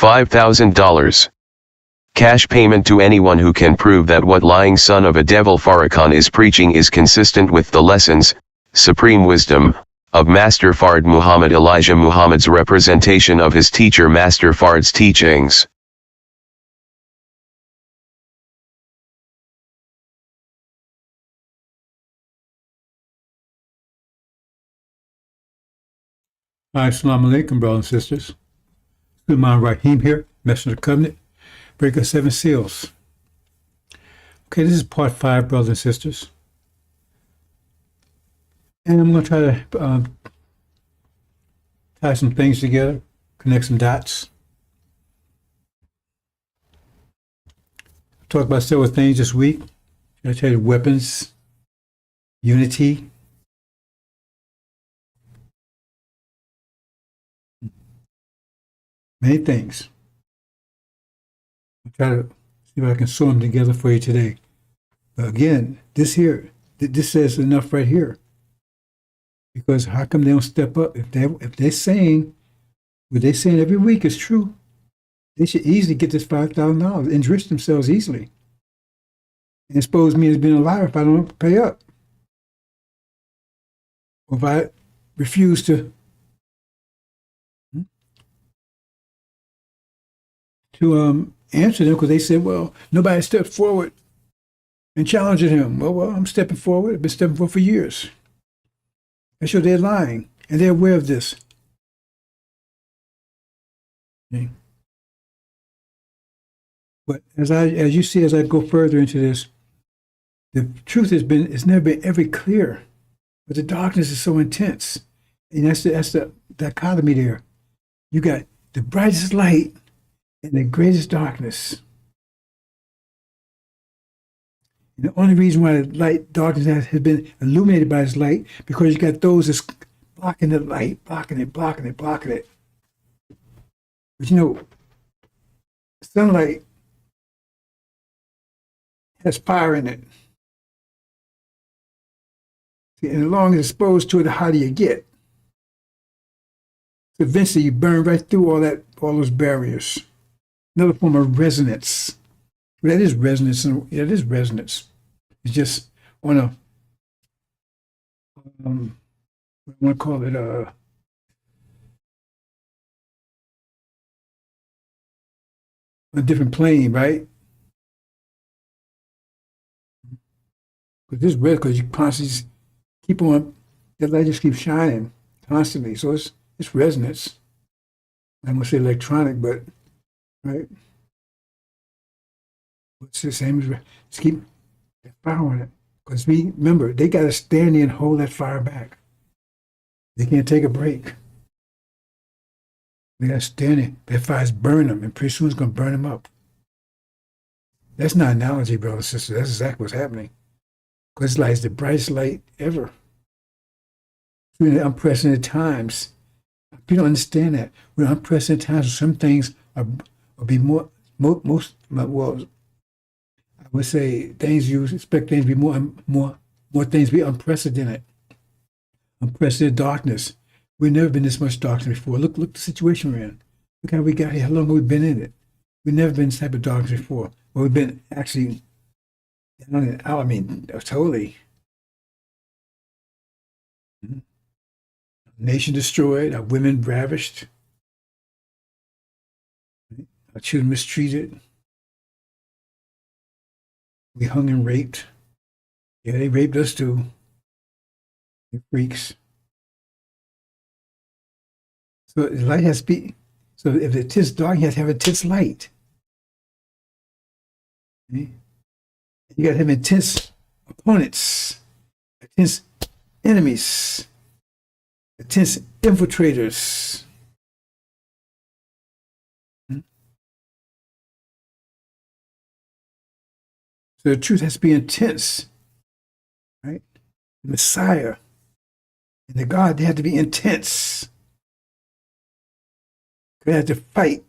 $5,000. Cash payment to anyone who can prove that what lying son of a devil Farrakhan is preaching is consistent with the lessons, supreme wisdom, of Master Fard Muhammad Elijah Muhammad's representation of his teacher Master Fard's teachings. Assalamu alaikum, brothers and sisters. Sulaiman Rahim here, Messenger of the Covenant, Breaker of Seven Seals. Okay, this is part 5, brothers and sisters. And I'm going to try to tie some things together, connect some dots. Talk about several things this week. I tell you weapons, unity, many things. I'll try to see if I can sew them together for you today. But again, this says enough right here. Because how come they don't step up? If they're saying what they're saying every week is true, they should easily get this $5,000, enrich themselves easily, and expose me as being a liar if I don't pay up, or if I refuse to answer them because they said, well, nobody stepped forward and challenged him. Well, I'm stepping forward. I've been stepping forward for years. And so they're lying, and they're aware of this. Okay. But as you see, as I go further into this, the truth it's never been ever clear, but the darkness is so intense, and that's the dichotomy there. You got the brightest light and the greatest darkness. And the only reason why the darkness has been illuminated by this light, because you got those that's blocking the light, blocking it. But sunlight has fire in it. See, and as long as it's exposed to it, the hotter you get. So eventually you burn right through all those barriers. Another form of resonance. That is resonance. It is resonance. It's just on a, what I want to call it, a different plane, right? Because this red, because you constantly keep on, that light just keeps shining constantly. So it's resonance. I'm gonna say electronic, but right. It's the same as just keep that fire on it. Because remember, they got to stand there and hold that fire back. They can't take a break. They got to stand there. That fire's burn them, and pretty soon it's going to burn them up. That's not an analogy, brother and sister. That's exactly what's happening. Because it's like the brightest light ever. We're in unprecedented times. People don't understand that. We're in unprecedented times. Some things will be well, I would say things you expect things to be more things to be unprecedented. Unprecedented darkness. We've never been this much darkness before. Look the situation we're in. Look how we got here. How long have we been in it? We've never been in this type of darkness before. Well, we've been actually down and out. I mean, totally. Nation destroyed, our women ravished, our children mistreated. We hung and raped. Yeah, they raped us too. You freaks. So the light has to be, so if it is dark, you have to have intense light. Okay? You got to have intense opponents, intense enemies, intense infiltrators. So the truth has to be intense, right? The Messiah and the God, they have to be intense. They have to fight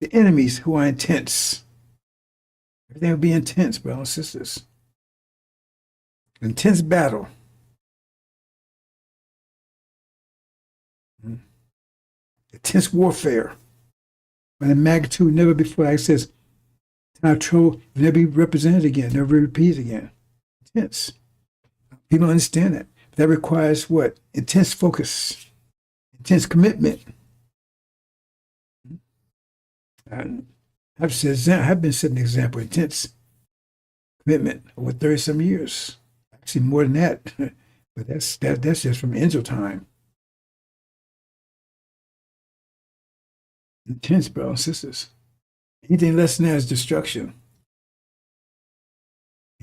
the enemies who are intense. They will be intense, brothers and sisters. Intense battle. Intense warfare. by the magnitude never before. Like it says, our trouble will never be represented again, never repeated again. Intense. People understand that. That requires what? Intense focus, intense commitment. I've been setting an example, intense commitment over 30-some years. Actually, more than that. But that's just from angel time. Intense, brothers and sisters. Anything less than that is destruction.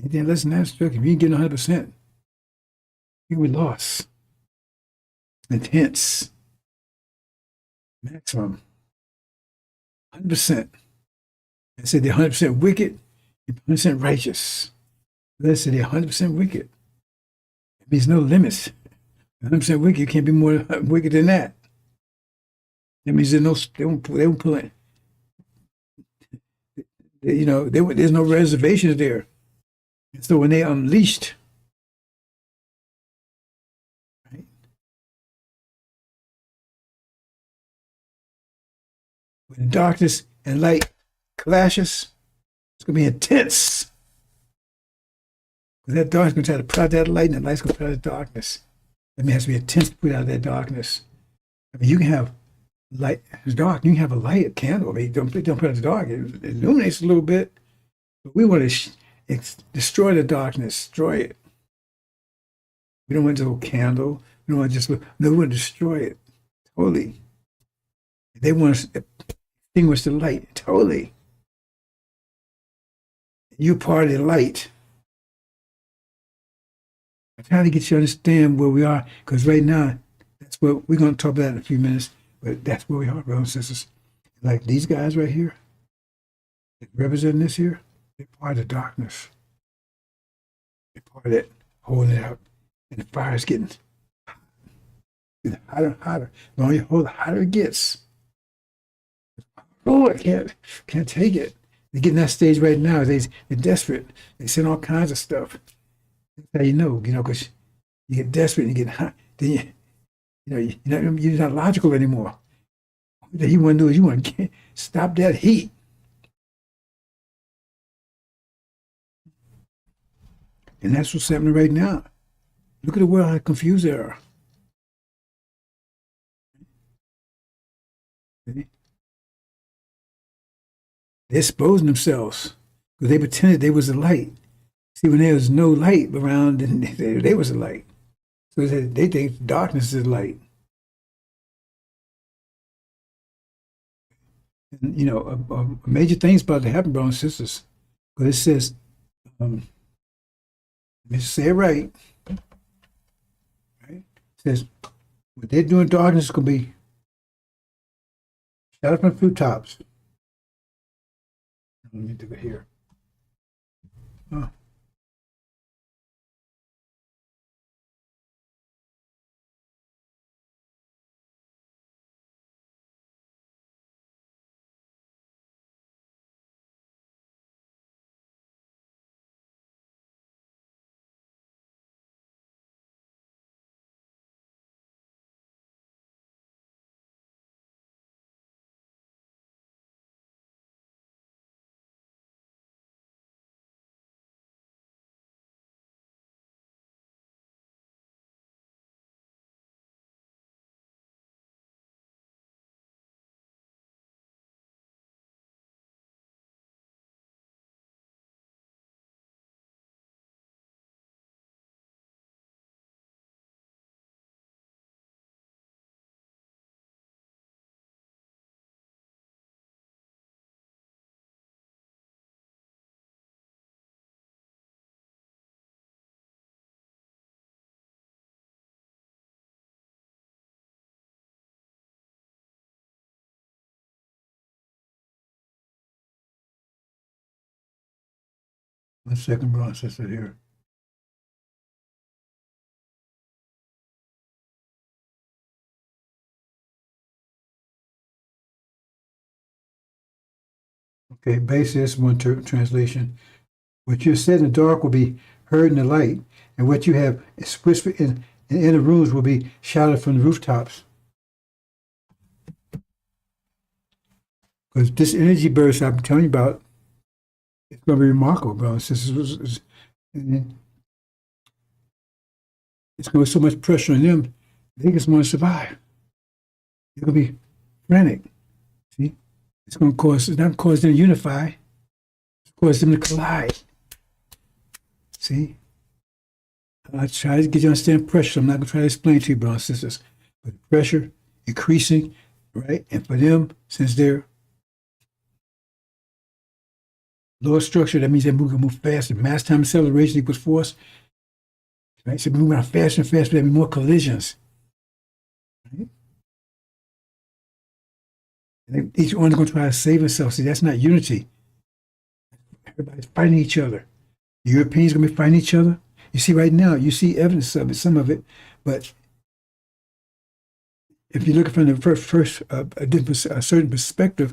Anything less than that is destruction. If you ain't getting 100%, you will be lost. Intense. Maximum. 100%. I said they're 100% wicked, you're 100% righteous. Let's say they're 100% wicked. It means no limits. 100% wicked, you can't be more wicked than that. That means they won't pull it. There's no reservations there. And so when they unleashed, right? When darkness and light clashes, it's going to be intense. Because that darkness is going to try to put out that light, and that light's going to put out the darkness. That means it has to be intense to put out that darkness. I mean, you can have light, it's dark, you can have a light, a candle. I mean, don't put out the dark. It illuminates a little bit. But we want to destroy the darkness, destroy it. We don't want to do a candle. We don't want to we want to destroy it totally. They want to extinguish the light totally. You're part of the light. I'm trying to get you to understand where we are, because right now, that's what we're going to talk about in a few minutes, but that's where we are, brothers and sisters. Like these guys right here, representing this here, they're part of the darkness. They're part of that, holding it out. And the fire is getting hotter and hotter. The more you hold it, hotter it gets. Oh, I can't take it. They're getting that stage right now. They're desperate. They send all kinds of stuff. That's how you know, because you get desperate and you get hot. Then you're not logical anymore. What you want to do is you want to stop that heat. And that's what's happening right now. Look at the world, how confused they are. Okay. They're exposing themselves because they pretended they was the light. See, when there was no light around, then they was the light. So they think darkness is light. And, a major thing's about to happen, brothers and sisters. Because it says, let me say it right. Right? It says, what they're doing darkness is going to be shut up from fruit tops. Let me do it here. Oh. One second, brother and sister here. Okay, basis one translation. What you said in the dark will be heard in the light, and what you have whispered in inner rooms will be shouted from the rooftops. Because this energy burst I'm telling you about, it's going to be remarkable, bro. And it's going to be so much pressure on them, they just want to survive. They're going to be frantic. See? It's going to cause, it's not cause them to unify, it's cause them to collide. See? I try to get you to understand pressure. I'm not going to try to explain to you, brothers and sisters. But pressure increasing, right? And for them, since they're lower structure, that means they're moving faster. Mass time acceleration equals force. Right? So moving around faster and faster, there'll be more collisions. Right? And each one is going to try to save themselves. See, that's not unity. Everybody's fighting each other. The Europeans are going to be fighting each other. You see right now, you see evidence of it, some of it, but if you look from the first a certain perspective,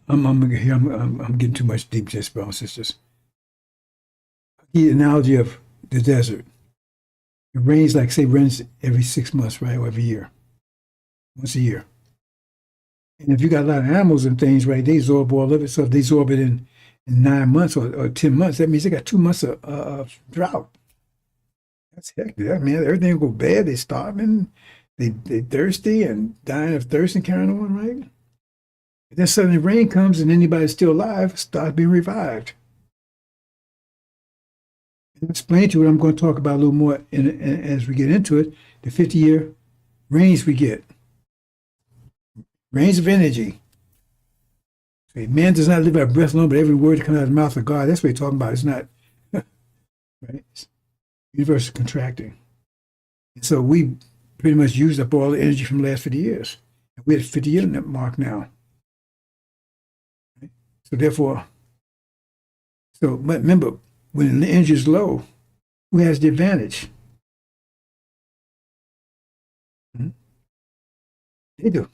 I'm getting too much deep just, brothers and sisters. The analogy of the desert. It rains, like say, rains every 6 months, right, or every year, once a year. And if you got a lot of animals and things, right, they absorb all of it. So if they absorb it in 9 months or 10 months, that means they got 2 months of drought. That's hectic. I mean, everything will go bad. They starving, they thirsty and dying of thirst and carrying on, right? And then suddenly rain comes and anybody still alive starts being revived. And I'll explain to you what I'm going to talk about a little more as we get into it. The 50-year rains we get. Rains of energy. Man does not live by breath alone, but every word that comes out of the mouth of God. That's what he's talking about. It's not, right? It's universe is contracting. And so we pretty much used up all the energy from the last 50 years. And we're at the 50-year mark now. Right? So therefore, remember, when the energy is low, who has the advantage? They do.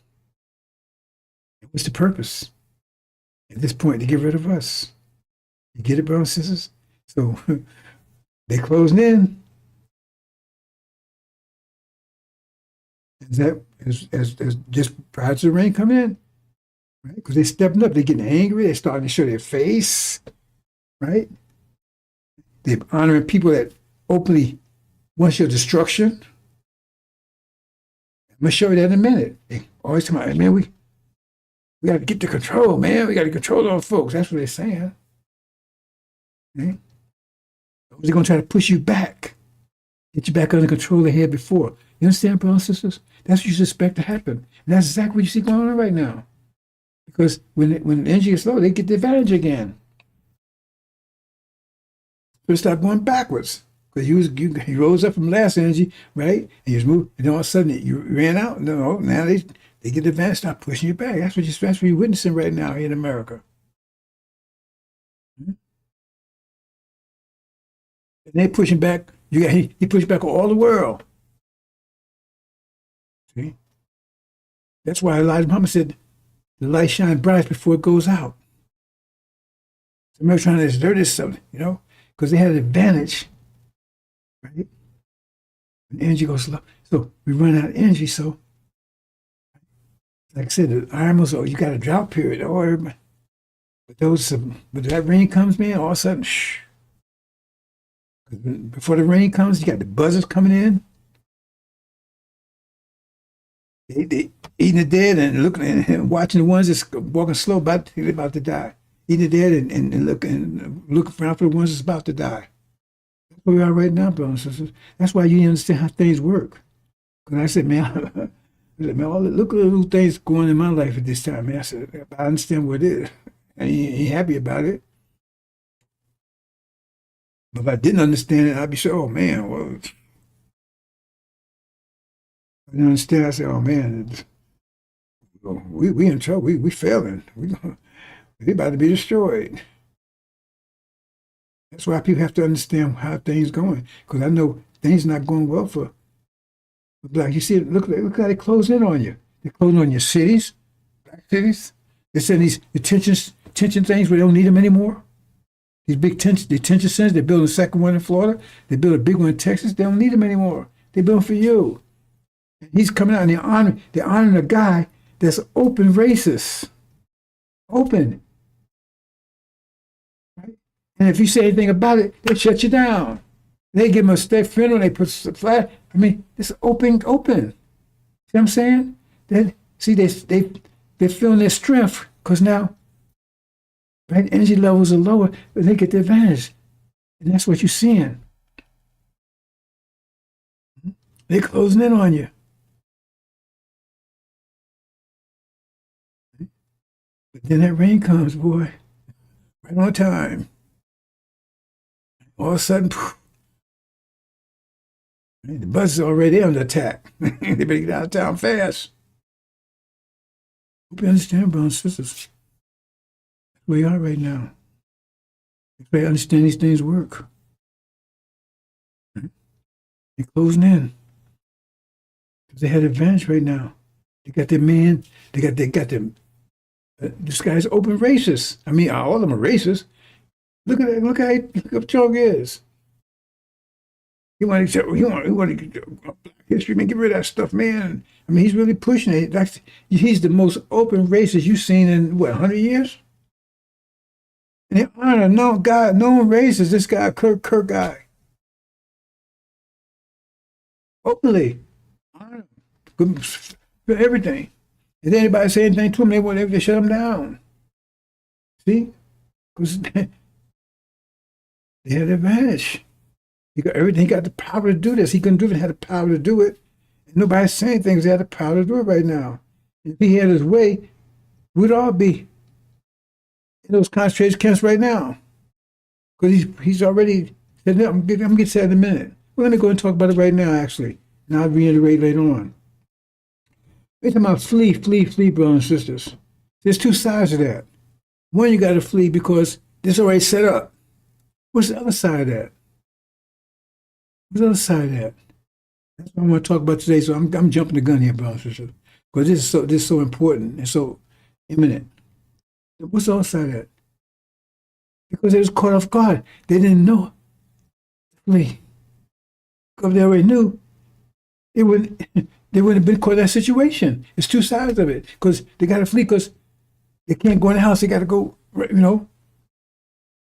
What's the purpose? At this point, to get rid of us. You get it, brothers and sisters? So they closing in. As just prior to the rain coming in, right? Because they're stepping up, they're getting angry, they're starting to show their face, right? They're honoring people that openly want your destruction. I'm gonna show you that in a minute. They always come out, man, we got to get the control, man. We got to control those folks. That's what they're saying. Okay? They're going to try to push you back, get you back under control they had before. You understand, brothers and sisters? That's what you expect to happen. And that's exactly what you see going on right now. Because when the energy is low, they get the advantage again. So start going backwards. Because you rose up from last energy, right? And you just moved, and then all of a sudden you ran out. No, now they get the advantage, start pushing you back. That's what you're witnessing right now here in America. And they pushing back. He pushed back all the world. See? That's why Elijah Muhammad said, the light shines bright before it goes out. Somebody trying to exert itself, because they had an advantage, right? When energy goes low. So we run out of energy, so like I said, the animals, you got a drought period, but that rain comes, man, all of a sudden, shh. Before the rain comes, you got the buzzards coming in. They eating the dead and looking and watching the ones that's walking slow, they're about to die. Eating the dead and looking around for the ones that's about to die. That's where we are right now, brothers and sisters. That's why you didn't understand how things work. Because I said, man, look at the little things going in my life at this time, man. I said, I understand what it is. I ain't happy about it. But if I didn't understand it, I'd be saying, oh, man, well, I didn't understand. I said, oh, man, we in trouble. We failing. We about to be destroyed. That's why people have to understand how things going. Because I know things not going well for black. You see, look how they close in on you. They're closing on your cities, black cities. They're sending these detention things where they don't need them anymore. These big detention centers, they're building a second one in Florida. They built a big one in Texas. They don't need them anymore. They're building for you. And he's coming out and they're honoring a guy that's open racist. Open. Right? And if you say anything about it, they shut you down. They give them a state funeral, they put a flag. I mean, it's open. See what I'm saying? They're feeling their strength because now, right, energy levels are lower, but they get the advantage. And that's what you're seeing. They're closing in on you. But then that rain comes, boy, right on time. All of a sudden, poof, the bus is already under attack. They better get out of town fast. Hope you understand, brothers and sisters. That's where you are right now. They understand these things work. They're closing in. They had advantage right now. They got their man. They got them. This guy's open racist. I mean, all of them are racist. Look at that. Look how Chong is. He want to get Black history, man. Get rid of that stuff, man. I mean, he's really pushing it. He's the most open racist you've seen in what, 100 years? And they honor known racist. This guy, Kirk guy, openly honor him for everything. If anybody say anything to him, they shut him down. See? Because they had an advantage. He got everything. He got the power to do this. He couldn't do it. He had the power to do it. And nobody's saying things. He had the power to do it right now. If he had his way, we'd all be in those concentration camps right now. Because he's already said, no, I'm going to get to that in a minute. We're going to go and talk about it right now, actually. And I'll reiterate later on. We're talking about flee, brothers and sisters. There's two sides of that. One, you got to flee because this already set up. What's the other side of that? What's the other side of that? That's what I want to talk about today. So I'm jumping the gun here, brothers and sisters, because this is so important and so imminent. What's the other side of that? Because they was caught off guard. They didn't know. Flee. Because they already knew, they wouldn't have been caught in that situation. It's two sides of it. Because they got to flee because they can't go in the house. They got to go,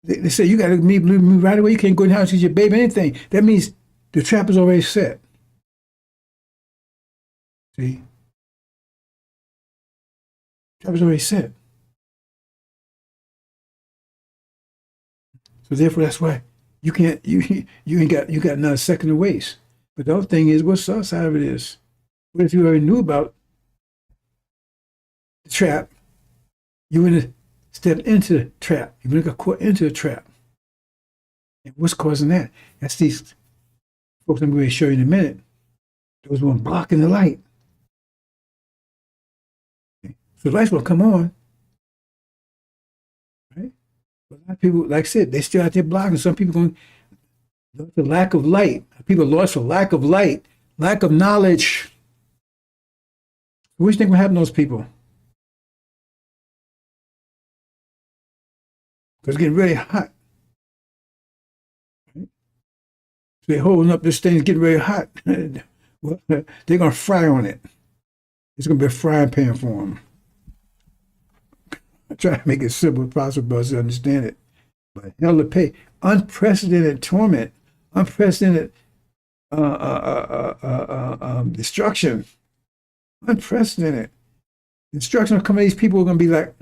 They say, you got to move right away. You can't go in the house, see your baby, anything. That means the trap is already set. See? The trap is already set. So therefore, that's why you can't, you got not a second to waste. But the other thing is, what's the other side of it is? What if you already knew about the trap? You wouldn't have stepped into the trap. You wouldn't have got caught into the trap. And what's causing that? That's these folks I'm going to show you in a minute. Those ones blocking the light. Okay. So the light's going to come on. Right? But a lot of people, like I said, they still out there blocking. Some people going, the lack of light. People are lost for lack of light, lack of knowledge. What do you think will happen to those people? Because it's getting really hot. Right? So they're holding up this thing, it's getting really hot. Well, they're going to fry on it. It's going to be a frying pan for them. I try to make it simple as possible for us to understand it. But hell to pay. Unprecedented torment. Unprecedented destruction. Unprecedented. Destruction will come to these people who are going to be like,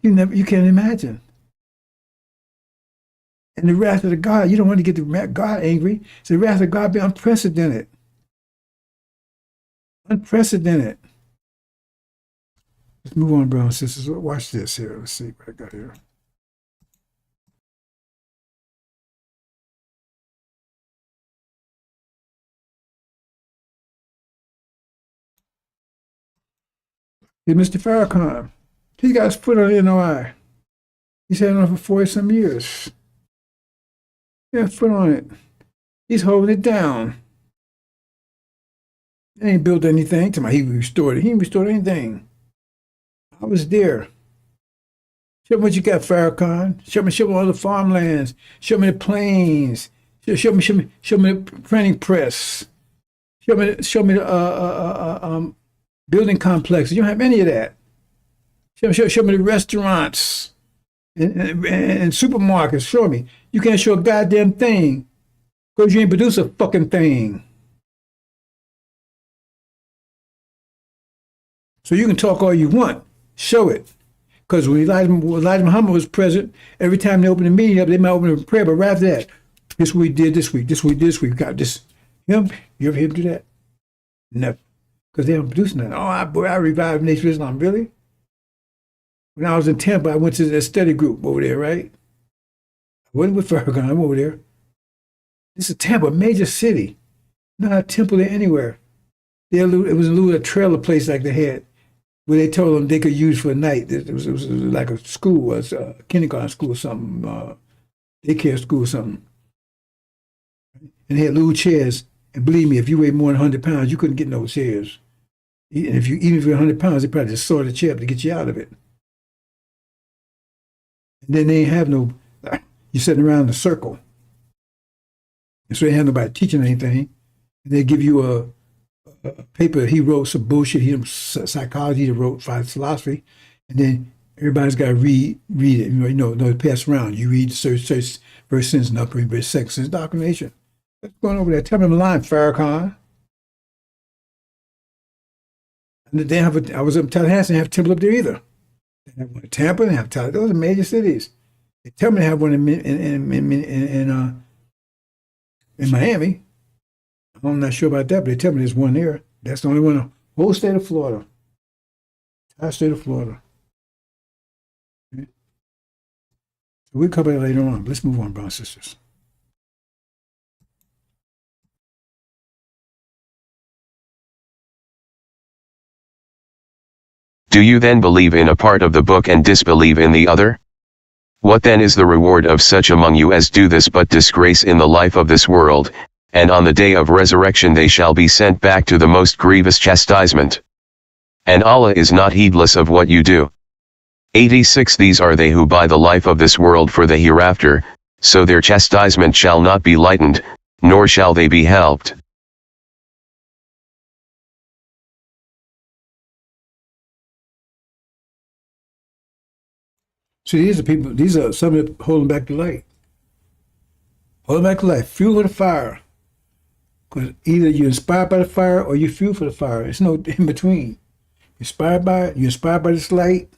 you can't imagine. And the wrath of the God, you don't want to get the God angry. So the wrath of God be unprecedented. Unprecedented. Let's move on, brothers and sisters. Watch this here. Let's see what I got here. Here's Mr. Farrakhan. He's got his foot on the NOI. He's had it on for 40-some years. He got a foot on it. He's holding it down. He ain't built anything. He restored it. He ain't restored anything. I was there. Show me what you got, Farrakhan. Show me all the farmlands. Show me the plains. Show me the printing press. Show me the building complexes. You don't have any of that. Show me the restaurants and supermarkets. Show me. You can't show a goddamn thing because you ain't produce a fucking thing. So you can talk all you want. Show it. Because when Elijah Muhammad was president, every time they opened a meeting up, they might open a prayer, but right after that, this we did this week, we got this. You ever hear him do that? Never. Because they don't produce nothing. Oh, I revived Nation of Islam. Really? When I was in Tampa, I went to that study group over there, right? I wasn't with Farrakhan, I'm over there. This is Tampa, a major city. Not a temple there anywhere. It was a little trailer place like they had, where they told them they could use for a night. It was like a school, a kindergarten school or something, daycare school or something. And they had little chairs. And believe me, if you weigh more than 100 pounds, you couldn't get no chairs. And even if you're 100 pounds, they probably just saw the chair up to get you out of it. And then they ain't have no, you're sitting around in a circle. And so they have nobody teaching anything. And they give you a paper he wrote some bullshit. He psychology, he wrote philosophy, and then everybody's got to read it. It pass around. You read the search first sentence, and upper verse second sentence, indoctrination. What's going over there? Tell me the line, Farrakhan. And they have I was up in Tallahassee. They have a temple up there either. They have one in Tampa. They have Tallahassee. Those are major cities. They tell me they have one in Miami. I'm not sure about that, but they tell me there's one there. That's the only one in the whole state of Florida. Entire state of Florida. Okay. So we'll cover that later on. Let's move on, brothers and sisters. Do you then believe in a part of the book and disbelieve in the other? What then is the reward of such among you as do this but disgrace in the life of this world, and on the day of resurrection they shall be sent back to the most grievous chastisement. And Allah is not heedless of what you do. 86 These are they who buy the life of this world for the hereafter, so their chastisement shall not be lightened, nor shall they be helped. See, these are some that holding back the light. Holding back the light. Fuel for the fire. Because either you're inspired by the fire or you fuel for the fire. There's no in between. Inspired by it, you're inspired by this light,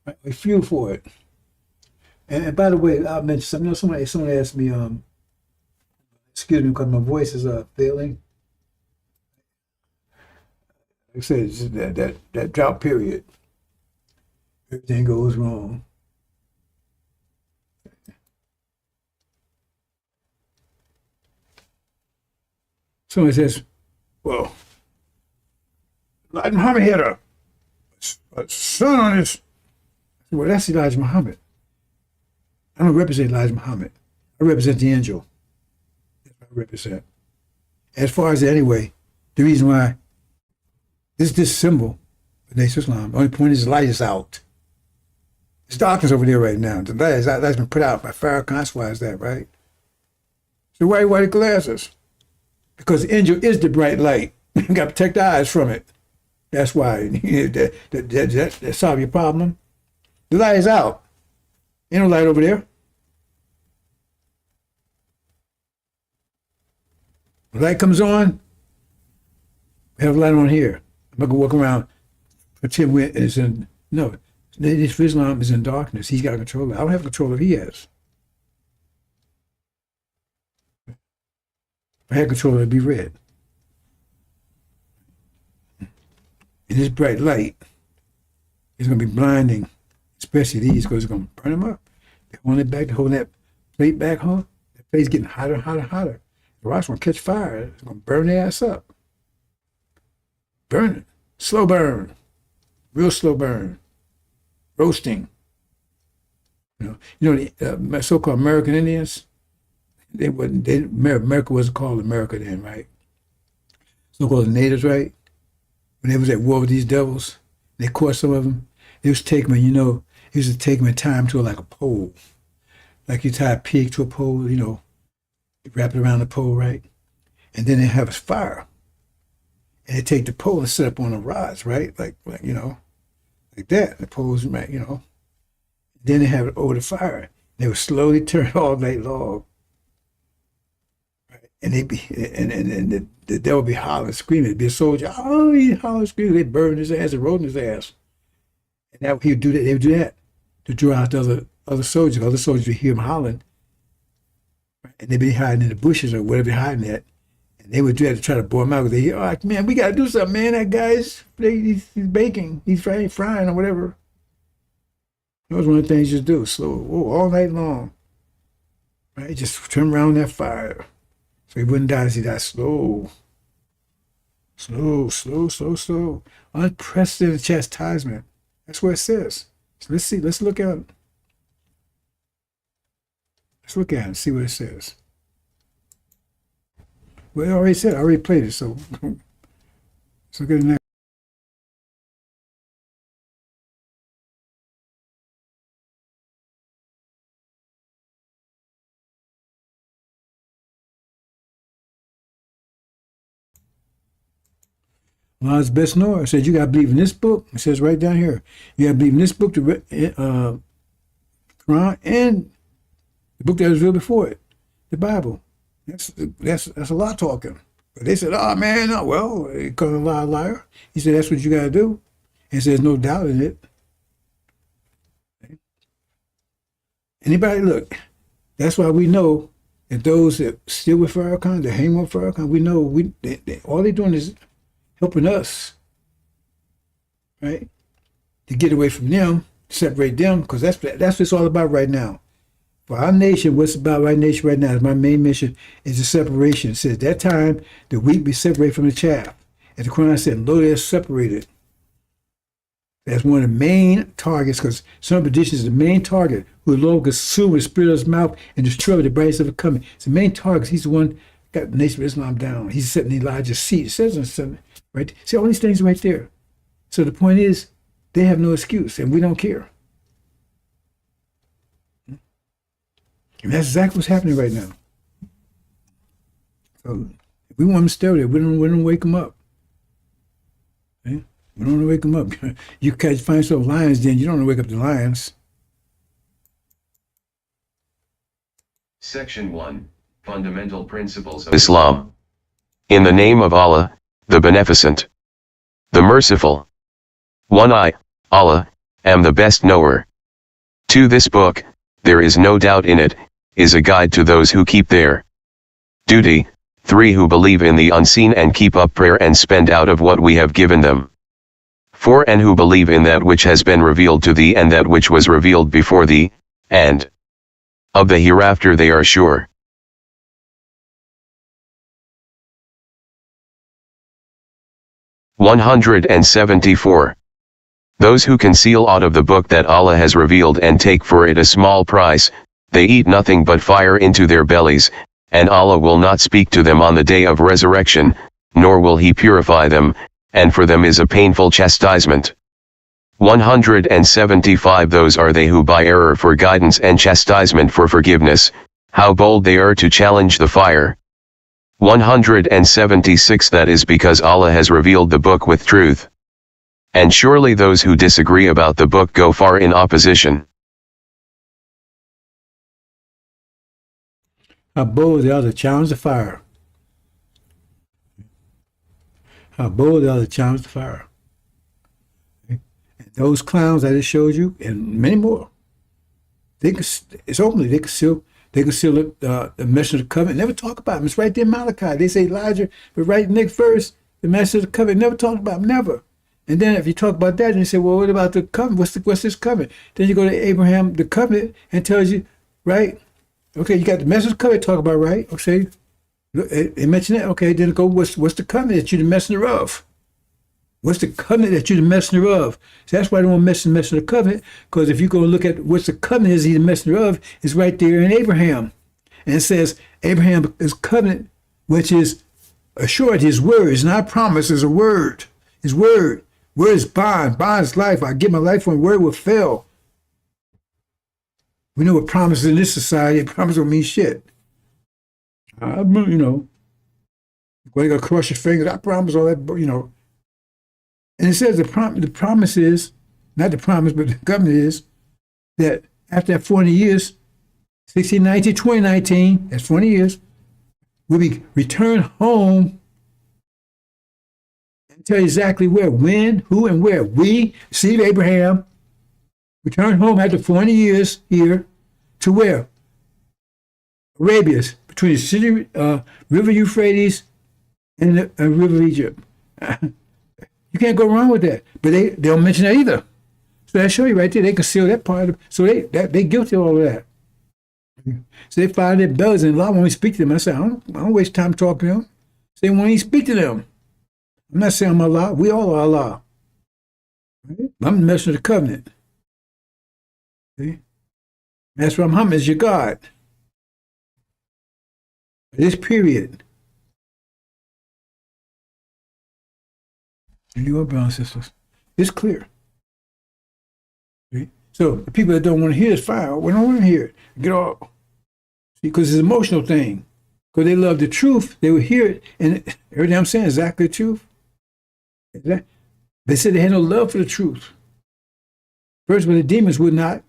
right? You fuel for it. And by the way, I'll mention something. Someone asked me, excuse me, because my voice is failing. Like I said, it's just that drought period. Everything goes wrong. Someone says, well, Elijah Muhammad had a son on his. Well, that's Elijah Muhammad. I don't represent Elijah Muhammad. I represent the angel. That's what I represent. As far as anyway, the reason why this symbol of Nation of Islam, the only point is the light is out. There's darkness over there right now. The light is out. That's been put out by Farrakhan. That's why is that, right? So why the glasses? Because the angel is the bright light. You got to protect the eyes from it. That's why. That solve your problem. The light is out. Ain't no light over there. The light comes on. We have a light on here. I'm not going to walk around pretend it's in. No. Native Islam is in darkness. He's got control of it. I don't have control of it. He has. If I had control of it, it'd be red. And this bright light is going to be blinding, especially these, because it's going to burn them up. They're holding it back, they're holding that plate back, huh? That plate's getting hotter and hotter and hotter. The rock's going to catch fire. It's going to burn their ass up. Burn it. Slow burn. Real slow burn. Roasting. The so-called American Indians, America wasn't called America then, right? So-called natives, right? When they was at war with these devils, they caught some of them. They was taking them, they used to take them and tie them to like a pole. Like you tie a pig to a pole, you wrap it around the pole, right? And then they have a fire. and they take the pole and set up on the rods, right? Like like that. The poles, right, Then they have it over the fire. They would slowly turn all night long. Right? And the devil would be hollering, screaming. It'd be a soldier, oh, he hollering, screaming. They burned his ass and rolled his ass. And that he would do that. They would do that to draw out the other soldiers. Other soldiers would hear him hollering, right? And they'd be hiding in the bushes or whatever they're hiding at. And they would do that to try to bore him out. They hear, oh, man, we got to do something, man. That guy's he's baking, he's frying or whatever. That was one of the things you do, slow, all night long. Right? Just turn around that fire. So he wouldn't die as he died slow. Slow, slow, slow, slow. Unprecedented chastisement. That's what it says. So let's see, let's look at it. Let's look at it and see what it says. Well, I already said, I already played it, so let's look at it now. Allah's best knower said you got to believe in this book. It says right down here, you got to believe in this book, the Quran, and the book that was revealed before it, the Bible. That's a lot talking. But they said, oh man, no, well, he called Allah a liar. He said that's what you got to do, and says no doubt in it. Anybody look? That's why we know that those that still with Farrakhan, that hang with Farrakhan, we know all they're doing is helping us, right, to get away from them, separate them, because that's what it's all about right now. For our nation, what's about our nation right now is my main mission is the separation. It says at that time the wheat be separated from the chaff. As the Quran said, lo, they're separated. That's one of the main targets, because some traditions is the main target, who the Lord consume with the spirit of his mouth and destroy the brightness of the coming. It's the main target. He's the one got the nation of Islam down. He's sitting in Elijah's seat. It says something, right? See all these things right there. So the point is, they have no excuse, and we don't care. And that's exactly what's happening right now. So if we want them to stay there, we don't wake them up. Okay? We don't want to wake them up. You catch find some lions, then you don't want to wake up the lions. Section 1. Fundamental Principles of Islam. In the name of Allah, the Beneficent, the Merciful. 1. I, Allah, am the best knower. 2. This book, there is no doubt in it, is a guide to those who keep their duty. 3. Who believe in the unseen and keep up prayer and spend out of what we have given them. 4. And who believe in that which has been revealed to thee and that which was revealed before thee, and of the hereafter they are sure. 174. Those who conceal aught of the book that Allah has revealed and take for it a small price, they eat nothing but fire into their bellies, and Allah will not speak to them on the day of resurrection, nor will he purify them, and for them is a painful chastisement. 175. Those are they who by error for guidance and chastisement for forgiveness, how bold they are to challenge the fire. 176. That is because Allah has revealed the book with truth. And surely those who disagree about the book go far in opposition. How bold they are to challenge the fire. How bold they are to challenge the fire. Okay? And those clowns I just showed you, and many more, it's openly, they conceal the message of the covenant. Never talk about them. It's right there in Malachi. They say Elijah, but right next verse, the message of the covenant. Never talk about them. Never. And then if you talk about that, then you say, well, what about the covenant? What's this covenant? Then you go to Abraham, the covenant, and tells you, right? Okay, you got the message of the covenant to talk about, right? Okay, they mention that. Okay, then go, what's the covenant that you're the messenger of? What's the covenant that you're the messenger of? So that's why I don't want to mention the messenger of the covenant, because if you go look at what's the covenant is he the messenger of, it's right there in Abraham. And it says Abraham is covenant, which is assured, his word is not promise, is a word. His word. Word is bond. Bond is life. I give my life when word will fail. We know what promise is in this society. Promise don't mean shit. We Well, you got to cross your fingers. I promise all that, you know. And it says the promise is, not the promise, but the covenant is that after that 40 years, 1619, 2019, that's 20 years, we'll be returned home and tell you exactly where, when, who, and where. We, seed of Abraham, return home after 40 years here to where? Arabia, between the city, River Euphrates and the River of Egypt. You can't go wrong with that. But they don't mention that either. So that show you right there, they conceal that part. So they guilty of all of that. So they file their bellies, and Allah won't speak to them. I say, I don't waste time talking to them. So they won't even speak to them. I'm not saying I'm Allah. We all are Allah. Right? I'm the messenger of the covenant. See? Master Muhammad is your God. This period. And you are, brothers and sisters. It's clear. See? So the people that don't want to hear this fire, we don't want to hear it. Get off. Because it's an emotional thing. Because they love the truth, they will hear it, and everything I'm saying is exactly the truth. They said they had no love for the truth. First, when the demons would not.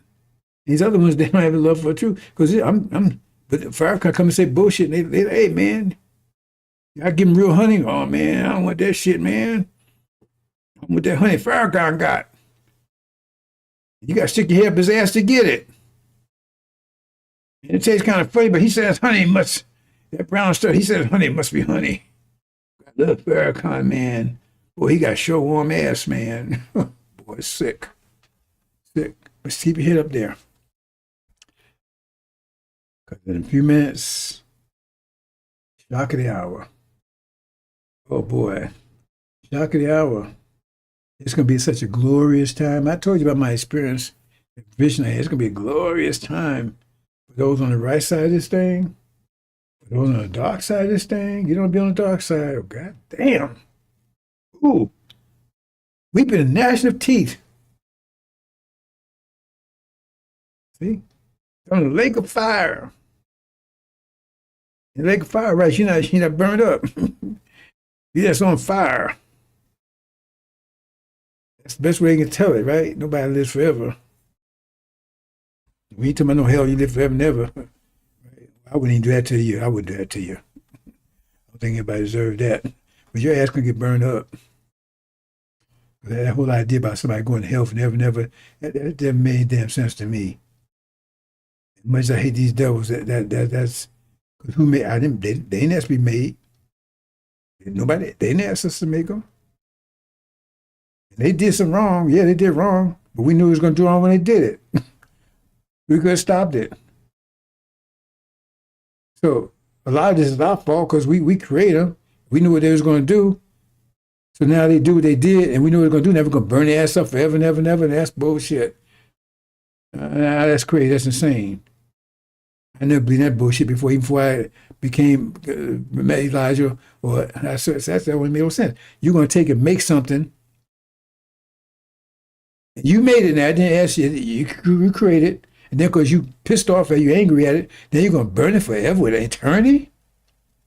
These other ones, they don't have a love for the truth. Because but the Farrakhan come and say bullshit, and they hey, man, I give them real honey. Oh, man, I don't want that shit, man. I want that honey Farrakhan got. You got to stick your head up his ass to get it. And it tastes kind of funny, but he says honey must, that brown stuff, he says honey must be honey. I love Farrakhan, man. Boy, he got show warm ass, man. Boy, sick. Sick. But keep your head up there. Because in a few minutes, shock of the hour. Oh, boy. Shock of the hour. It's going to be such a glorious time. I told you about my experience. Vision. It's going to be a glorious time. For those on the right side of this thing, for those on the dark side of this thing, you don't be on the dark side. Oh, God damn. Ooh. Weeping and gnashing of teeth. See? On the lake of fire. The lake of fire, right? You're not burned up. You're just on fire. That's the best way you can tell it, right? Nobody lives forever. When you tell me no hell, you live forever, never. I wouldn't even do that to you. I wouldn't do that to you. I don't think anybody deserves that. But your ass gonna get burned up. That whole idea about somebody going to hell forever, never, that doesn't make damn sense to me. As much as I hate these devils, that's because who made? They didn't ask to be made. Nobody. They didn't ask us to make them. They did some wrong. Yeah, they did wrong. But we knew it was going to do wrong when they did it. We could have stopped it. So a lot of this is our fault because we created them. We knew what they was going to do. So now they do what they did, and we knew what they were going to do. Never going to burn their ass up forever, never, never. And that's bullshit. That's crazy. That's insane. I never believed that bullshit before I became met Elijah. Or that's that only made no sense. You're going to take and make something. You made it now. I didn't ask you. You created it. And then because you pissed off or you angry at it, then you're going to burn it forever with eternity?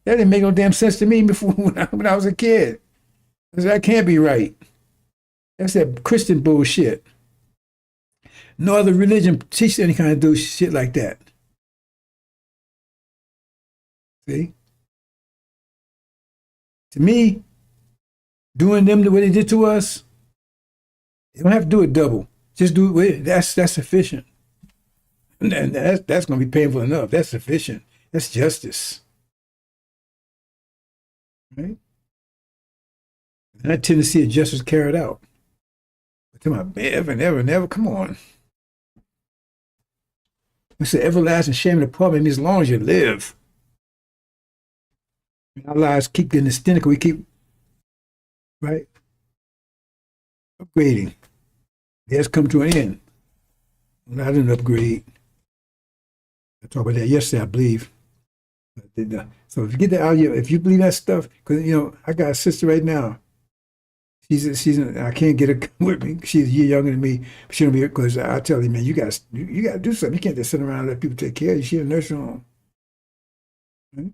That didn't make no damn sense to me before when I was a kid. I said, that can't be right. That's that Christian bullshit. No other religion teaches any kind of do shit like that. See? To me, doing them the way they did to us, you don't have to do it double. Just do it. That's sufficient. And that's going to be painful enough. That's sufficient. That's justice. Right? And I tend to see justice carried out. But to my ever, never, never, come on. It's an everlasting shame and appointment as long as you live. Our lives keep getting cynical. We keep, right, upgrading. It has come to an end. Well, I didn't upgrade. I talked about that yesterday, I believe. So if you get that out of you, if you believe that stuff, because, I got a sister right now. I can't get her with me. She's a year younger than me. But she don't be, because I tell you, man, you got to do something. You can't just sit around and let people take care of you. She's in a nursing home. Right?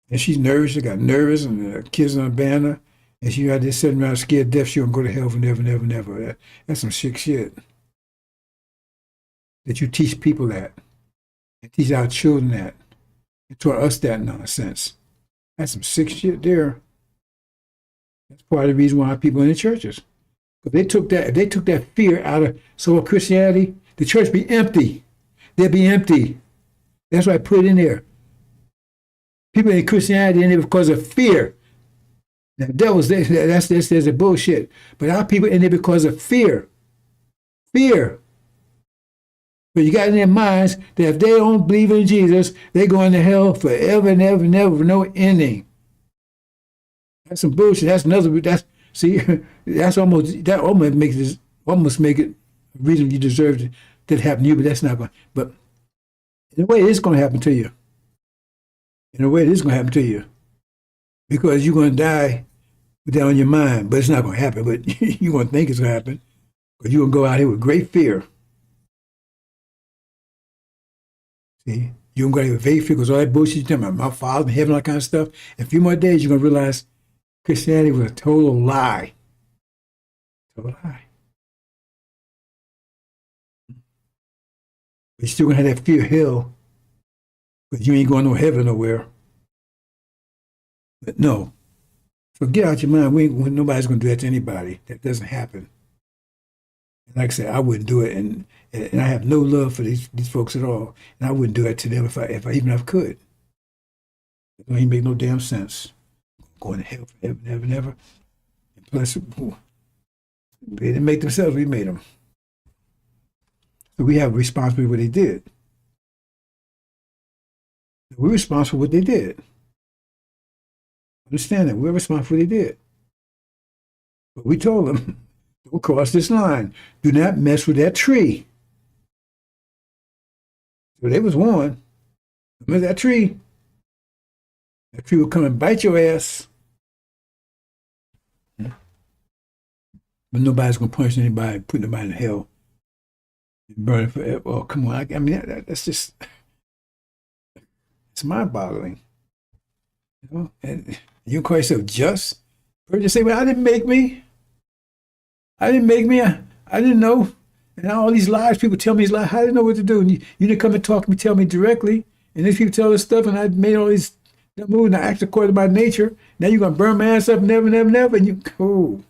And she's nervous. She got nervous, and the kids on the banner. And she out there sitting around scared deaf. She don't go to hell for never, never, never. That's some sick shit. That you teach people that. And teach our children that. And taught us that nonsense. That's some sick shit there. That's part of the reason why people in the churches. If they took that fear out of so Christianity, the church be empty. They'd be empty. That's why I put it in there. People in Christianity in there because of fear. The devil's that's a bullshit. But our people in there because of fear. Fear. But you got in their minds that if they don't believe in Jesus, they're going to hell forever and ever and ever with no ending. That's some bullshit. That's another. That almost make it a reason you deserve that happen to you. But that's not going. But in a way, it's going to happen to you. In a way, it is going to happen to you because you're going to die with that on your mind. But it's not going to happen. But you're going to think it's going to happen because you're going to go out here with great fear. See, you're going to go out here with great fear because all that bullshit you're talking about, my Father in heaven, all that kind of stuff. In a few more days, you're going to realize Christianity was a total lie. Total lie. But you're still going to have that fear of hell, but you ain't going no heaven nowhere. But no. So get out your mind. Nobody's going to do that to anybody. That doesn't happen. And like I said, I wouldn't do it, and I have no love for these folks at all. And I wouldn't do that to them if I could. It don't even make no damn sense. Going to hell forever, never, never. And plus, they didn't make themselves, we made them. So we have responsibility for what they did. We're responsible for what they did. Understand that. We're responsible for what they did. But we told them, don't cross this line. Do not mess with that tree. So they was warned. Remember that tree? That tree will come and bite your ass. But nobody's going to punish anybody, put nobody in hell, and burn it forever. Oh, come on. I mean, that's just, it's mind-boggling. You know? And you call yourself just? Or just say, well, I didn't make me. I didn't know. And all these lies, people tell me these lies. I didn't know what to do. And you didn't come and talk to me, tell me directly. And these people tell us stuff, and I made all these moves, and I act according to my nature. Now you're going to burn my ass up, never, never, never. And you go.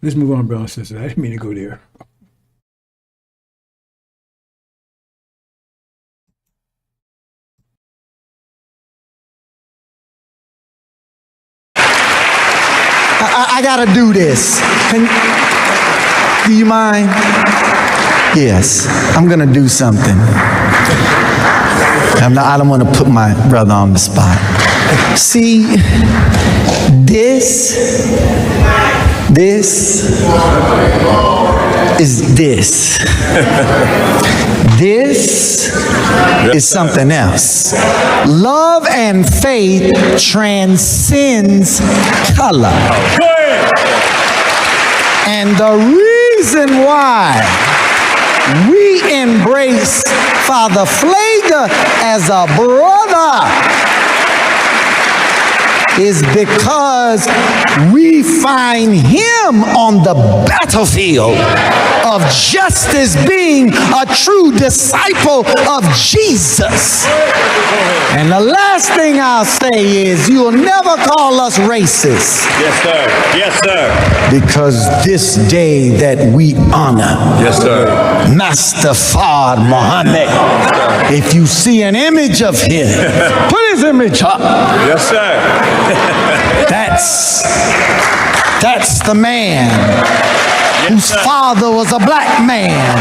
Let's move on, brothers and sisters. I didn't mean to go there. I gotta do this. Do you mind? Yes, I'm gonna do something. I don't want to put my brother on the spot. See, this is this. This is something else. Love and faith transcends color. And the reason why we embrace Father Flagler as a brother is because we find him on the battlefield of justice, being a true disciple of Jesus. And the last thing I'll say is you'll never call us racist. Yes, sir. Yes, sir. Because this day that we honor, yes, sir, Master Fard Muhammad, if you see an image of him, put his image up. Yes, sir. That's the man whose father was a black man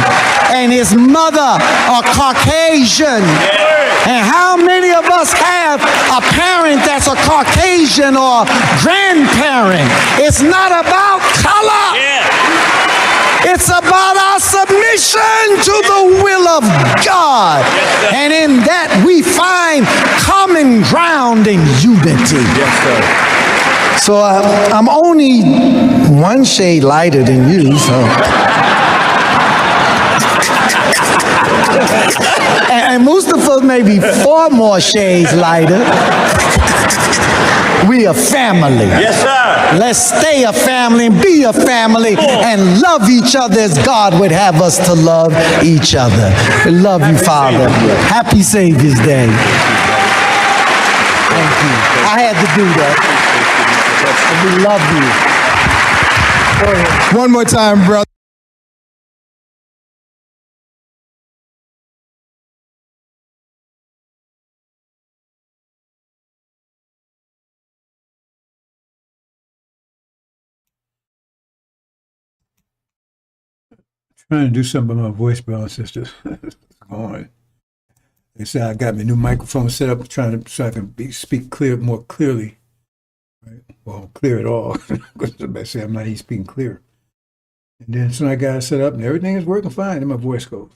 and his mother a Caucasian. And how many of us have a parent that's a Caucasian or grandparent? It's not about color. It's about our submission to the will of God. And in that we find common ground and unity. Yes, sir. So I'm only one shade lighter than you, so. And Mustafa may be 4 more shades lighter. We a family. Yes, sir. Let's stay a family and be a family and love each other as God would have us to love each other. We love you, Father. Happy Savior's Day. Thank you. I had to do that. We love you. One more time, brother. Trying to do something with my voice, brothers and sisters. It's going. They said I got my new microphone set up, trying to so I can speak more clearly. Right? Well, clear at all. Because somebody say I'm not even speaking clear. And then so I got it set up, and everything is working fine. And my voice goes.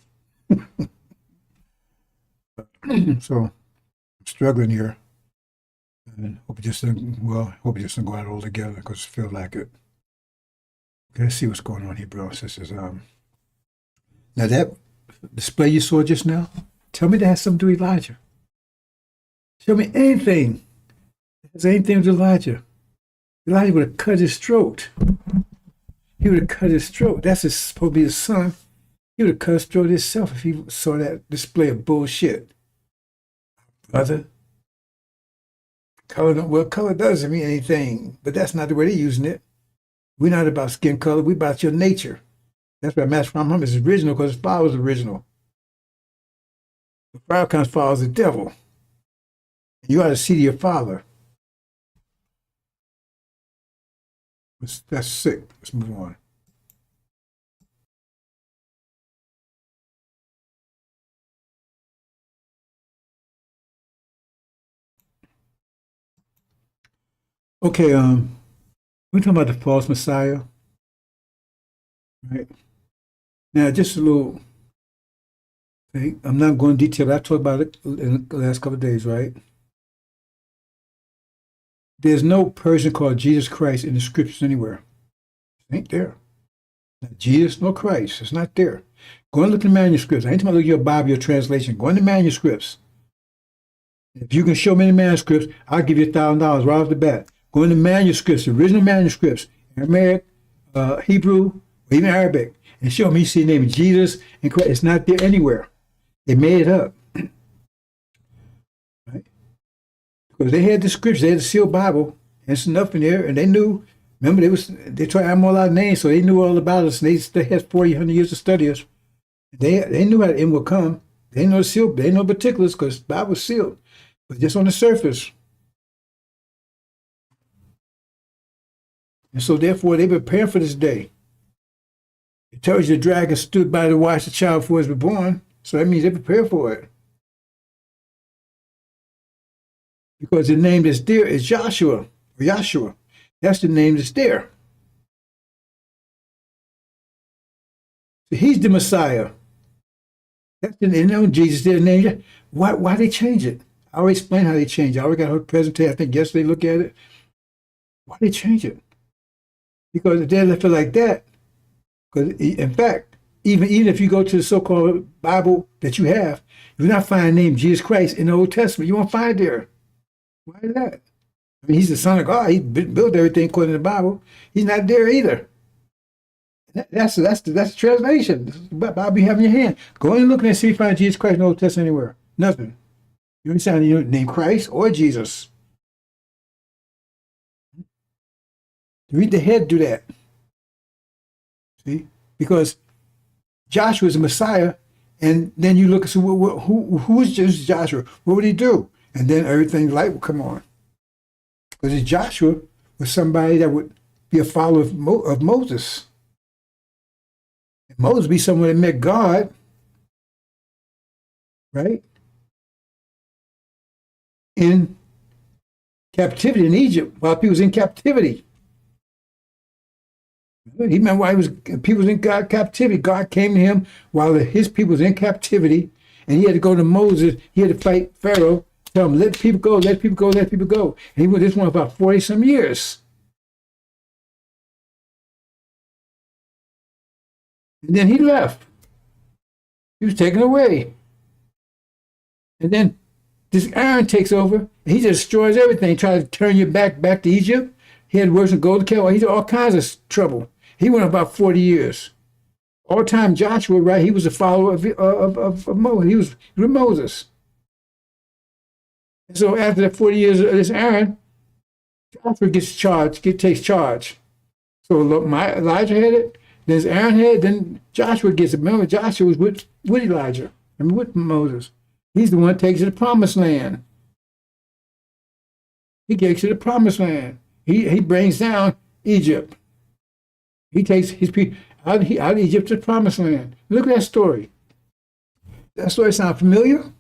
So I'm struggling here, and hope it just doesn't go out altogether because I feel like it. Okay, let's see what's going on here, brothers and sisters. Now that display you saw just now, tell me that has something to do with Elijah. Show me anything that has anything to do with Elijah. Elijah would have cut his throat. He would have cut his throat. That's supposed to be his son. He would have cut his throat himself if he saw that display of bullshit. Brother, color doesn't mean anything, but that's not the way they're using it. We're not about skin color. We're about your nature. That's why Master Muhammad is original, because his father was original. The Farrakhan's father is the devil. You ought to see to your father. That's sick. Let's move on. Okay, we're talking about the false Messiah, right? Now, just a little thing. I'm not going into detail, but I talked about it in the last couple of days, right? There's no person called Jesus Christ in the scriptures anywhere. It ain't there. Not Jesus nor Christ. It's not there. Go and look in the manuscripts. I ain't talking about look at your Bible, your translation. Go in the manuscripts. If you can show me the manuscripts, I'll give you $1,000 right off the bat. Go in the manuscripts, the original manuscripts, Aramaic, Hebrew, or even Arabic, and show me you see the name of Jesus and Christ. It's not there anywhere. They made it up. Right? Because they had the scriptures, they had the sealed Bible, and it's enough in there, and they knew, remember, they tried to add more out names, so they knew all about us, and they had 400 years to study us. They knew how the end would come. They know the sealed, they know particulars, because the Bible was sealed, but just on the surface. And so therefore they prepare for this day. It tells you the dragon stood by to watch the child before he was born. So that means they prepare for it. Because the name that's there is Joshua, or Yahshua. That's the name that's there. So he's the Messiah. That's the name. Jesus, their name. Why they change it? I already explained how they change it. I already got her presentation, I think yesterday, look at it. Why they change it? Because if they left it like that, because in fact, even if you go to the so-called Bible that you have, you're not finding the name Jesus Christ in the Old Testament. You won't find there. Why is that? I mean, he's the Son of God. He built everything according to the Bible. He's not there either. That's the translation. The Bible you have in your hand. Go and look and see if you find Jesus Christ in the Old Testament anywhere. Nothing. You don't find your name Christ or Jesus. Read the head do that. See? Because Joshua is the Messiah, and then you look and say, well, who is Joshua? What would he do? And then everything light will come on. Because Joshua was somebody that would be a follower of Moses. And Moses would be someone that met God, right? In captivity in Egypt, while people was in captivity. He meant while people was in captivity. God came to him while his people was in captivity, and he had to go to Moses. He had to fight Pharaoh, tell him, let people go, let people go, let people go. And he went this one about 40-some years. And then he left. He was taken away. And then this Aaron takes over, and he just destroys everything, tries to turn you back to Egypt. He had worse than golden calf. He did all kinds of trouble. He went about 40 years. All the time Joshua, right, he was a follower of Moses. He was with Moses. And so after the 40 years of this Aaron, Joshua takes charge. So look, Elijah had it, then Aaron had it, then Joshua gets it. Remember, Joshua was with Elijah, with Moses. He's the one that takes you to the promised land. He takes you to the promised land. He brings down Egypt. He takes his people out of Egypt to the promised land. Look at that story. That story sound familiar?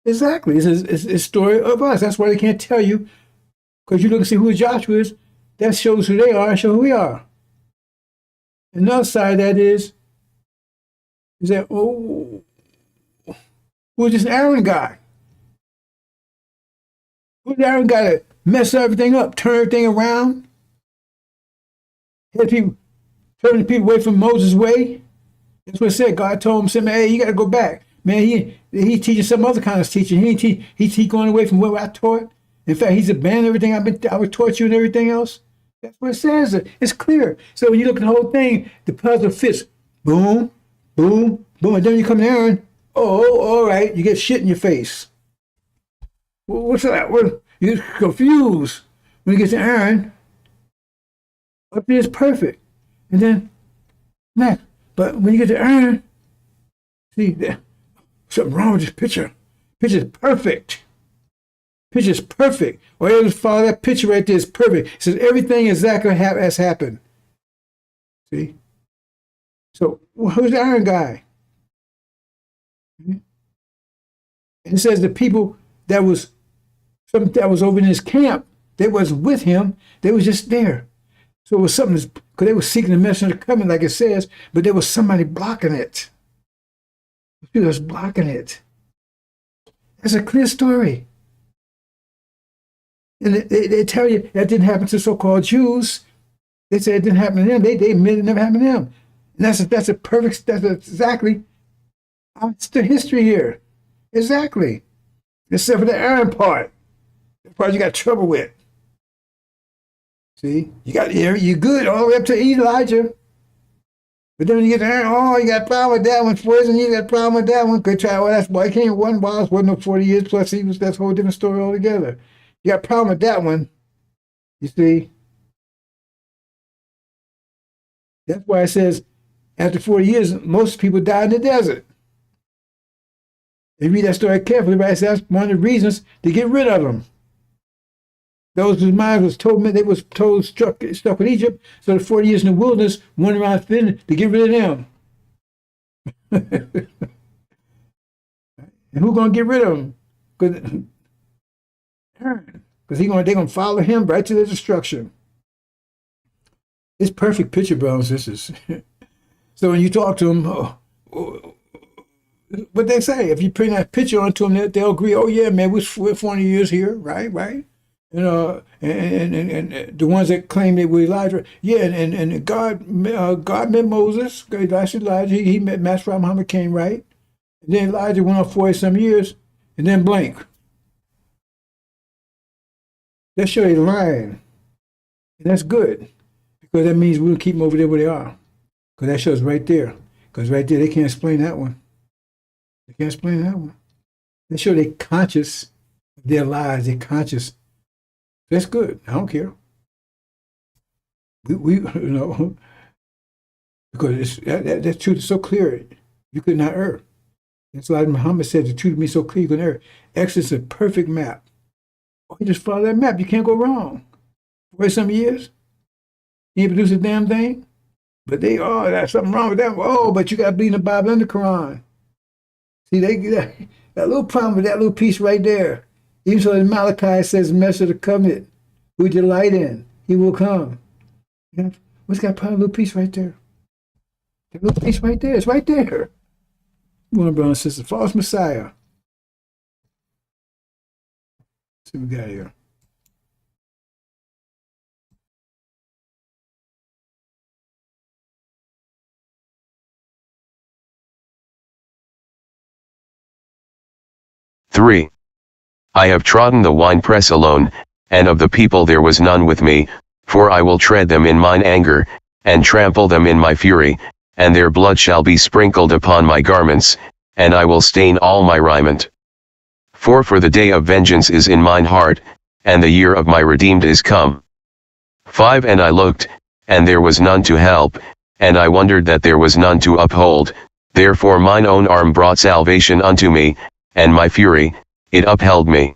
Exactly. It's a story of us. That's why they can't tell you, because you look and see who Joshua is. That shows who they are and show who we are. Another side of that is that, oh, who's this Aaron guy? Who's the Aaron guy that messed everything up, turn everything around? Had people turning people away from Moses' way? That's what it said. God told him, said, man, hey, you got to go back. Man, he teaching some other kind of teaching. He's going away from what I taught. In fact, he's abandoned everything I would taught you and everything else. That's what it says. It's clear. So when you look at the whole thing, the puzzle fits. Boom, boom, boom. And then you come to Aaron. Oh, all right. You get shit in your face. What's that? You get confused. When you get to Aaron, up there is perfect. And then next. But when you get to Aaron, see, there's something wrong with this picture. Picture's perfect. Picture's perfect. Or you just follow that picture right there is perfect. It says everything exactly has happened. See? So who's the Aaron guy? And it says the people that was over in his camp, they wasn't with him. They was just there. So it was something, because they were seeking the message of the covenant, like it says, but there was somebody blocking it. People was blocking it. That's a clear story. And they tell you that didn't happen to so-called Jews. They say it didn't happen to them. They admit it never happened to them. And that's exactly the history here. Exactly. Except for the Aaron part. The part you got trouble with. See? You're good all the way up to Elijah. But then when you get to Aaron, oh, you got a problem with that one. Poison, you got a problem with that one. Good try. Well, that's why he came one while it wasn't no 40 years plus. That's a whole different story altogether. You got a problem with that one. You see? That's why it says after 40 years, most people died in the desert. If you read that story carefully, right? That's one of the reasons to get rid of them. Those whose minds was told they was stuck with Egypt, so the 40 years in the wilderness went around to get rid of them. And who's gonna get rid of them? Because they're gonna follow him right to their destruction. It's perfect picture, brothers and sisters. So when you talk to them, what they say, if you print that picture onto them, they'll agree. Oh yeah, man, we're 40 years here, right. You know, and the ones that claim they were Elijah, yeah, and God met Moses, God Elijah, he met Master Muhammad came, right? And then Elijah went on 40-some years, and then blank. That show you lying. And that's good, because that means we'll keep them over there where they are. Because that shows right there. Because right there, they can't explain that one. They can't explain that one. They show they're conscious of their lies, they're conscious. That's good. I don't care. We you know, because that truth is so clear, you could not err. That's why Muhammad said the truth to me so clear you couldn't err. Exodus is a perfect map. Oh, you just follow that map, you can't go wrong. For some years, he ain't produced a damn thing. But there's something wrong with that. Oh, but you got to believe in the Bible and the Quran. See, they got a little problem with that little piece right there. Even so, in Malachi says, message of the covenant, who delight in, he will come. What's got a little piece right there? That little piece right there, it's right there. Come on, brother and sister, false Messiah. Let's see what we got here. 3. I have trodden the winepress alone, and of the people there was none with me, for I will tread them in mine anger, and trample them in my fury, and their blood shall be sprinkled upon my garments, and I will stain all my raiment. For the day of vengeance is in mine heart, and the year of my redeemed is come. 5. And I looked, and there was none to help, and I wondered that there was none to uphold, therefore mine own arm brought salvation unto me, and my fury, it upheld me.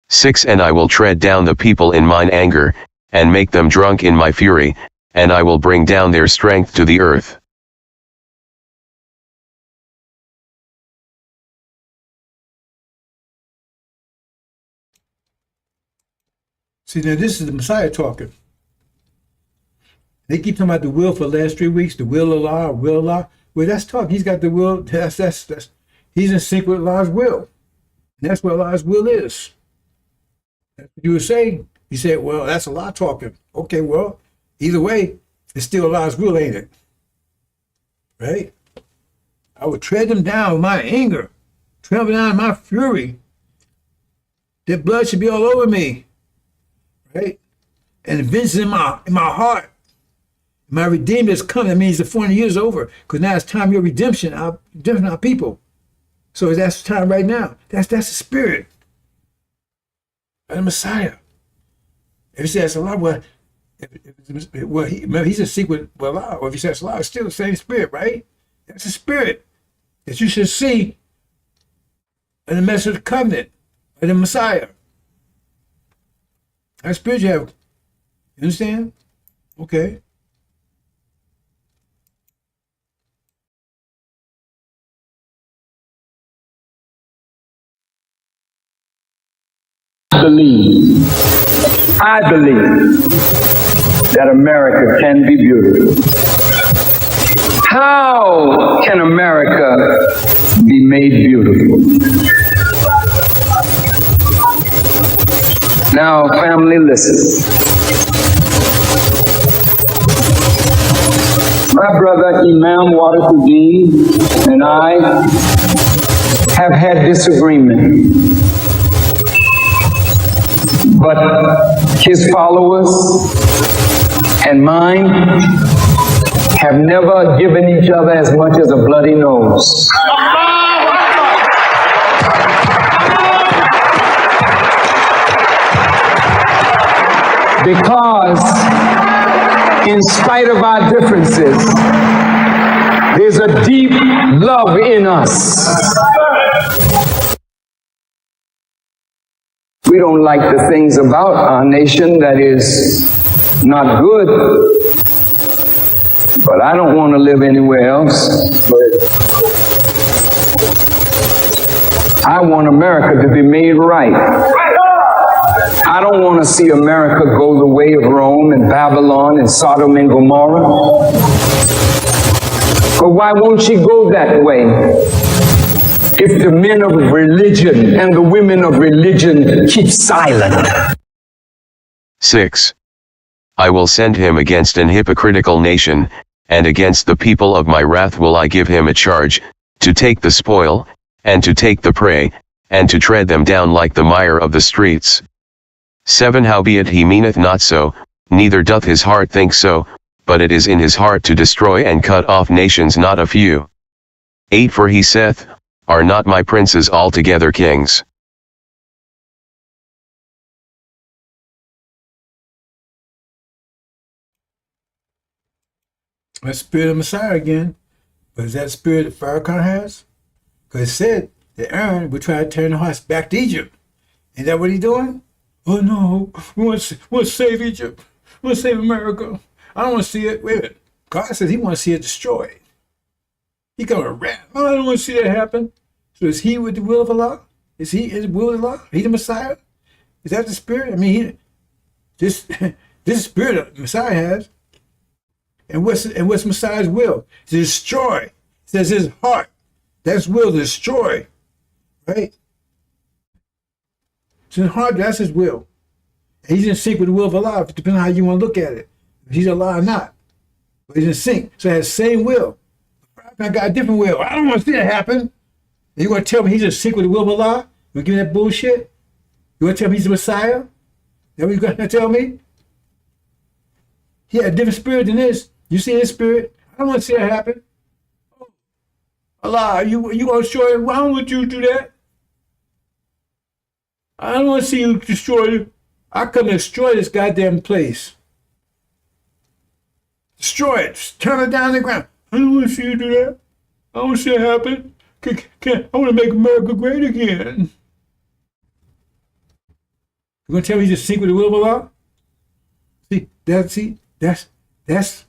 6. And I will tread down the people in mine anger, and make them drunk in my fury, and I will bring down their strength to the earth. See, now this is the Messiah talking. They keep talking about the will for the last 3 weeks, the will of Allah, will of Allah. Well, that's talk. He's got the will. That's he's in sync with Allah's will. And that's what Allah's will is. That's what you were saying. You said, well, that's Allah talking. Okay, well, either way, it's still Allah's will, ain't it? Right? I would tread them down with my anger, tread them down in my fury. Their blood should be all over me. Right? And vengeance in my heart. My redeemed has come. That means the 400 years is over. Because now it's time for your redemption. Our people. So that's the time right now. That's the spirit of the Messiah. If he says Allah, well, he's a secret with Allah. Or if he says Allah, it's still the same spirit, right? That's the spirit that you should see in the message of the covenant of the Messiah. That spirit you have. You understand? Okay. I believe that America can be beautiful. How can America be made beautiful? Now, family, listen. My brother Imam Wadafuddin and I have had disagreement. But his followers and mine have never given each other as much as a bloody nose. Because in spite of our differences, there's a deep love in us. We don't like the things about our nation that is not good, but I don't want to live anywhere else. I want America to be made right. I don't want to see America go the way of Rome and Babylon and Sodom and Gomorrah. But why won't she go that way? If the men of religion and the women of religion keep silent. 6. I will send him against an hypocritical nation, and against the people of my wrath will I give him a charge, to take the spoil, and to take the prey, and to tread them down like the mire of the streets. 7. Howbeit he meaneth not so, neither doth his heart think so, but it is in his heart to destroy and cut off nations not a few. 8. For he saith, are not my princes altogether kings? That spirit of Messiah again. But is that spirit that Farrakhan has? Because it said that Aaron would try to turn the hearts back to Egypt. Is that what he's doing? Oh no, we want to save Egypt. We want to save America. I don't want to see it. Wait a minute. God says he wants to see it destroyed. He going to rap. Oh, I don't want to see that happen. So is he with the will of Allah? Is he in the will of Allah? He the Messiah? Is that the spirit? I mean, this spirit of Messiah has. And what's Messiah's will? To destroy. It says his heart. That's will to destroy. Right? So his heart, that's his will. And he's in sync with the will of Allah, depending on how you want to look at it. If he's Allah or not. But he's in sync. So it has the same will. I got a different will. I don't want to see that happen. And you want to tell me he's in sync with the will of Allah? You give me that bullshit? You want to tell me he's the Messiah? That what you going to tell me? He had a different spirit than this. You see his spirit? I don't want to see that happen. Allah, you going to destroy it? Why don't you do that? I don't want to see you destroy it. I come to destroy this goddamn place. Destroy it. Turn it down to the ground. I don't want to see you do that. I don't want to see it happen. I want to make America great again. You going to tell me he's a secret of the will of Allah? That's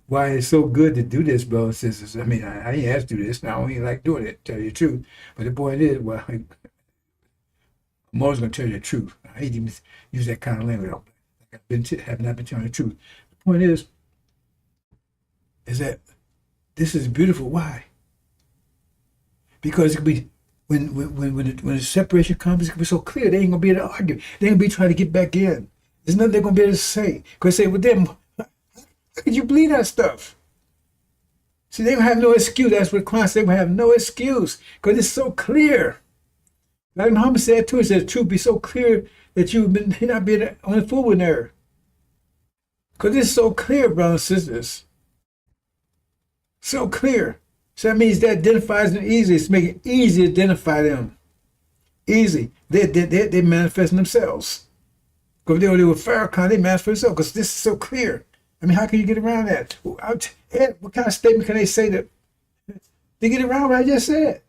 why it's so good to do this, brothers and sisters. I mean, I ain't asked to do this. I don't even like doing it, tell you the truth. But the point is, well, I'm always going to tell you the truth. I hate to use that kind of language. Have not been telling the truth. The point is that this is beautiful. Why? Because it could be when the separation comes, it can be so clear. They ain't gonna be able to argue. They ain't gonna be trying to get back in. There's nothing they're gonna be able to say. Because they say, well, them, how could you believe that stuff? See, they gonna have no excuse. That's what Christ said. They gonna have no excuse because it's so clear. Like Muhammad said too, it says, truth be so clear that you not be on the fool with error. Because it's so clear, brothers and sisters. So clear. So that means that identifies them easy. It's making it easy to identify them. Easy. They manifest themselves. Because they were Farrakhan, they manifest themselves. Because this is so clear. I mean, how can you get around that? Ed, what kind of statement can they say that they get around what I just said?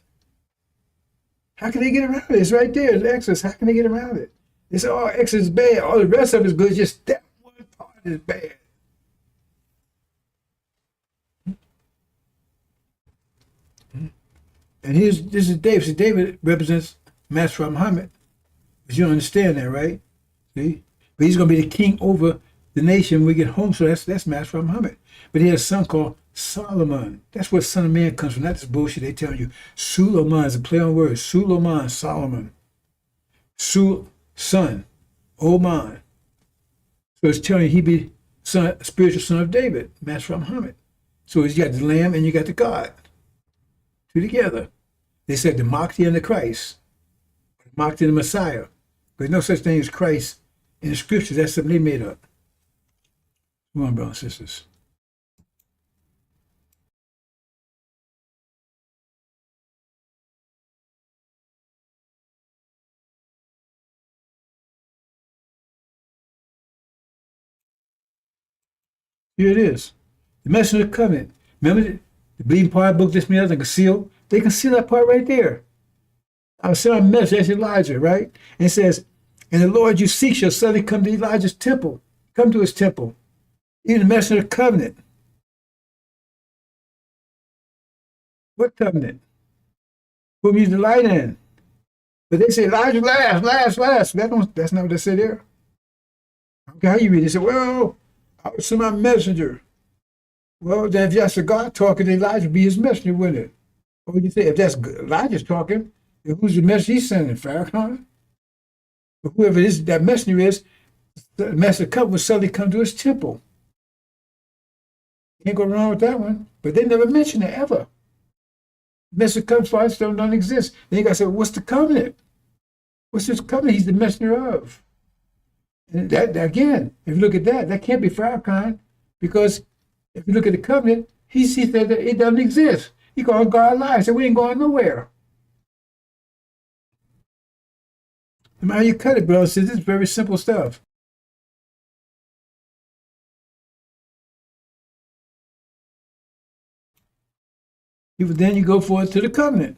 How can they get around it? It's right there. It's Exodus. How can they get around it? They say, oh, Exodus is bad. All the rest of it is good. Just that one part is bad. And this is David. See, David represents Master Muhammad. But you understand that, right? See? But he's going to be the king over the nation when we get home. So that's Master Muhammad. But he has a son called Solomon. That's where Son of Man comes from. Not this bullshit they tell you. Suleiman is a play on words. Suleiman, Solomon. Son. Oman. So it's telling you he be spiritual son of David, Master Muhammad. So you got the Lamb and you got the God. Two together. They said the Mahdi and the Christ. Mahdi and the Messiah. There's no such thing as Christ in the scriptures. That's something they made up. Come on, brothers and sisters. Here it is. The message of the covenant. Remember the bleeding part book, this, and the other, conceal? They conceal that part right there. I was sent a message, that's Elijah, right? And it says, and the Lord you seek shall suddenly come to Elijah's temple. Come to his temple. Even the message of the covenant. What covenant? Whom you delight in. But they say, Elijah last. That's not what they said there. Okay, how you read it? They say, well, I would send my messenger. Well, then if that's a God talking, then Elijah would be his messenger, wouldn't it? What would you say? If that's Elijah's talking, then who's the messenger he's sending? Farrakhan? But whoever that messenger is, the messenger come will suddenly come to his temple. Can't go wrong with that one. But they never mention it ever. Messenger comes for us don't exist. Then you got to say, what's the covenant? What's this covenant he's the messenger of? And that again, if you look at that can't be Farrakhan, because if you look at the covenant, he sees that it doesn't exist. He called God lies, so we ain't going nowhere. No matter how you cut it, bro, this is very simple stuff. Then you go forward to the covenant.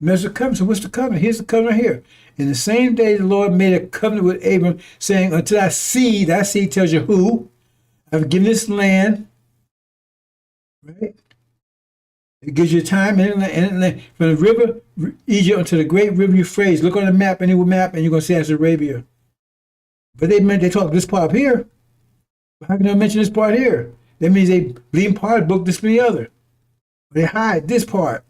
Measure covenant. So what's the covenant? Here's the covenant here. In the same day, the Lord made a covenant with Abram, saying, until that seed tells you who, I've given this land, right? It gives you time and from the river Egypt unto the great river Euphrates. Look on the map, any map, and you're going to see that's Arabia. But they talk this part up here. How can they mention this part here? That means they leave part of the book, this and the other. They hide this part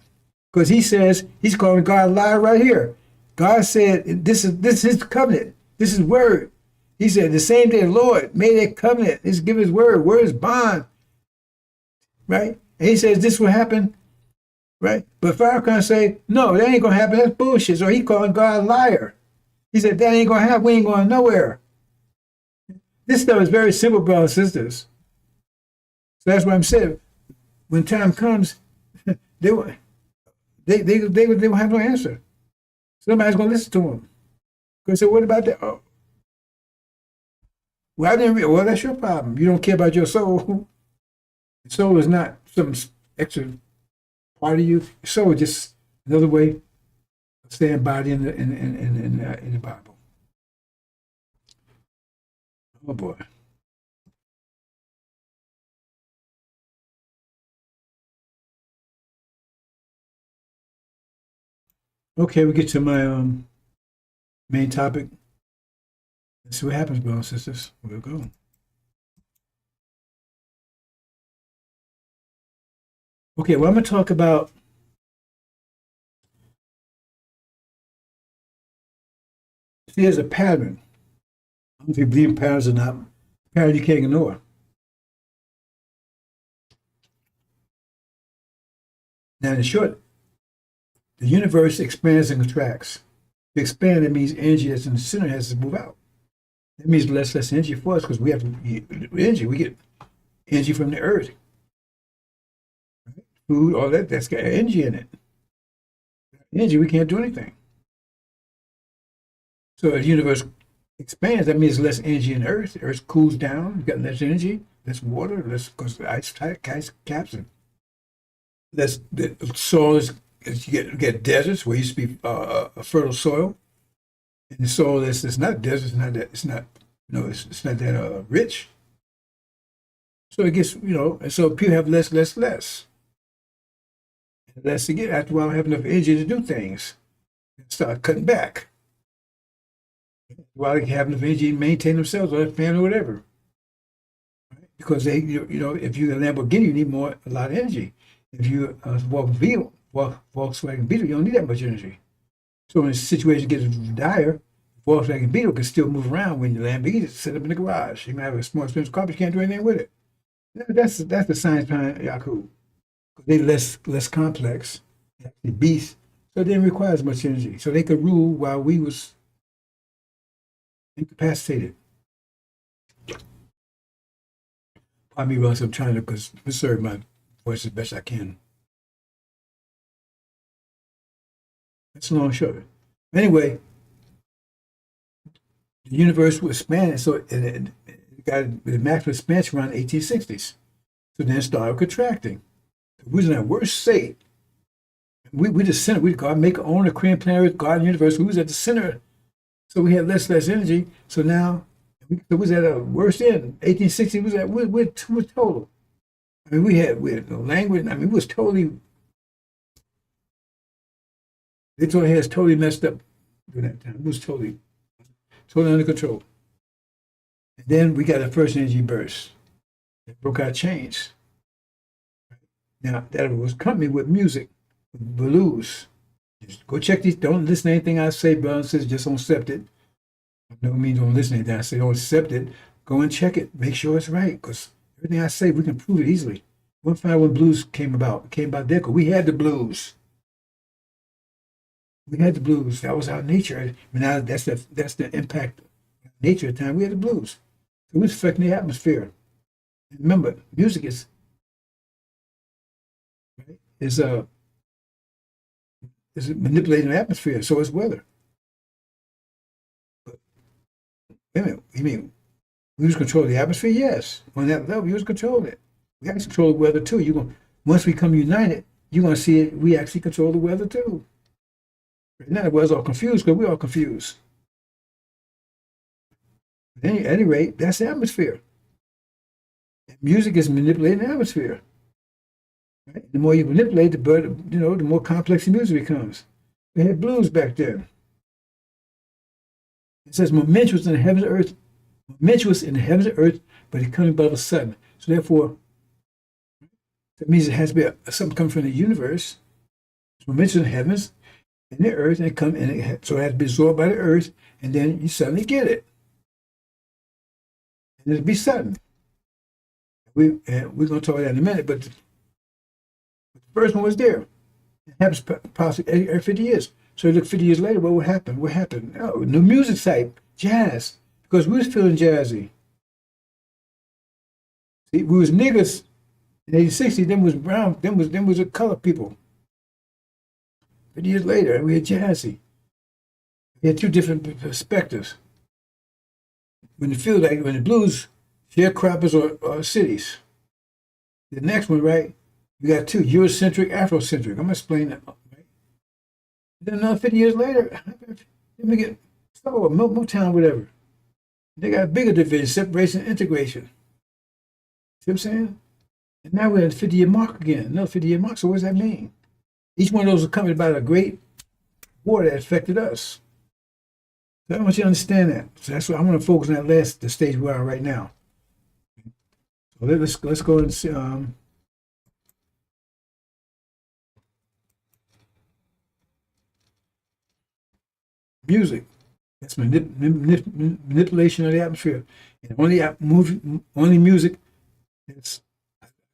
because he says he's calling God a liar right here. God said this is his covenant. This is word. He said the same day the Lord made a covenant. He's give his word. Word is bond. Right? And he says this will happen. right? But Farrakhan say, no, that ain't gonna happen. That's bullshit. So he calling God a liar. He said that ain't gonna happen. We ain't going nowhere. This stuff is very simple, brothers and sisters. So that's what I'm saying. When time comes, they will have no answer. Somebody's gonna listen to them. Because say, what about that? Oh, well, I didn't. Well, that's your problem. You don't care about your soul. The soul is not some extra part of you. Your soul is just another way of staying body in the Bible. Oh boy. Okay, we get to my main topic. Let's see what happens, brothers and sisters. We'll go. Okay, well, I'm going to talk about see, there's a pattern. I don't know if you believe in patterns or not. Pattern you can't ignore. Now, in short, the universe expands and contracts. To expand, that means energy that's in the center has to move out. That means less energy for us because we have to get energy. We get energy from the earth. Right? Food, all that's got energy in it. Energy, we can't do anything. So as the universe expands, that means less energy in the earth. The earth cools down, you got less energy, less water, less because the ice caps and less the soil is you get deserts where used to be a fertile soil. And the soil it's not desert, it's not that rich. So it gets, and so people have less. And less to get after a while, have enough energy to do things. And start cutting back. While they have enough energy to maintain themselves or their family or whatever. Right? Because they, if you're a Lamborghini, you need a lot of energy. If you Volkswagen Beetle, you don't need that much energy. So when the situation gets dire, Volkswagen Beetle can still move around when the Lamborghini is set up in the garage. You can have a small expensive car, but you can't do anything with it. That's the science behind Yaku. They're less complex, actually beasts, so they didn't require as much energy. So they could rule while we was incapacitated. Pardon me, Russ, I'm trying to preserve my voice as best I can. That's a long short. Anyway, the universe was expanding, so it got the maximum expansion around the 1860s. So then it started contracting. We was in that worst state. We the center. We God make our own creating planet, God and universe. We was at the center, so we had less energy. So now we was at a worst end. 1860 was at we're total. I mean, we had no language. I mean, we was totally. They told us totally messed up during that time. It was totally under control. And then we got the first energy burst that broke our chains. Now, that was accompanied with music, with blues. Just go check these. Don't listen to anything I say, brothers and sisters. Just don't accept it. I don't mean don't listen to anything I say. Don't accept it. Go and check it. Make sure it's right. Because everything I say, we can prove it easily. We'll find out when blues came about. It came about there because we had the blues. We had the blues. That was our nature. Now that's the impact of nature at the time. We had the blues. It was affecting the atmosphere. And remember, music is manipulating the atmosphere, so is weather. But, wait a minute, you mean we was controlling the atmosphere? Yes. On that level, we was controlling it. We actually control the weather too. Once we come united, you're gonna see it, we actually control the weather too. Right now the weather's all confused because we're all confused. At any rate, that's the atmosphere. And music is manipulating the atmosphere. Right? The more you manipulate the bird, the more complex the music becomes. We had blues back then. It says momentous in the heavens and earth, momentous in the heavens and earth, but it comes above a sudden. So therefore, that means it has to be something coming from the universe. It's momentous in the heavens and the earth, and so it has to be absorbed by the earth, and then you suddenly get it. And it'll be sudden. We're going to talk about that in a minute, but the first one was there. It happens possibly every 50 years. So you look 50 years later, what would happen? What happened? Oh, new music type, jazz, because we was feeling jazzy. See, we was niggers in 1860. Them was brown. Them was the colored people. 50 years later, we had jazzy. We had two different perspectives. When you feel like when the blues, sharecroppers or cities. The next one, right? You got two, Eurocentric, Afrocentric. I'm gonna explain that. Right? Then another 50 years later, let me get Motown, whatever. They got a bigger division, separation, integration. See what I'm saying? And now we're at the 50-year mark again, another 50-year mark. So what does that mean? Each one of those are coming about a great war that affected us. So I want you to understand that. So that's what I want to focus on the stage we are right now. So let's go and see. Music. That's manipulation of the atmosphere. And only music. It's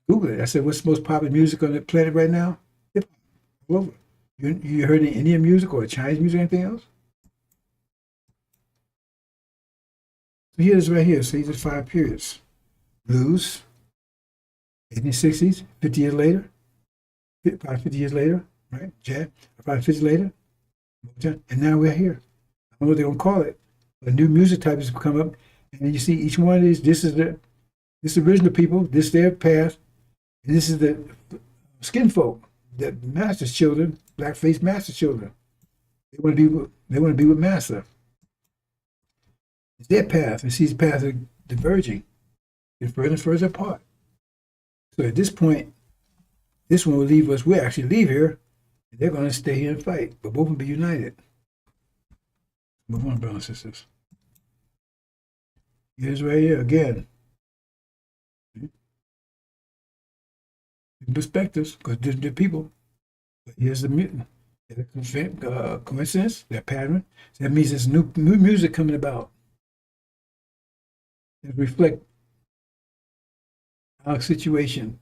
Google it. I said, what's the most popular music on the planet right now? Hip hop. All over. You heard any Indian music or Chinese music or anything else? So here's right here. So these are 5 periods. Blues, 1860s, 50 years later, about 50 years later, right? Jazz, about 50 later, and now we're here. I don't know what they're gonna call it, but new music types have come up, and you see each one of these. This is original people. This is their path, and this is the skin folk, the master's children, black-faced master children. They want to be with master. It's their path, and see the path of diverging, get further and further apart. So at this point, this one will leave us. We'll actually leave here, and they're going to stay here and fight, but both will be united. Move on, brothers and sisters. Here's right here again. Perspectives, because they're people. But here's the mutant. Coincidence, that pattern. So that means there's new music coming about. That reflect our situation.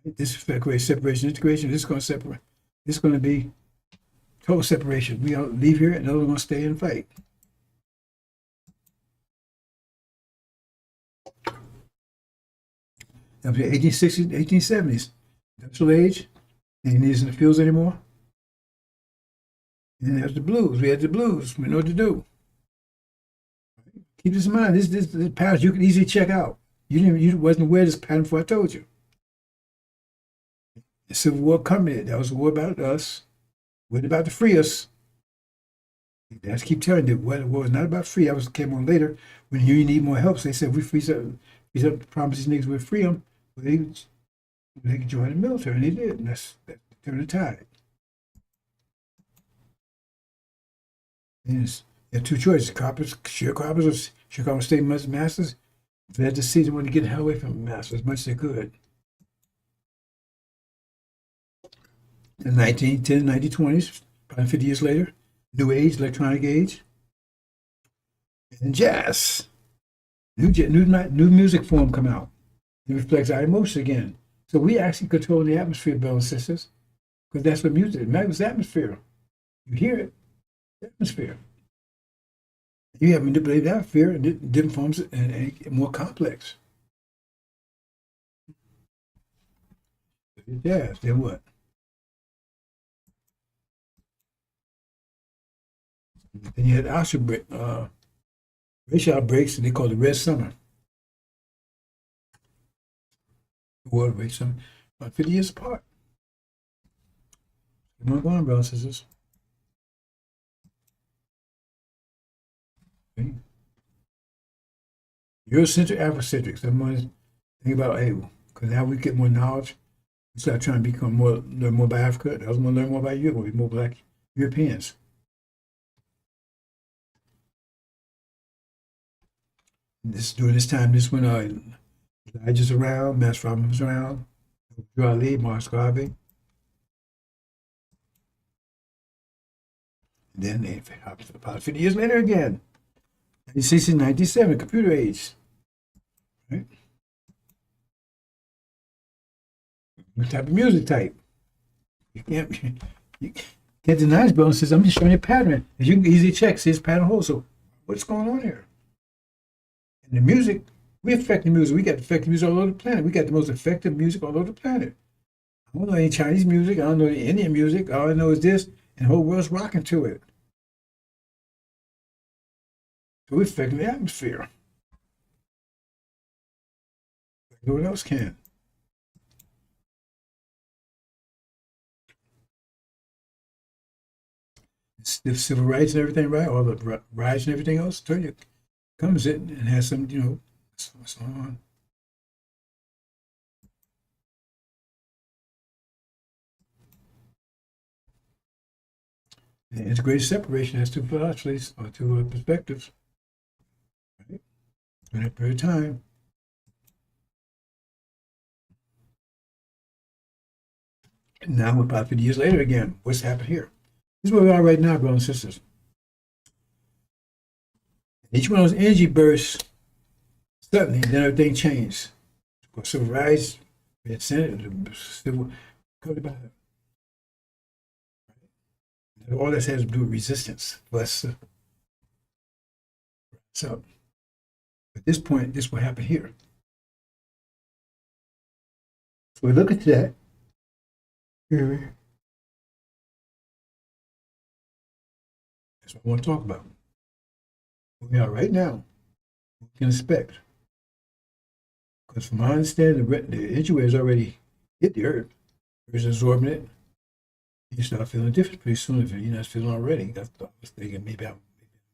Right? This is separation, integration. This is going to separate. This is going to be total separation. We all leave here, and those are going to stay and fight. That was the 1860s, 1870s. Industrial age. Ain't needs in the fields anymore. And there's the blues. We had the blues. We know what to do. Keep this in mind. This pattern you can easily check out. You wasn't aware of this pattern before I told you. The Civil War coming. That was a war about us. Wasn't about to free us. I just keep telling you, the war was not about free. That came on later when you need more help. So they said, we freeze up, promise these niggas we'll free them. Well, they could join the military, and they did. And that's turned the tide. And there are two choices: sharecroppers or sharecropper state masters. They had to see they wanted to get the hell away from the masters as much as they could. In 1910, 1920s, probably 50 years later, new age, electronic age, and jazz. New music form come out. It reflects our emotions again. So we actually control the atmosphere, brothers and sisters, because that's what music is. Music is atmosphere. You hear it, atmosphere. You have manipulated that atmosphere in different forms and more complex. Jazz, then what? Then you had racial outbreaks, and they called it Red Summer. War race summer, about 50 years apart. Come on, go on, brothers and sisters. Okay. Eurocentric, Afrocentric. Someone think about, hey, because now we get more knowledge. We start trying to learn more about Africa. The others want to learn more about Europe. We'll be more black Europeans. During this time, this when Elijah's around, Master Robin was around, Drew Ali, Mark Garvey. And then about 50 years later again, 1960, 1997, computer age. Right? What type of music type? You can't You can't deny this, brother. Says I'm just showing you a pattern. As you can easily check, see this pattern hold. So what's going on here? And the music, we affect the music. We got effective music all over the planet. We got the most effective music all over the planet. I don't know any Chinese music. I don't know any Indian music. All I know is this, and the whole world's rocking to it. So we're affecting the atmosphere. No one else can. The civil rights and everything, right? All the rights and everything else, tell you, comes in and has some, what's going on. The integrated separation has two philosophies or two perspectives, right? During that period of time. And now we're about 50 years later again. What's happened here? This is where we are right now, brothers and sisters. Each one of those energy bursts, suddenly, then everything changed. Civil rights, we had Senate, civil, covered about it. All this has to do with resistance. So, at this point, this will happen here. So we look at that. That's what I want to talk about. Where we are right now, we can expect. Because from my understanding, the energy waves already hit the earth. The earth is absorbing it. You start feeling a difference pretty soon if you're not feeling already. That's what I was thinking. Maybe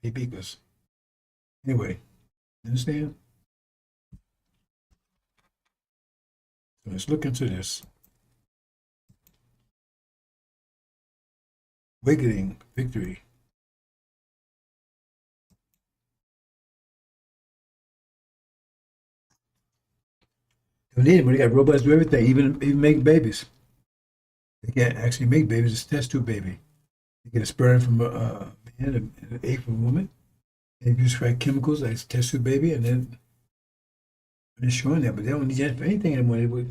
because. Anyway, you understand? So let's look into this. Awakening victory. Don't need it when they got robots do everything, even make babies. They can't actually make babies, it's a test tube baby. You get a sperm from a man and an egg from a woman. And you use right chemicals like a test tube baby, and then they're showing that, but they don't need that for anything anymore.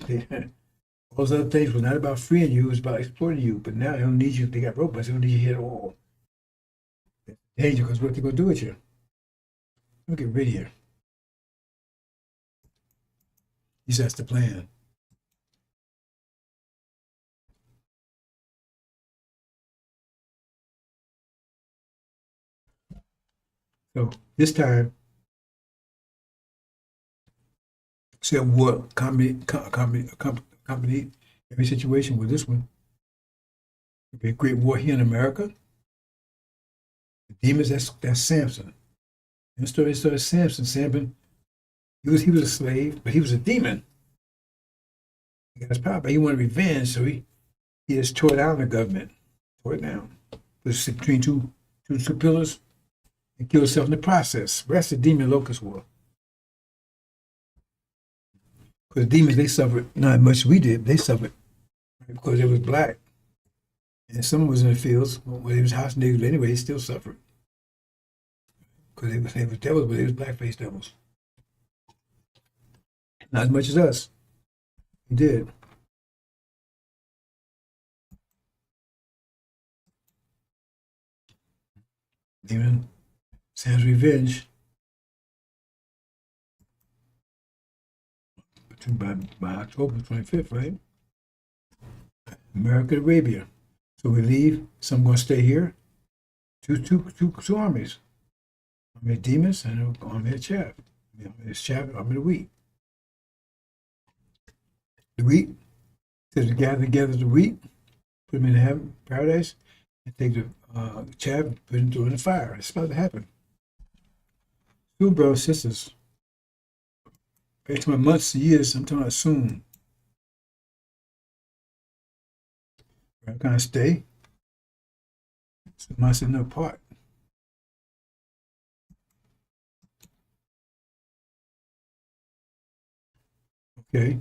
All those other things were not about freeing you, it was about exploiting you. But now they don't need you, they got robots, they don't need you here at all. It's danger, because what they're going to do with you? Look at rid here. He says that's the plan. So this time, said war accompanied every situation with this one. It'd be a great war here in America. The demons, that's Samson. In the story started Samson, he was a slave, but he was a demon. He got his power, but he wanted revenge, so he just tore down the government, tore it down, put it between two pillars, and killed himself in the process. That's the demon locust war. Because demons, they suffered not as much as we did, but they suffered because they was black. And some was in the fields where they was house niggas, but anyway, they still suffered. Because they was devils, but they was black-faced devils. Not as much as us. We did. Demon Sam's revenge. By October 25th, right? America, Arabia. So we leave. Some going to stay here. Two armies. Army of demons and army of chaff. Army of chaff, army of wheat. The wheat says to gather together the wheat, put them in heaven, paradise, and take the chaff, put it in the fire. It's about to happen. Two brothers, sisters. Back to my months to years, I'm talking about soon. I'm gonna stay. So months in apart. Okay.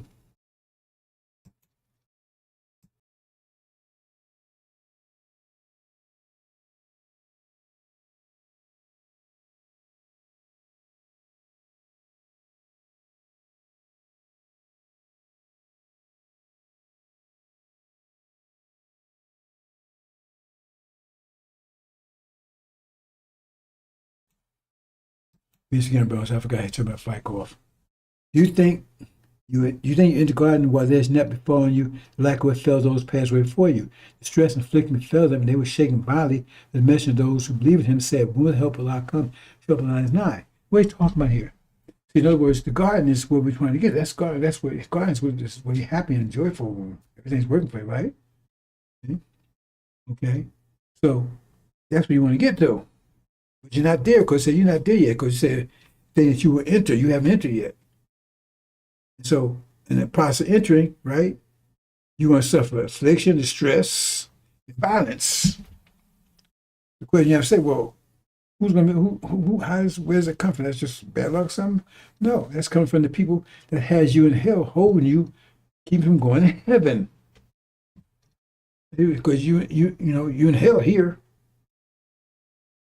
Peace again, brothers. I forgot to turn my mic off. You think you're in the garden while there's net befalling you, like what fell those passed away before you. The stress inflicted befell them, and they were shaken violently. The mention of those who believe in him said, "Will help Allah come? Help Allah is nigh." What are you talking about here? See, in other words, the garden is what we're trying to get. That's garden. That's what garden is. This is where you're happy and joyful. Everything's working for you, right? See? Okay, so that's what you want to get to, but you're not there because you're not there yet. Because you said that you will enter, you haven't entered yet. So, in the process of entering, right, you're going to suffer affliction, distress, and violence. The question you have to say, well, who's going to be, where's it come from? That's just bad luck, something? No, that's coming from the people that has you in hell, holding you, keeping from going to heaven. Because you're in hell here.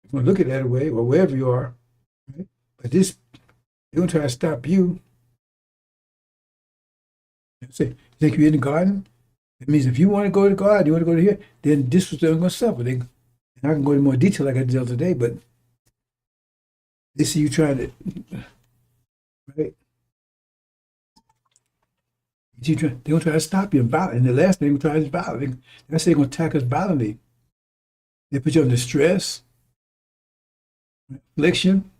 If you want to look at that way, or wherever you are, right? But they're going to try to stop you. Say, you think you're in the garden? It means if you want to go to the garden, you want to go to here, then this was going to suffer. And I can go into more detail like I did the other day, but they see you trying to, right? They're going to try to stop you violently. And the last thing they're going to try is violent. They're going to attack us violently. They put you under stress, affliction.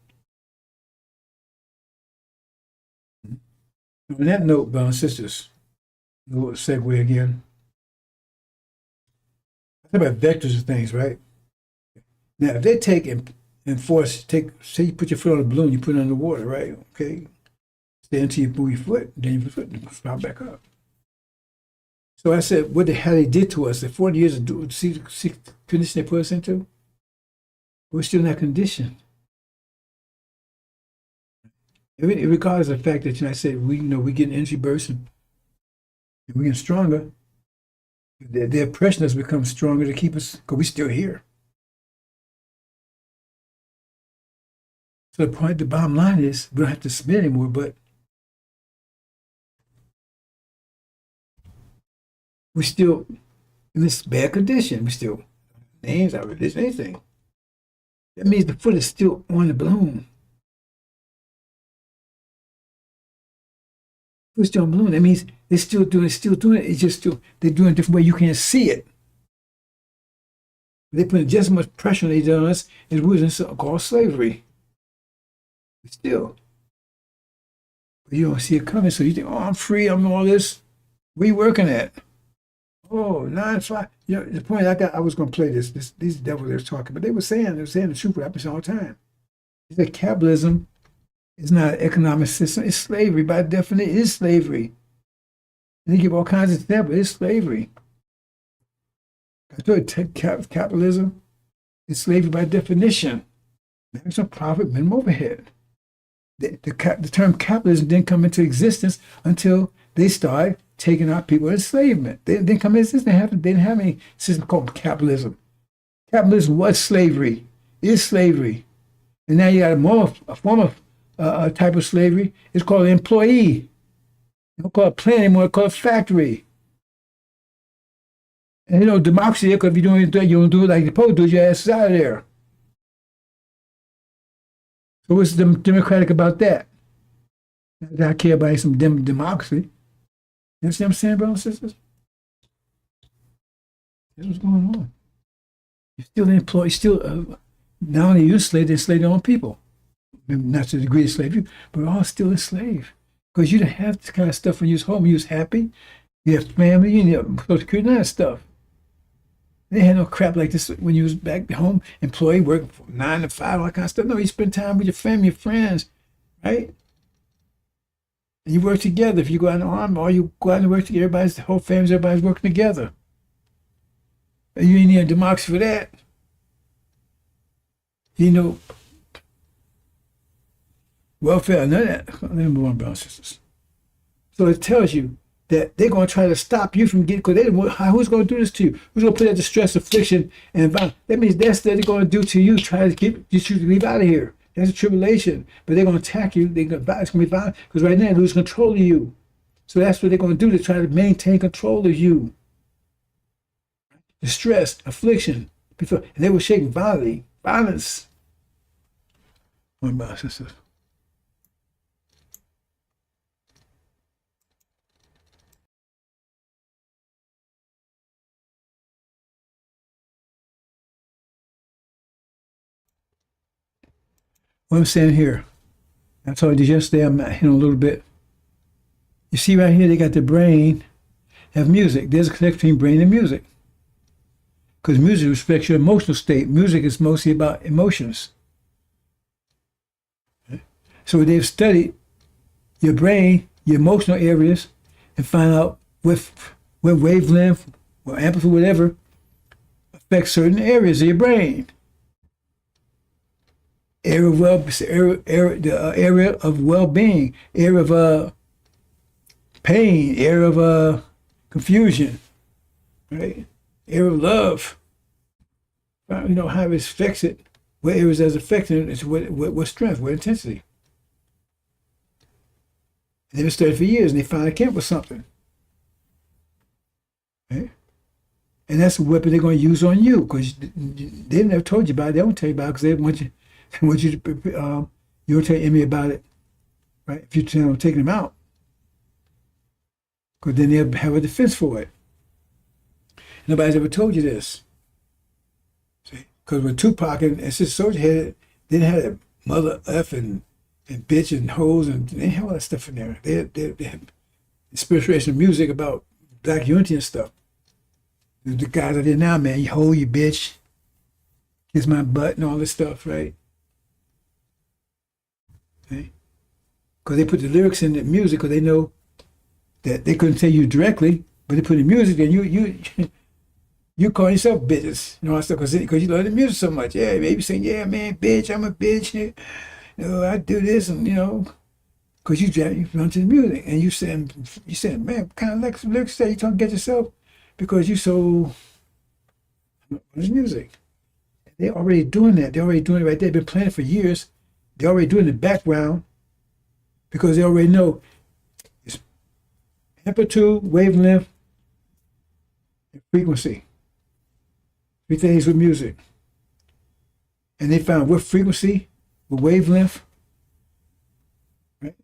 On that note, brothers and sisters, a little segue again. I talk about vectors of things, right? Now, if they take and force, say you put your foot on a balloon, you put it under water, right? Okay. Stay until you move your foot, then your foot pop back up. So I said, what the hell they did to us? The 40 years of see condition they put us into? We're still in that condition. Regardless of the fact that I said we getting energy bursts and we're getting stronger, the oppression has become stronger to keep us because we're still here. So the bottom line is we don't have to submit anymore, but we're still in this bad condition. We still names, our religion, anything. That means the foot is still on the balloon. It's still on the balloon. That means they're still doing it. It's just they're doing it a different way. You can't see it. They put just as much pressure on us as we was in something called slavery. But still. But you don't see it coming, so you think, oh, I'm free, I'm all this. Where you working at? Oh, 9 to 5. The point I was going to play these devils they were talking, but they were saying the truth. What I say all the time. They said capitalism is not an economic system. It's slavery by definition. It is slavery. And they give all kinds of examples. It's slavery. I told you, capitalism is slavery by definition. Maximum profit, minimum overhead. The term capitalism didn't come into existence until they started taking out people in enslavement. They didn't come into existence. They didn't have any system called capitalism. Capitalism was slavery. It is slavery. And now you got a form of type of slavery. It's called an employee. You don't call it a plant anymore. It's called a factory. And democracy, because if you don't do it like you're supposed to do, your ass is out of there. So what's democratic about that? I care about some democracy. You see what I'm saying, brothers and sisters? That's what's going on. You're still an employee. Still, not only you're enslaved, they're enslaved their own people. Not to the degree of slavery, but we're all still enslaved. Because you didn't have this kind of stuff when you was home. You was happy. You have family. You have Social Security, none of that stuff. They had no crap like this when you was back home, employee, working from 9 to 5, all that kind of stuff. No, you spend time with your family, your friends, right? And you work together. If you go out in the army or you go out and work together, the whole family, everybody's working together. And you ain't need a democracy for that. Welfare, none of that. Let me move on, brothers and sisters. So it tells you that they're going to try to stop you from getting, because who's going to do this to you? Who's going to put that distress, affliction, and violence? That means that's what they're going to do to you, try to get you to leave out of here. That's a tribulation. But they're going to attack you. It's going to be violent, because right now they lose control of you. So that's what they're going to do, to try to maintain control of you. Distress, affliction, and they were shaking violence. My brothers and sisters. what I'm saying here, I told you yesterday, I'm hitting a little bit. You see right here, they got the brain, have music. There's a connection between brain and music. Because music reflects your emotional state. Music is mostly about emotions. So they've studied your brain, your emotional areas, and find out what wavelength, or amplitude, whatever, affects certain areas of your brain. Area of well-being, area of pain, area of confusion, right? Area of love. You know how it affects it. What areas that's affecting it is what strength, what intensity. And they've been studying for years, and they finally came up with something. Right? And that's the weapon they're going to use on you, because they never told you about it. They won't tell you about it because they want you. They want you to. You don't tell Emmy about it, right? If you tell them taking them out, because then they'll have a defense for it. Nobody's ever told you this. See, because when Tupac and Sister Soldier had it, they didn't have that mother F and bitch and hoes, and they had all that stuff in there. They had inspiration music about black unity and stuff. The guys out there now, man, you hoe, you bitch, kiss my butt and all this stuff, right? Okay? Because they put the lyrics in the music, because they know that they couldn't tell you directly, but they put in music, and you call yourself bitches, you know, stuff, because you love the music so much. Yeah, baby saying, yeah, man, bitch, I'm a bitch. You know, I do this, and you know, because you run to the music, and you saying, man, what kind of lyrics that you trying to get yourself, because you so the music. They're already doing that. They're already doing it right there. They've been playing it for years. They're already doing it in the background, because they already know it's amplitude, wavelength, and frequency. Three things with music. And they found what frequency, what wavelength, right,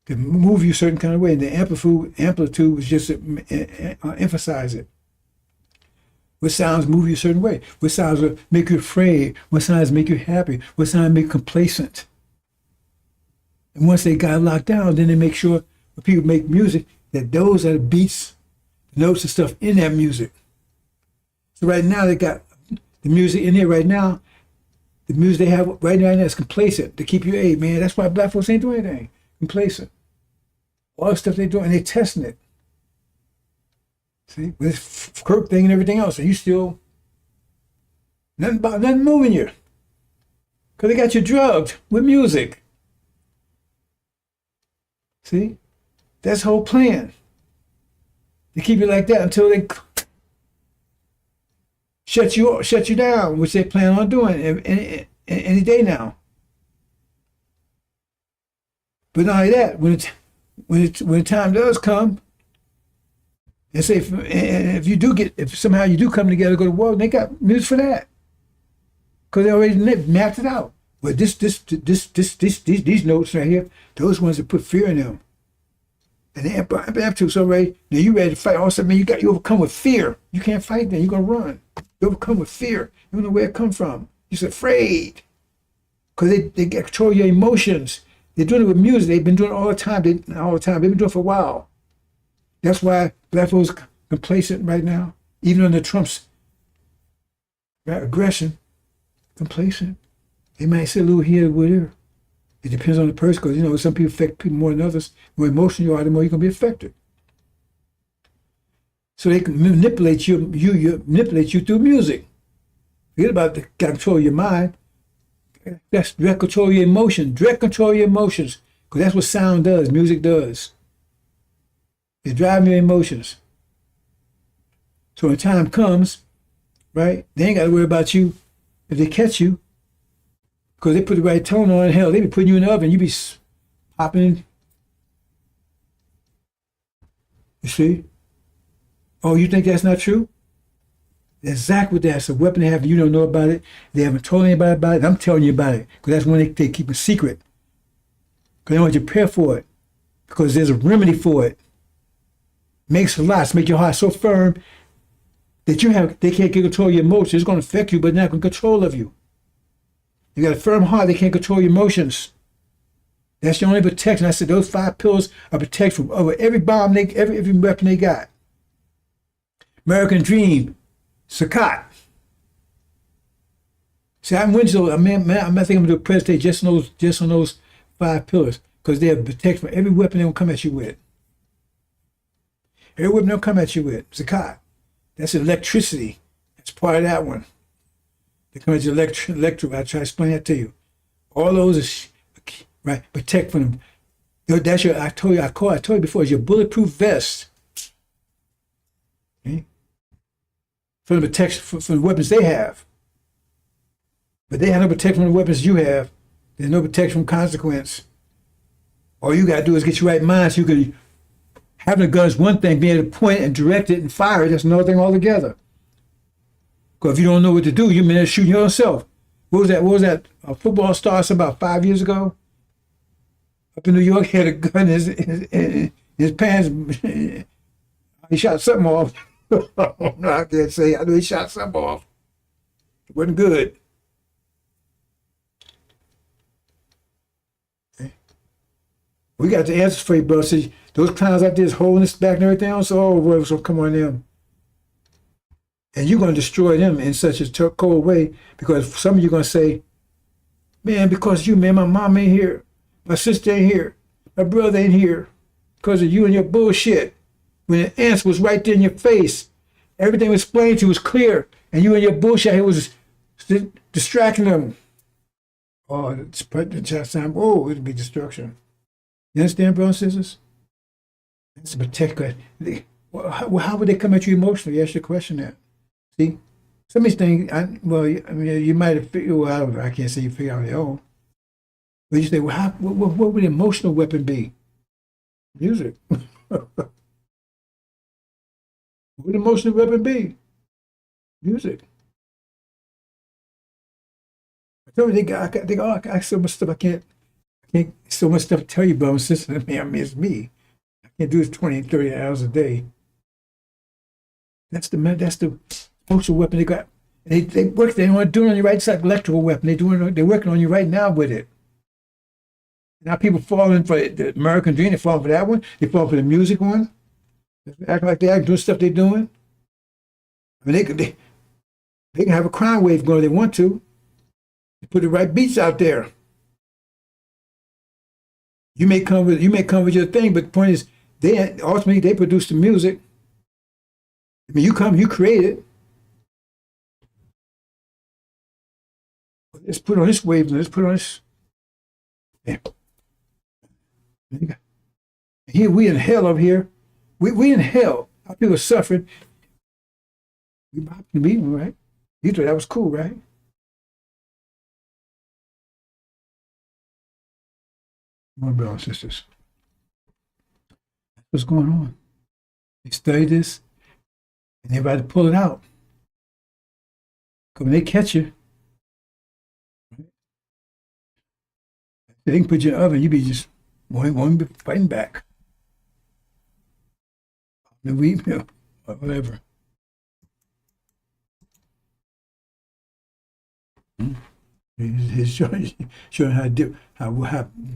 can move you a certain kind of way. And the amplitude was just to emphasize it. What sounds move you a certain way? What sounds will make you afraid? What sounds make you happy? What sounds make you complacent? And once they got locked down, then they make sure when people make music that those are the beats, the notes and stuff in that music. So right now they got the music in there right now. The music they have right now is complacent to keep you, hey man, that's why black folks ain't doing anything. Complacent. All the stuff they're doing, and they're testing it. See, with this Kirk thing and everything else, and you still nothing moving you. Because they got you drugged with music. See? That's the whole plan. They keep you like that until they shut you down, which they plan on doing any day now. But not only that, when the time does come, and say if somehow you do come together, go to war, they got music for that, because they already mapped it out. Well, these notes right here, those ones that put fear in them. And the amplitude's already, now you ready to fight. All of a sudden, man, you overcome with fear. You can't fight then, you're going to run. You overcome with fear. You don't know where it come from. You're just afraid. Because they control your emotions. They're doing it with music. They've been doing it all the time. They've been doing it for a while. That's why black folks complacent right now. Even under Trump's aggression, complacent. They might say a little here, a little there. It depends on the person, because, you know, some people affect people more than others. The more emotional you are, the more you're going to be affected. So they can manipulate you through music. Forget about the control of your mind. That's direct control of your emotions. Direct control of your emotions. Because that's what sound does, music does. It drives your emotions. So when time comes, right, they ain't got to worry about you if they catch you. Because they put the right tone on it. Hell, they be putting you in the oven. You be popping. You see? Oh, you think that's not true? That's exactly what that's a weapon they have. You don't know about it. They haven't told anybody about it. I'm telling you about it. Because that's when they keep a secret. Because they want you to prepare for it. Because there's a remedy for it. Makes a lot. Make your heart so firm that they can't get control of your emotions. It's going to affect you, but not in control of you. You got a firm heart, they can't control your emotions. That's the only protection. I said those 5 pillars are protection from over every bomb, every weapon they got. American Dream, Sakat. See, I'm Winslow. I think I'm gonna do a presentation just on those 5 pillars, because they have protection from every weapon they will come at you with. Every weapon they'll come at you with. Zakat. That's electricity. That's part of that one. They come at you electro. I try to explain that to you. All those is right. Protect from them. That's your. I told you before. It's your bulletproof vest. Okay? For the protection from the weapons they have. But they have no protection from the weapons you have. There's no protection from consequence. All you gotta do is get your right mind so you can. Having a gun is one thing, being able to point and direct it and fire it, that's another thing altogether. Because if you don't know what to do, you may end up shooting yourself. What was that? A football star about 5 years ago? Up in New York, he had a gun in his pants. He shot something off. No, I can't say. I know he shot something off. It wasn't good. Okay. We got the answers for you, bro. See, those clowns out there is holding us back and everything else. So come on them. And you're going to destroy them in such a cold way, because some of you are going to say, man, because you, man, my mom ain't here. My sister ain't here. My brother ain't here. Because of you and your bullshit. When the answer was right there in your face, everything was explained to you was clear, and you and your bullshit here was distracting them. Oh, it's time. Oh, it'll be destruction. You understand, brothers and sisters? That's a protect. How would they come at you emotionally? Ask your question that. See, some of these things, you might have figured, well, I can't say you figure out your own. But you say, well, what would an emotional weapon be? Music. What would an emotional weapon be? Music. I told you I got so much stuff I can't so much stuff to tell you about my sister. I mean, it's me. I can't do this 20, 30 hours a day. That's the emotional weapon they got. They work. They want to do it on you right. It's like electrical weapon. They're working on you right now with it. Now people falling for the American Dream. They fall for that one. They fall for the music one. They act like they act doing stuff they're doing. I mean, they can have a crime wave going if they want to. They put the right beats out there. You may come with your thing, but the point is, ultimately they produce the music. I mean, you create it. Let's put on this wave. Let's put on this. Yeah. Here we in hell over here. We in hell. Our people are suffering. We about to meet them, right? You thought that was cool, right? My brothers and sisters. That's what's going on. They study this, and everybody pull it out. Because when they catch you, they can put you in the oven, you be just won't be fighting back. The wheat mill, or whatever. He's showing how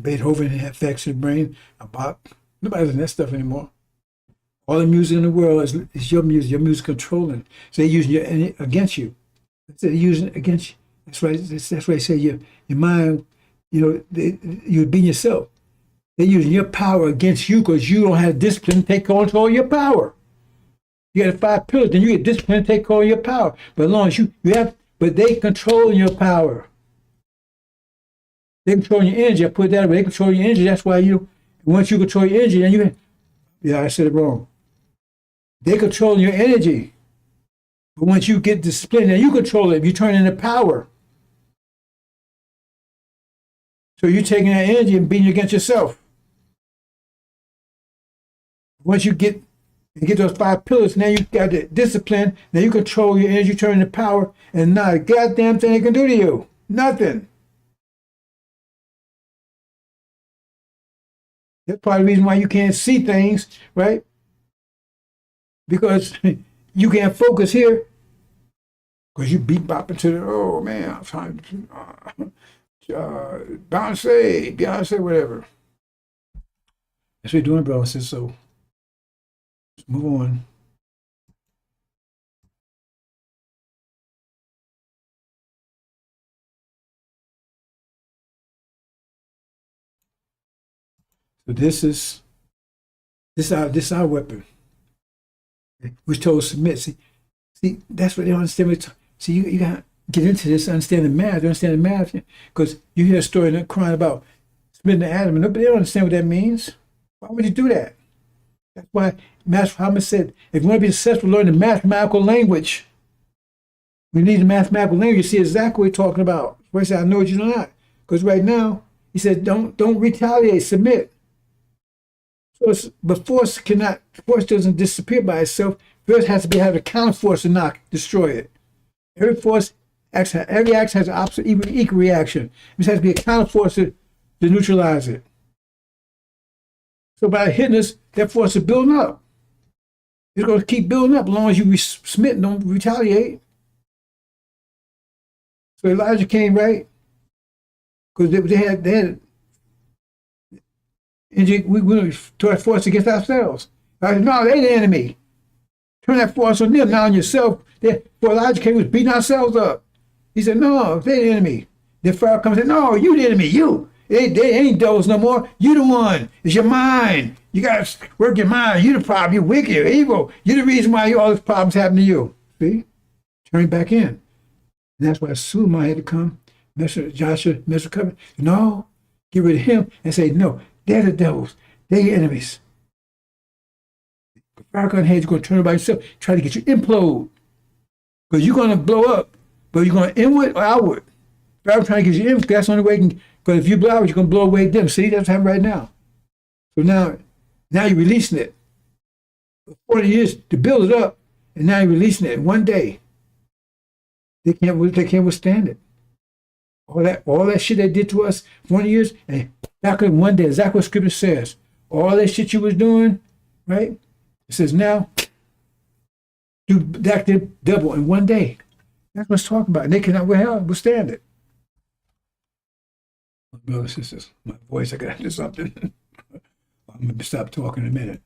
Beethoven affects your brain. About nobody's in that stuff anymore. All the music in the world is your music. Your music controlling. So they're using it against you. They're using it against you. That's why they say your mind. You're being yourself. They're using your power against you because you don't have discipline to take control of your power. You got the 5 pillars, then you get discipline to take control of your power. But as long as you have, but they control your power. They control your energy. I put that away. They control your energy. That's why once you control your energy, then I said it wrong. They control your energy. But once you get disciplined, then you control it. You turn into power. So you're taking that energy and beating against yourself. Once you get those 5 pillars, now you got the discipline, now you control your energy, turn into power, and not a goddamn thing they can do to you. Nothing. That's part of the reason why you can't see things, right? Because you can't focus here. Because you beat bop into the, oh man, I'm trying to, Beyonce, whatever. That's what you're doing, bro. So let's move on. So this is our weapon. We're told to submit. See, that's what they don't understand. See, you got to get into this, understand the math, because you hear a story and they're crying about submitting to Adam, and nobody don't understand what that means. Why would you do that? That's why Master Muhammad said, if you want to be successful, learn the mathematical language. We need the mathematical language. You see exactly what he's talking about. Where he said, I know what you're not. Because right now, he said, don't retaliate, submit. But force doesn't disappear by itself. First has to have a counter force to knock, destroy it. Every action has an opposite equal reaction. There has to be a counter force to neutralize it. So by hitting us, that force is building up. It's going to keep building up as long as you submit and don't retaliate. So Elijah came, right? Because they had we went to that force against ourselves. I said, no, they the enemy. Turn that force on them, not on yourself. Before Elijah came, we was beating ourselves up. He said, no, they the enemy. Then Pharaoh comes and said, no, you the enemy, you. They ain't devils no more. You the one. It's your mind. You got to work your mind. You the problem. You're wicked. You're evil. You're the reason why all these problems happen to you. See? Turn back in. And that's why Suleiman had to come. Joshua, Mr. Covenant. No, get rid of him and say, no, they're the devils. They're your enemies. Pharaoh going to turn about yourself, try to get you implode. Because you're going to blow up, but you're going inward or outward. Pharaoh trying to get you in, because that's the only way you can. Because if you blow out, you're going to blow away them. See, that's happening right now. So now you're releasing it. 40 years to build it up, and now you're releasing it in one day. They can't withstand it. All that shit they did to us 40 years, and back in one day, exactly what Scripture says. All that shit you was doing, right? It says now, do that double in one day. That's what it's talking about. And they cannot withstand it. Brothers and sisters, my voice, I got to do something. I'm going to stop talking in a minute.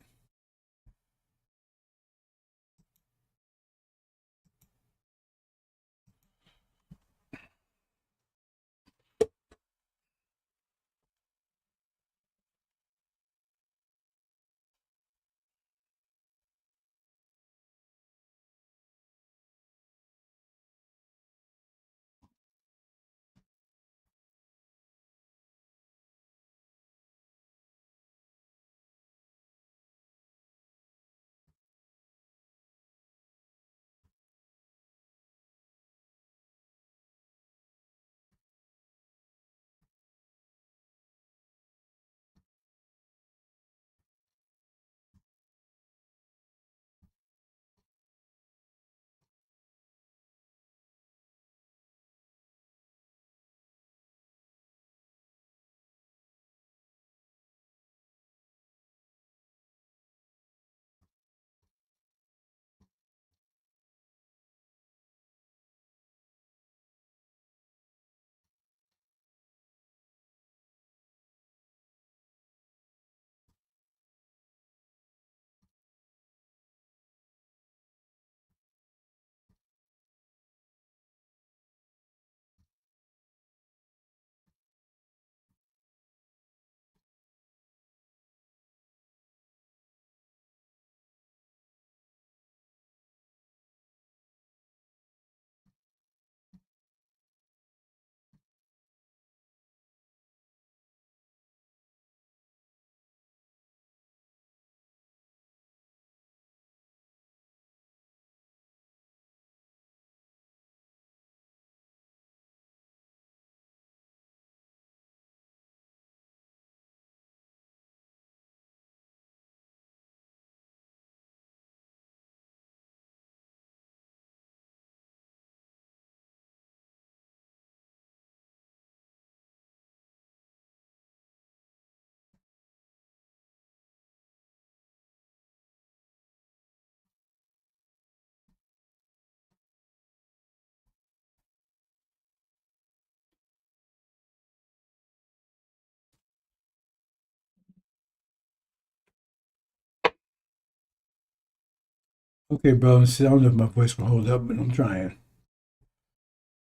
Okay, bro. See, I don't know if my voice will hold up, but I'm trying.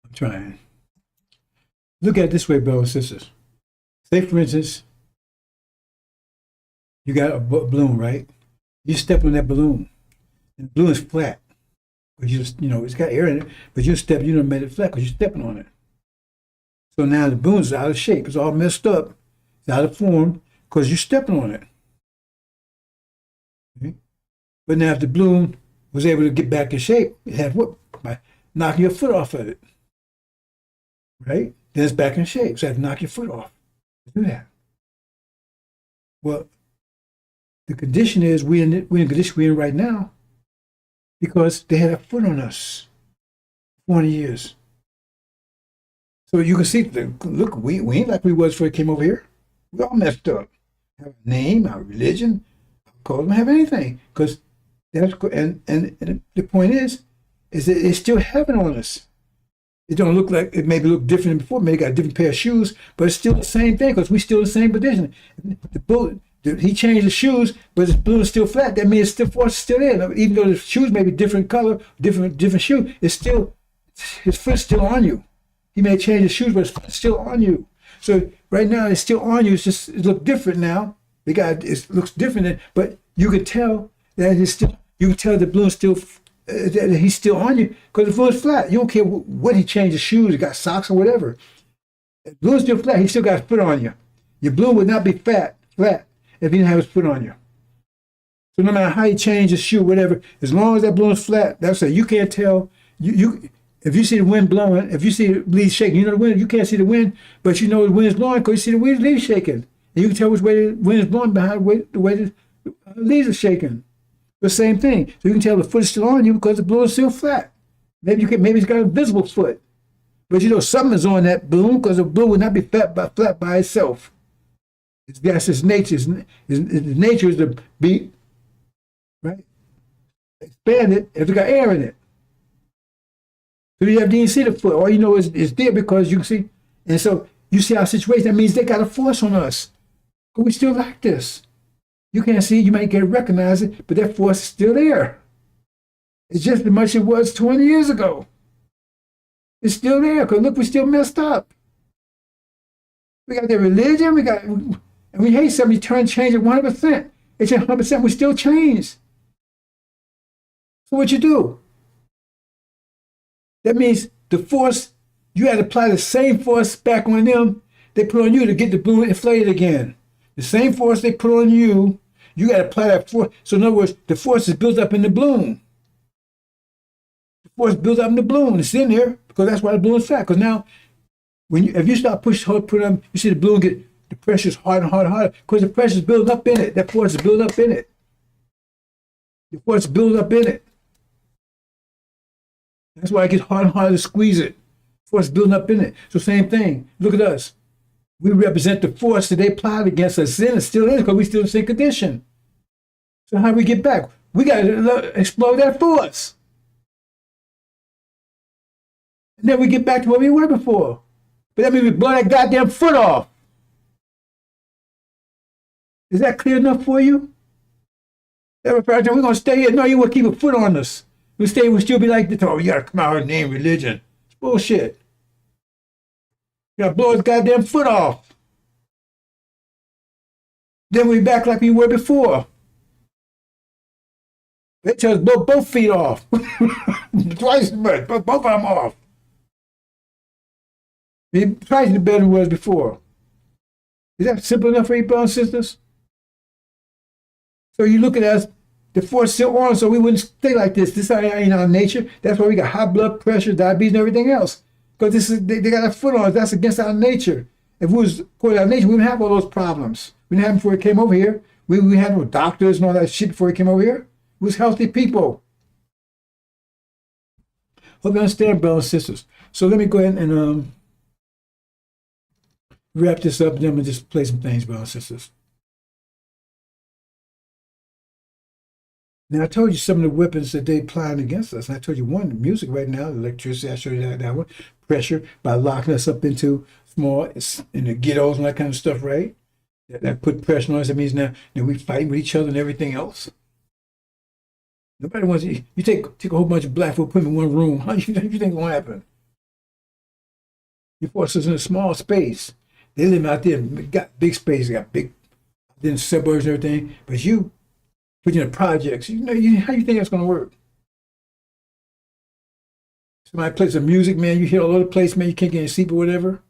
I'm trying. Look at it this way, brothers and sisters. Say, for instance, you got a balloon, right? You step on that balloon, and the balloon is flat. But you just, it's got air in it, but you don't made it flat because you're stepping on it. So now the balloon's out of shape. It's all messed up. It's out of form because you're stepping on it. Okay? But now if the balloon was able to get back in shape, it had what? By knocking your foot off of it. Right? Then it's back in shape. So you have to knock your foot off to do that. Well, the condition is we're in the condition we're in right now because they had a foot on us 20 years. So you can see, look, we ain't like we was before we came over here. We all messed up. Have a name, our religion, call them have anything. Because that's and the point is that it's still heaven on us. It don't look like it maybe look different than before. Maybe got a different pair of shoes, but it's still the same thing because we still in the same position. The bullet, he changed the shoes, but his balloon is still flat. That means the force is still there. Even though the shoes may be different color, different shoe, it's still his foot's still on you. He may change his shoes, but his foot's still on you. So right now it's still on you. It's just it looks different now. It looks different, but you can tell that it's still. You can tell the balloon's still. That he's still on you because the balloon's flat. You don't care what he changed his shoes, he got socks or whatever. The balloon's still flat. He still got his foot on you. Your balloon would not be flat if he didn't have his foot on you. So no matter how you change his shoe, whatever, as long as that balloon's flat, that's it. You can't tell. You if you see the wind blowing, if you see the leaves shaking, you know the wind. You can't see the wind, but you know the wind is blowing because you see the leaves shaking. And you can tell which way the wind is blowing behind the way the leaves are shaking. The same thing. So you can tell the foot is still on you because the balloon is still flat. Maybe it's got an invisible foot. But something is on that balloon because the balloon would not be flat by itself. That's its nature. His nature is to be right, expanded if it got air in it. So you didn't see the foot. All you know is it's there because you can see. And so you see our situation. That means they got a force on us. But we still like this. You can't see it, you might get recognize it, but that force is still there. It's just as much as it was 20 years ago. It's still there, because look, we're still messed up. We got the religion, and we hate something, you change it 100%. It's 100%, we still change. So what you do? That means the force, you had to apply the same force back on them they put on you to get the balloon inflated again. The same force they put on you, you got to apply that force. So in other words, the force is built up in the balloon. The force is built up in the balloon. It's in there because that's why the balloon is flat. Because now, if you start put on, you see the balloon the pressure is harder and harder and harder because the pressure is built up in it. That force is built up in it. The force is built up in it. That's why it gets harder and harder to squeeze it. The force is building up in it. So same thing. Look at us. We represent the force that they applied against us. Sin is still in because we're still in the same condition. So how do we get back? We got to explode that force. And then we get back to where we were before. But that means we blow that goddamn foot off. Is that clear enough for you? We're going to stay here. No, you want to keep a foot on us. We'll still be like this. Oh, you got to come out and name religion. It's bullshit. You gotta blow his goddamn foot off. Then we back like we were before. They tell us blow both feet off. Twice as much, both of them off. Twice as better than it was before. Is that simple enough for you, brothers and sisters? So you look at us, the force still on, so we wouldn't stay like this. This ain't our nature. That's why we got high blood pressure, diabetes, and everything else. Because they got a foot on us. That's against our nature. If it was according to our nature, we wouldn't have all those problems. We didn't have them before we came over here. We had no doctors and all that shit before we came over here. We was healthy people. Hope you understand, brothers and sisters. So let me go ahead and wrap this up, and then we'll just play some things, brothers and sisters. Now, I told you some of the weapons that they applied against us. And I told you one, the music right now, the electricity, I showed you that one. Pressure, by locking us up into small, in the ghettos and that kind of stuff, right? That put pressure on us. That means now we fighting with each other and everything else. Nobody wants you. You take a whole bunch of black folk, put them in one room. How you think it's gonna happen? You force us in a small space. They live out there, got big space, got big, then suburbs and everything. But you put you in the projects. How you think that's gonna work? Somebody plays some music, man. You hear all over the place, man. You can't get any sleep or whatever.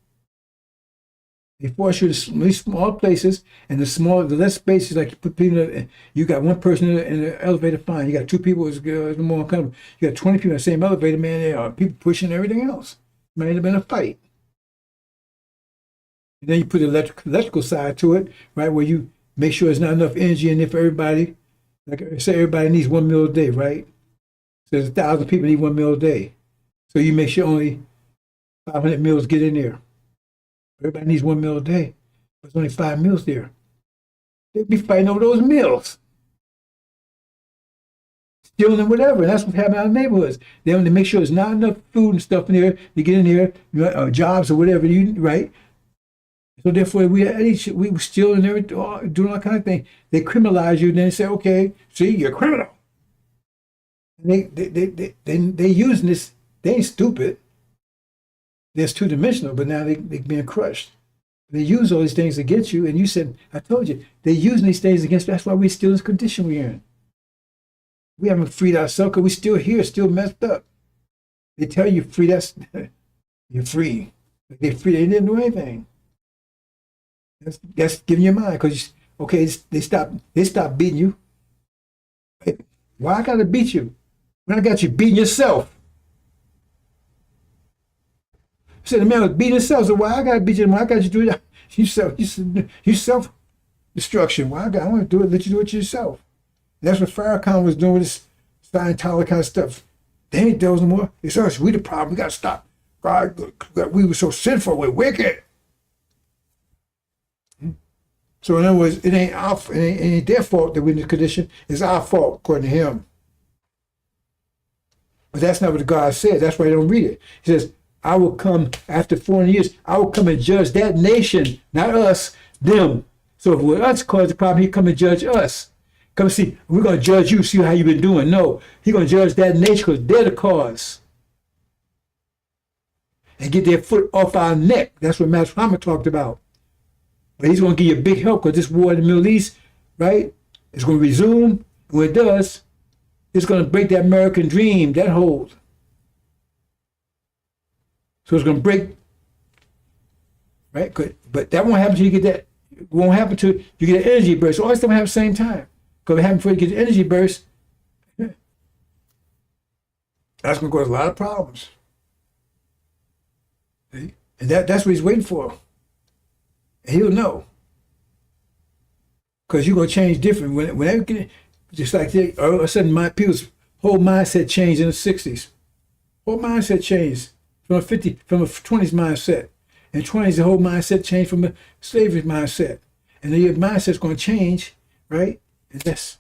They force you to these small places, and the less spaces, like you put people in, you got one person in the elevator, fine. You got two people, it's more uncomfortable. You got 20 people in the same elevator, man. There are people pushing everything else. Might have been a fight. And then you put the electrical side to it, right, where you make sure there's not enough energy in there for everybody. Like I say, everybody needs 1 meal a day, right? So there's 1,000 people need 1 meal a day. So you make sure only 500 meals get in there. Everybody needs 1 meal a day. There's only 5 meals there. They'd be fighting over those meals. Stealing and whatever. And that's what's happening in the neighborhoods. They want to make sure there's not enough food and stuff in there to get in there, jobs or whatever, right? So therefore, we were stealing everything, doing all kind of things. They criminalize you, then they say, okay, see, you're a criminal. And they using this. They ain't stupid. They're two-dimensional, but now they're being crushed. They use all these things against you, and you said, I told you, they're using these things against you. That's why we're still in this condition we're in. We haven't freed ourselves because we're still here, still messed up. They tell you free, you're free. They're free, they didn't do anything. That's giving your mind, because, okay, they stop beating you. Why I gotta beat you? When I got you beating yourself. I said the man was beating himself, so why I gotta beat you? Why I got you do that? You self-destruction. Why I want to do it, let you do it yourself. And that's what Farrakhan was doing with this Scientology kind of stuff. They ain't those no more. It's us, we the problem, we gotta stop. God, we were so sinful, we're wicked. So in other words, it ain't their fault that we're in this condition. It's our fault, according to him. But that's not what God said. That's why I don't read it. He says, I will come after 400 years. I will come and judge that nation, not us, them. So if with us cause the problem, he come and judge us. Come see, we're going to judge you, see how you've been doing. No, he's going to judge that nation because they're the cause. And get their foot off our neck. That's what Master Muhammad talked about. But he's going to give you a big help because this war in the Middle East, right, is going to resume. And when it does, it's going to break that American dream, that hold. So it's going to break, right? But that won't happen until you get that. It won't happen until you get an energy burst. All this stuff will happen at the same time. Because it happens before you get the energy burst. That's going to cause a lot of problems. See? And that's what he's waiting for. And he'll know. Because you're going to change different. Whenever, just like all of a sudden, people's whole mindset changed in the 60s. Whole mindset changed. From a 20s mindset. And 20s, the whole mindset changed from a slavery mindset. And then your mindset's going to change, right? And that's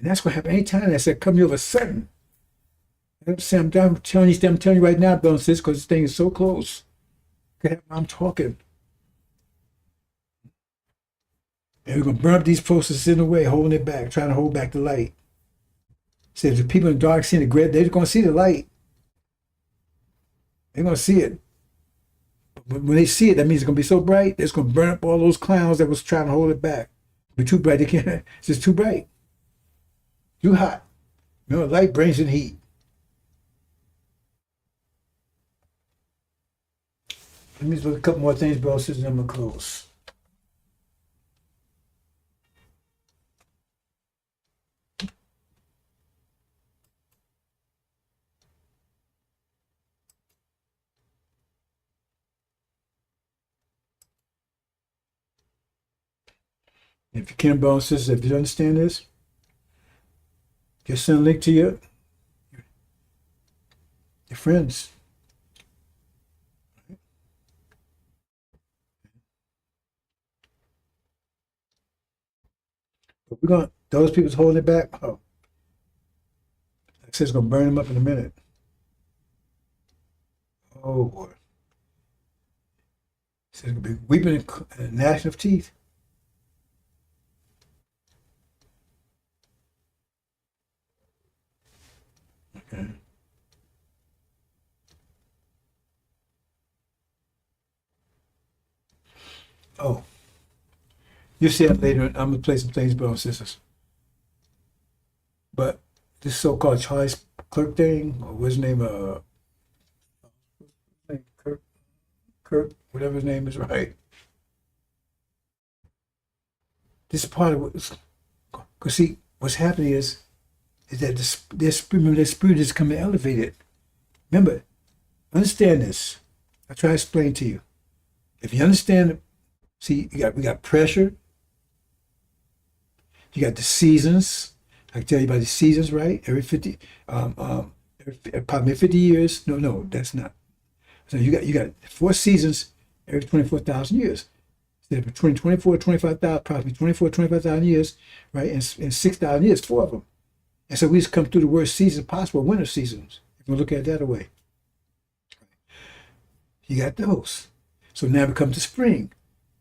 going to happen anytime. That's going to come you over sudden. I'm telling you right now, brothers and sisters, because this thing is so close. I'm talking. And we're going to burn up these processes in the way, holding it back, trying to hold back the light. Says the people in the dark seeing the great, they're going to see the light. They're going to see it. But when they see it, that means it's going to be so bright, it's going to burn up all those clowns that was trying to hold it back. It'll be too bright. They can't. It's just too bright. Too hot. You know, light brings in heat. Let me look at a couple more things, bro, since I'm going to close. If you can, brothers and sisters, if you understand this, just send a link to your friends. But we're going, those people's holding it back. Oh, like I said, it's going to burn them up in a minute. Oh, boy. It says it's going to be weeping and gnashing of teeth. Oh, you'll see that later. I'm gonna play some things, brothers and sisters. But this so-called Charles Clerk thing, or what's his name? Kirk, whatever his name is, right? This is part of what. Because see, what's happening is that their spirit is coming elevated. Remember, understand this. I try to explain to you. If you understand, see, we got pressure. You got the seasons. I can tell you about the seasons, right? Every 50, probably 50 years. No, that's not. So you got 4 seasons every 24,000 years. So between 24 25,000, probably 24 25,000 years, right? And 6,000 years, 4 of them. And so we just come through the worst season possible, winter seasons. If you look at it that way. You got those. So now we come to spring.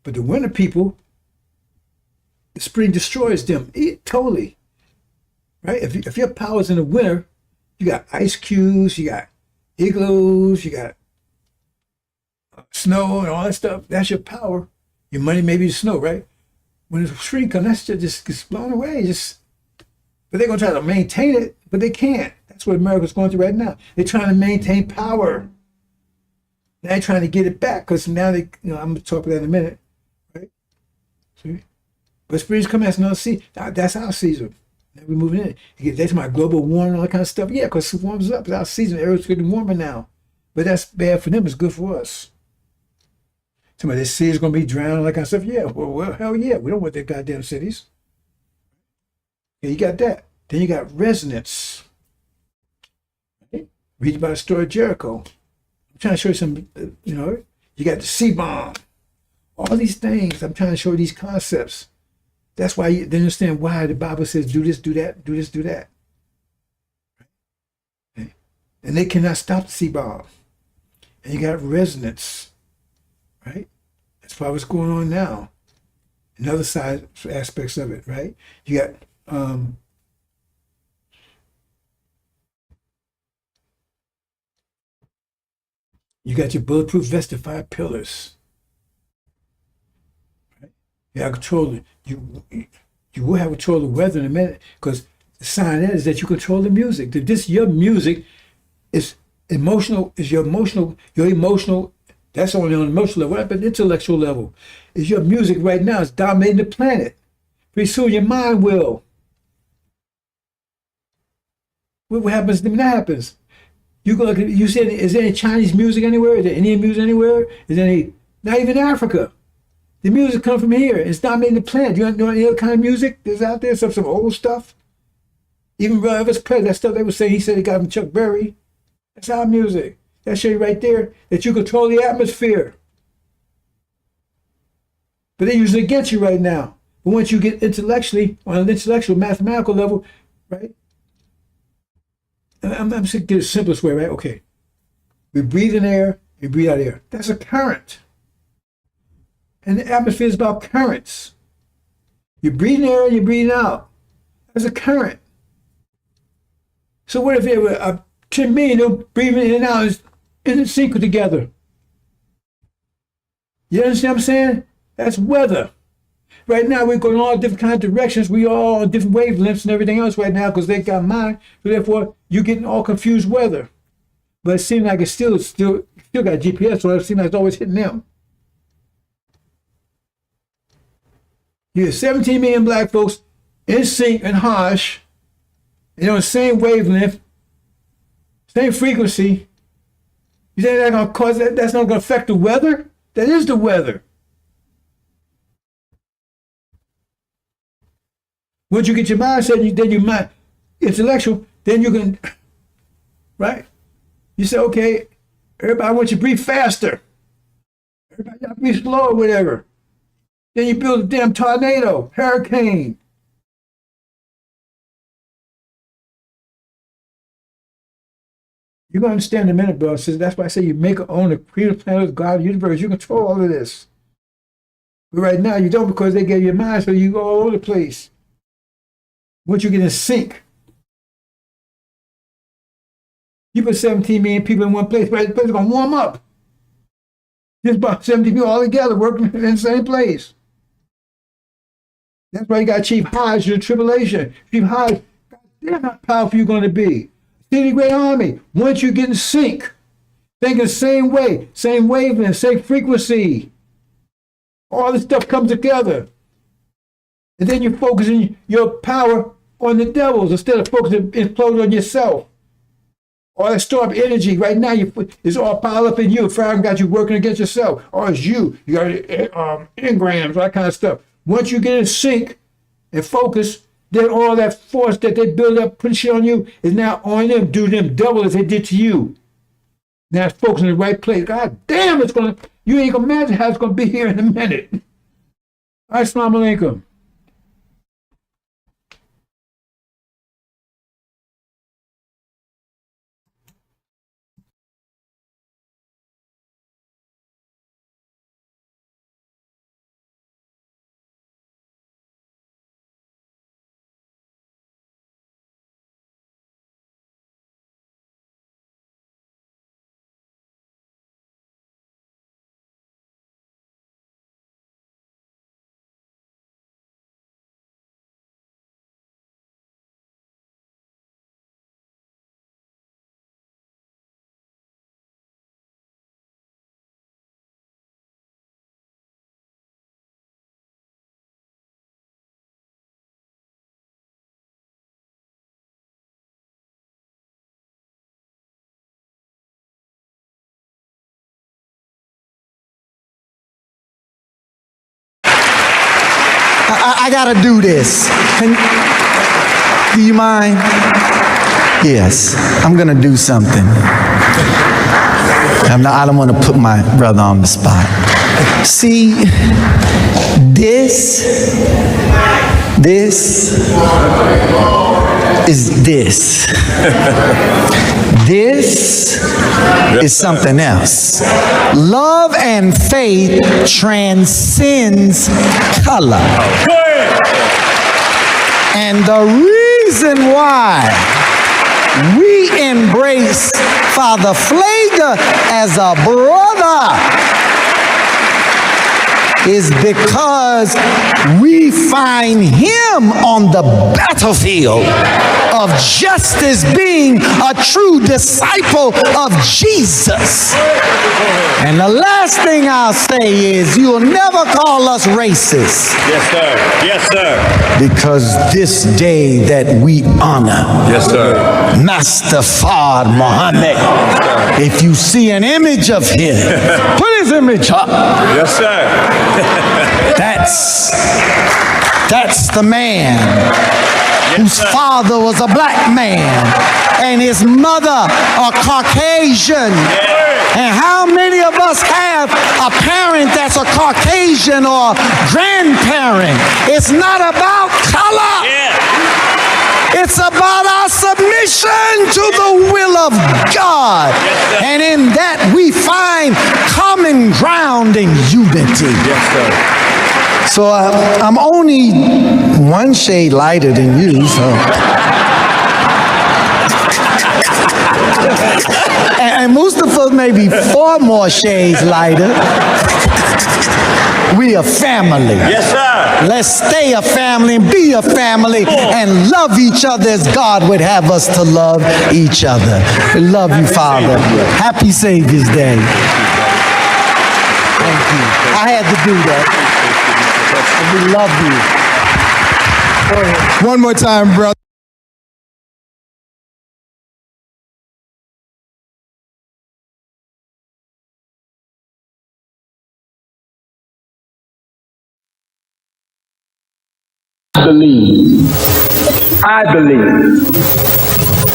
But the winter people, the spring destroys them totally. Right? If your power's in the winter, you got ice cubes, you got igloos, you got snow and all that stuff. That's your power. Your money may be the snow, right? When the spring comes, that just gets blown away. But they're going to try to maintain it, but they can't. That's what America's going through right now. They're trying to maintain power. Now they're trying to get it back because now I'm going to talk about that in a minute, right? See? But spring's coming, that's another season. That's our season. Now we're moving in. That's my global warming and all that kind of stuff. Yeah, because it warms up. It's our season. Everything's getting warmer now. But that's bad for them. It's good for us. Somebody, this city's going to be drowned, all that kind of stuff. Yeah, well, hell yeah. We don't want their goddamn cities. Yeah, you got that. Then you got resonance. Right? Read about the story of Jericho. I'm trying to show you some, you got the C-bomb. All these things. I'm trying to show you these concepts. That's why you understand why the Bible says do this, do that, do this, do that. Okay? And they cannot stop the C-bomb. And you got resonance. Right? That's probably what's going on now. Another side aspects of it, right? You got your bulletproof vest of 5 pillars. Right? You have control. You will have control of the weather in a minute, because the sign is that you control the music. That your music is emotional. Is your emotional. That's only on an emotional level. What about the intellectual level? Is your music right now is dominating the planet. Pretty soon your mind will. What happens when that happens? You go look at, you said, is there any Chinese music anywhere? Is there Indian music anywhere? Is there any, not even Africa. The music comes from here. It's dominating the planet. You know any other kind of music that's out there? Some old stuff? Even Elvis Presley, that stuff they were saying, he said he got from Chuck Berry. That's our music. That show you right there that you control the atmosphere. But they use it against you right now. But once you get intellectually, on an intellectual, mathematical level, right? I'm just going to get the simplest way, right? Okay. We breathe in air, we breathe out air. That's a current. And the atmosphere is about currents. You're breathing air and you're breathing out. That's a current. So what if there were 10 million breathing in and out is in sync together? You understand what I'm saying? That's weather. Right now we're going all different kinds of directions. We all on different wavelengths and everything else right now because they got mine. So therefore you're getting all confused weather. But it seems like it's still got GPS, so it seems like it's always hitting them. You have 17 million black folks in sync and harsh, and on the same wavelength, same frequency. You think that's going to cause that? That's not going to affect the weather? That is the weather. Once you get your mindset, then your mind intellectual, then you can, right? You say, okay, everybody wants you to breathe faster. Everybody got to breathe slow or whatever. Then you build a damn tornado, hurricane. You're going to understand in a minute, bro. That's why I say you make or own the creator planet of God, the universe. You control all of this. But right now you don't, because they gave you a mind, so you go all over the place. Once you get in sync, you put 17 million people in one place, but the place is going to warm up. Just about 70 people all together working in the same place. That's why you got Chief Hodge, your tribulation. Chief Hodge, God damn how powerful you're going to be. See the great army. Once you get in sync, thinking the same way, same wavelength, same frequency, all this stuff comes together. And then you're focusing your power on the devils instead of focusing imploding on yourself. All that stored up energy right now is all piled up in you. Pharaoh got you working against yourself. Or it's you. You got engrams, all that kind of stuff. Once you get in sync and focus, then all that force that they build up, put shit on you, is now on them, do them double as they did to you. Now it's focused in the right place. God damn, you ain't gonna imagine how it's gonna be here in a minute. All right, Assalamu alaikum. I gotta do this. Do you mind? Yes, I'm gonna do something. I don't want to put my brother on the spot. See, this is this. This is something else. Love and faith transcends color. And the reason why we embrace Father Flager as a brother is because we find him on the battlefield of justice, being a true disciple of Jesus. And the last thing I'll say is, you'll never call us racist. Yes, sir. Yes, sir. Because this day that we honor, Yes, sir. Master Fard Muhammad, if you see an image of him, put his image up. Yes, sir. That's the man whose father was a black man and his mother a Caucasian. And how many of us have a parent that's a Caucasian or grandparent? It's not about color. It's about our submission to the will of God. And in that we find common ground and unity. Yes, sir. So I'm only one shade lighter than you, so. And Mustafa may be 4 more shades lighter. We a family. Yes, sir. Let's stay a family and be a family and love each other as God would have us to love each other. We love you, Father. Happy Savior's Day. Thank you. I had to do that. We love you. Go ahead. One more time, brother. I believe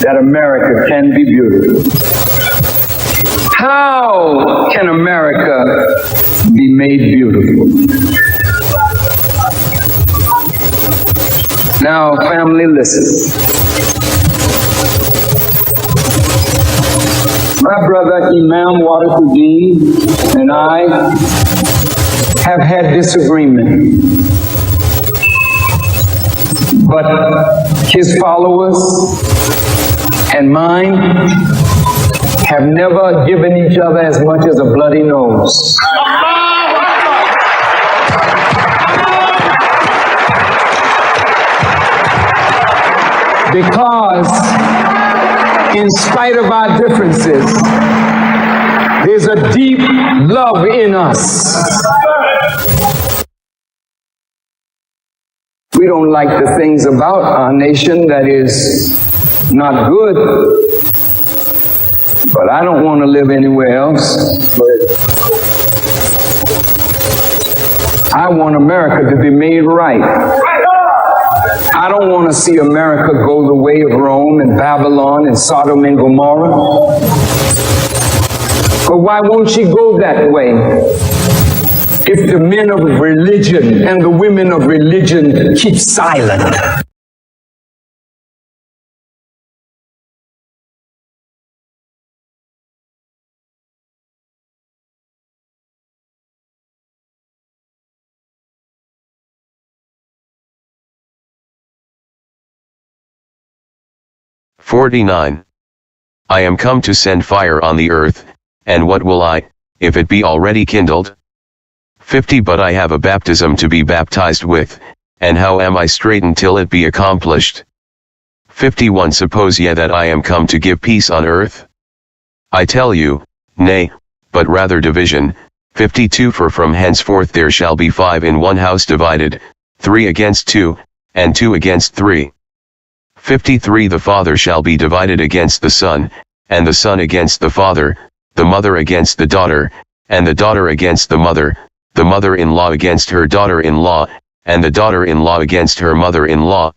that America can be beautiful. How can America be made beautiful? Now, family, listen. My brother Imam Wadafuddin and I have had disagreement. But his followers and mine have never given each other as much as a bloody nose. Because in spite of our differences, there's a deep love in us. We don't like the things about our nation that is not good, but I don't want to live anywhere else. I want America to be made right. I don't want to see America go the way of Rome and Babylon and Sodom and Gomorrah. But why won't she go that way? If the men of religion and the women of religion keep silent. "49. I am come to send fire on the earth, and what will I, if it be already kindled? 50. But I have a baptism to be baptized with, and how am I straitened till it be accomplished? 51. Suppose ye that I am come to give peace on earth? I tell you, nay, but rather division. 52. For from henceforth there shall be 5 in one house divided, 3 against 2, and 2 against 3. 53. The father shall be divided against the son, and the son against the father, the mother against the daughter, and the daughter against the mother-in-law against her daughter-in-law, and the daughter-in-law against her mother-in-law.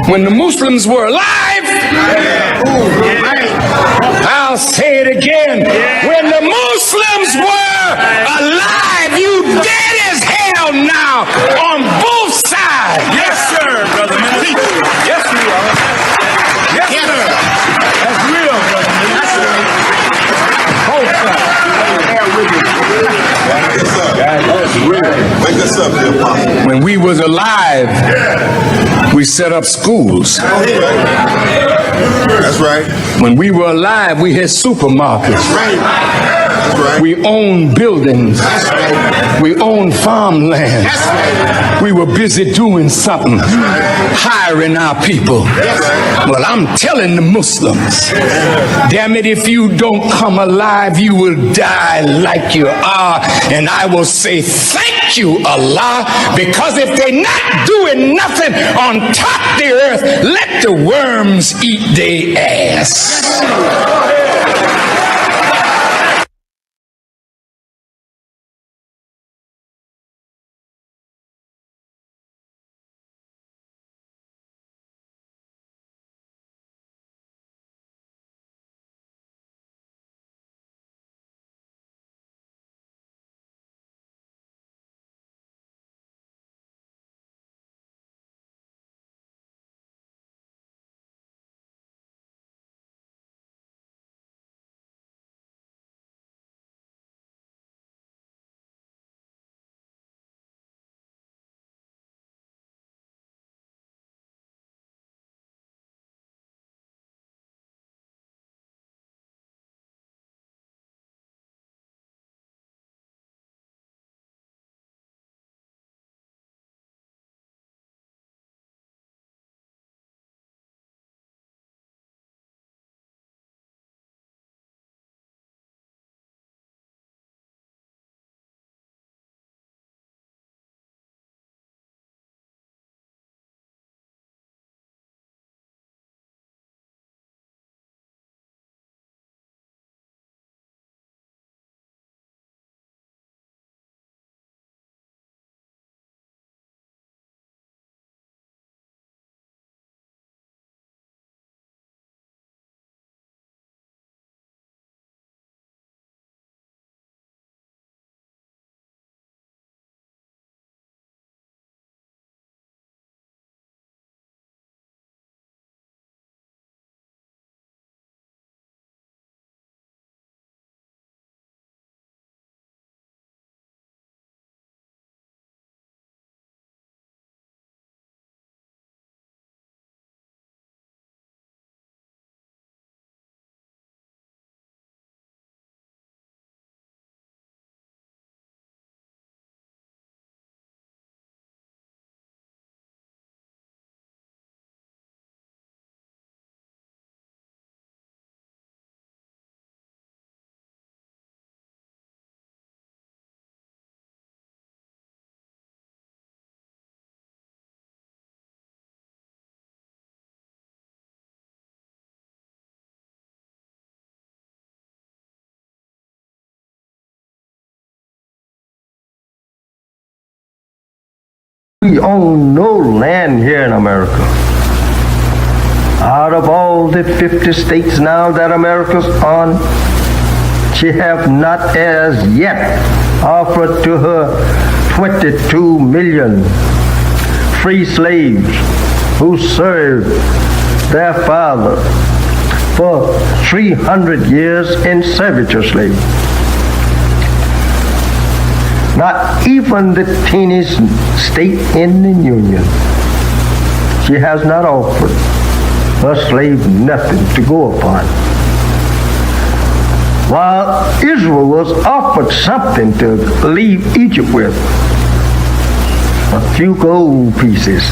When the Muslims were alive, I'll say it again. When the Muslims were alive, you dead as hell now on both sides. Yes, sir, brother minister. Yes, we are. Yes, sir. That's real, brother minister. Both sides. That's real. Wake us up, dear Apostle. When we was alive, we set up schools. That's right. When we were alive, we had supermarkets. That's right. That's right. We owned buildings. We owned farmland. We were busy doing something, hiring our people. Well, I'm telling the Muslims, damn it, if you don't come alive, you will die like you are. And I will say, thank you, Allah, because if they're not doing nothing on top of the earth, let the worms eat their ass. We own no land here in America. Out of all the 50 states now that America's on, she have not as yet offered to her 22 million free slaves who served their father for 300 years in servitude. Not even the teeniest state in the Union, she has not offered her slave nothing to go upon. While Israel was offered something to leave Egypt with, a few gold pieces.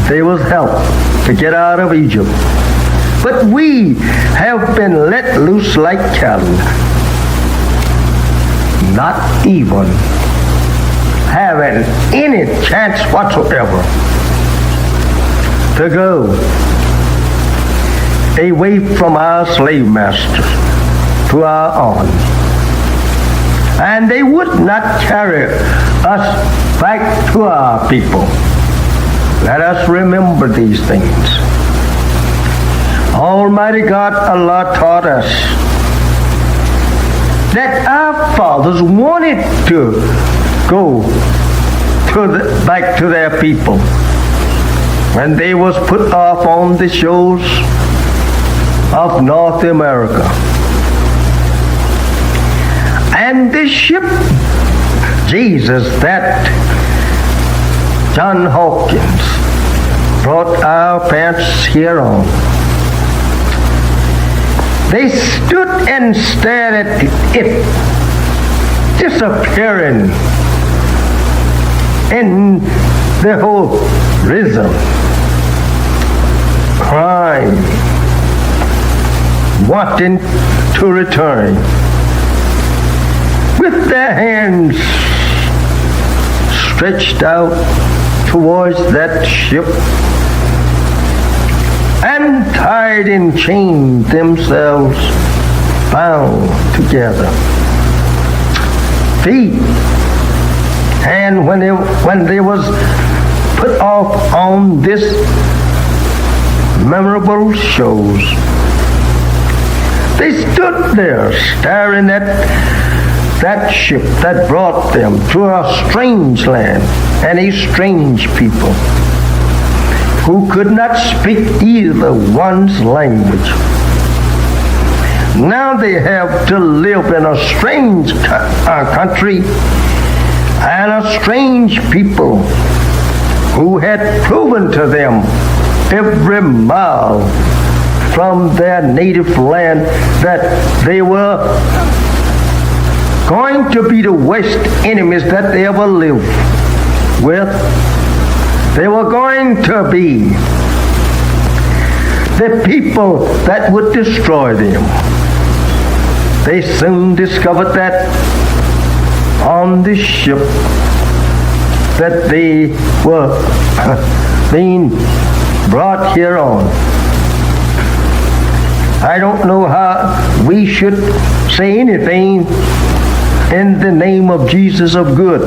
They was helped to get out of Egypt. But we have been let loose like cattle, not even having any chance whatsoever to go away from our slave masters to our own. And they would not carry us back to our people. Let us remember these things. Almighty God, Allah taught us that our fathers wanted to go back to their people when they was put off on the shores of North America. And the ship Jesus that John Hawkins brought our parents here on, they stood and stared at it disappearing in the horizon, crying, wanting to return, with their hands stretched out towards that ship, and tied in chains themselves, bound together, feet. And when they was put off on this memorable shows, they stood there staring at that ship that brought them to a strange land and a strange people who could not speak either one's language. Now they have to live in a strange country and a strange people who had proven to them every mile from their native land that they were going to be the worst enemies that they ever lived with. They were going to be the people that would destroy them. They soon discovered that on the ship that they were being brought here on. I don't know how we should say anything in the name of Jesus of good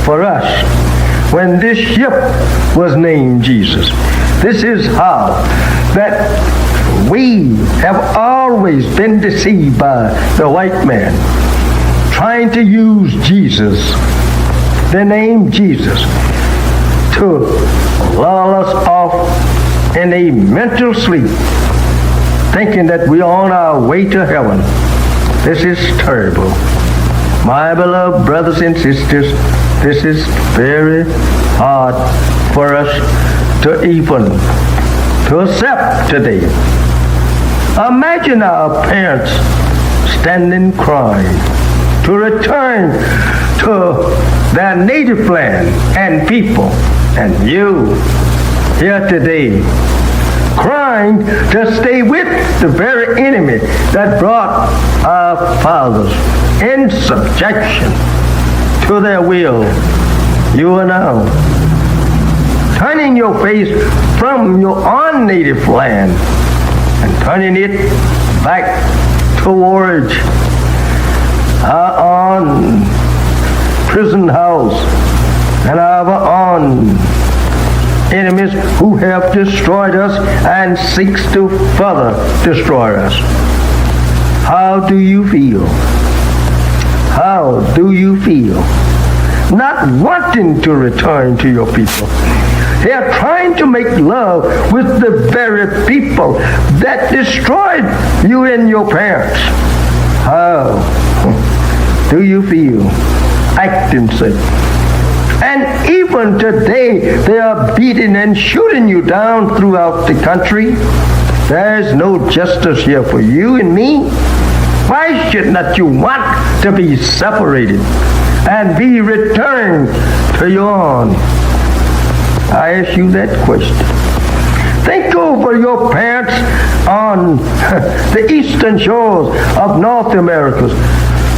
for us when this ship was named Jesus. This is how that we have always been deceived by the white man, trying to use Jesus, the name Jesus, to lull us off in a mental sleep, thinking that we are on our way to heaven. This is terrible. My beloved brothers and sisters, this is very hard for us to even to accept today. Imagine our parents standing crying to return to their native land and people, and you here today crying to stay with the very enemy that brought our fathers in subjection to their will. You are now turning your face from your own native land and turning it back towards our own prison house and our own enemies who have destroyed us and seeks to further destroy us. How do you feel? How do you feel? Not wanting to return to your people. They are trying to make love with the very people that destroyed you and your parents. How do you feel? Acting sick. And even today, they are beating and shooting you down throughout the country. There is no justice here for you and me. Why should not you want to be separated and be returned to your own? I ask you that question. Think over your parents on the eastern shores of North America,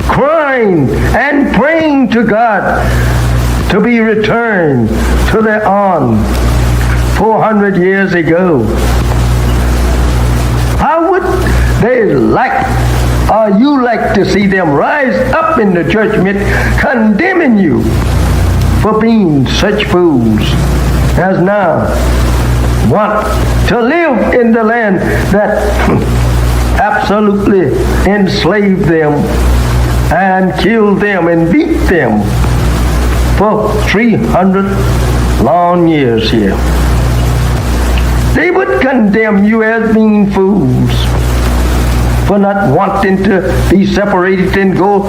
crying and praying to God to be returned to their own 400 years ago. How would they like, or you like to see them rise up in the judgment condemning you for being such fools as now want to live in the land that absolutely enslaved them and killed them and beat them for 300 long years here? They would condemn you as being fools for not wanting to be separated and go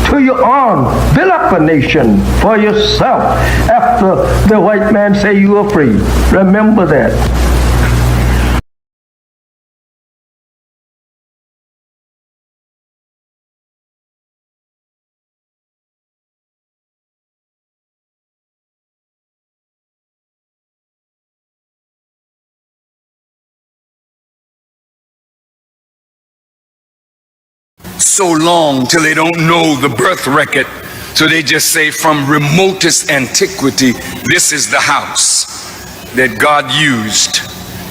to your own, build up a nation for yourself after the white man say you are free. Remember that. So long till they don't know the birth record, so they just say from remotest antiquity, this is the house that God used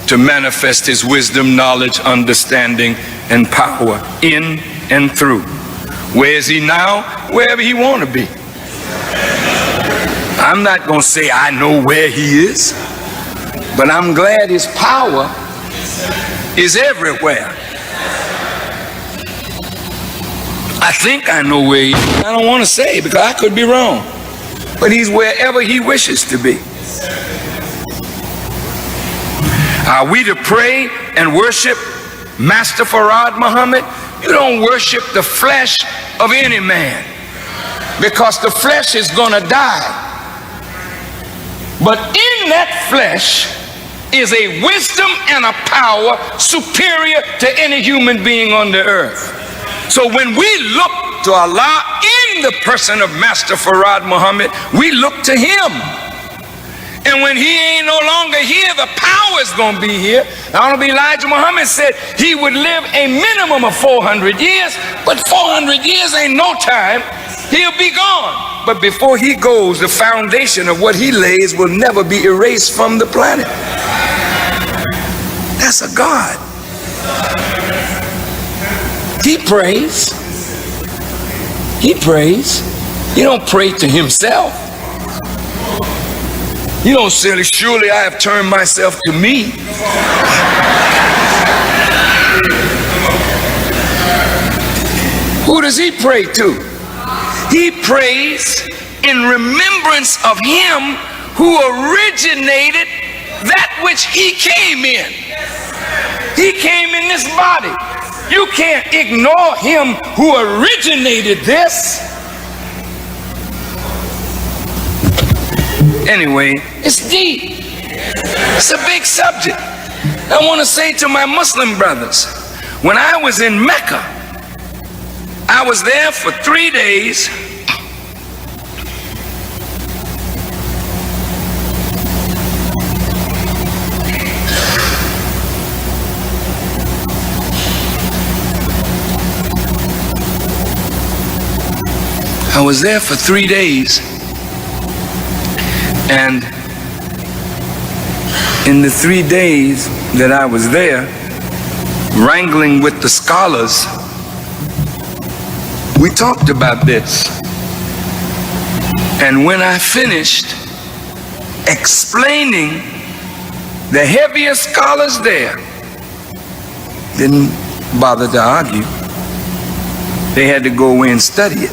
to manifest his wisdom, knowledge, understanding, and power in and through. Where is he now? Wherever he want to be. I'm not going to say I know where he is, but I'm glad his power is everywhere. I think I know where he is. I don't want to say because I could be wrong. But he's wherever he wishes to be. Are we to pray and worship Master Farad Muhammad? You don't worship the flesh of any man, because the flesh is going to die. But in that flesh is a wisdom and a power superior to any human being on the earth. So when we look to Allah in the person of Master Farad Muhammad, we look to him. And when he ain't no longer here, the power is going to be here. Honorable Elijah Muhammad said he would live a minimum of 400 years, but 400 years ain't no time. He'll be gone. But before he goes, the foundation of what he lays will never be erased from the planet. That's a God. He prays. He prays. He don't pray to himself. You don't say, surely I have turned myself to me. Who does he pray to? He prays in remembrance of him who originated that which he came in. He came in this body. You can't ignore him who originated this. Anyway, it's deep. It's a big subject. I want to say to my Muslim brothers, when I was in Mecca, I was there for 3 days. I was there for 3 days, and in the 3 days that I was there, wrangling with the scholars, we talked about this. And when I finished explaining, the heaviest scholars there didn't bother to argue. They had to go away and study it.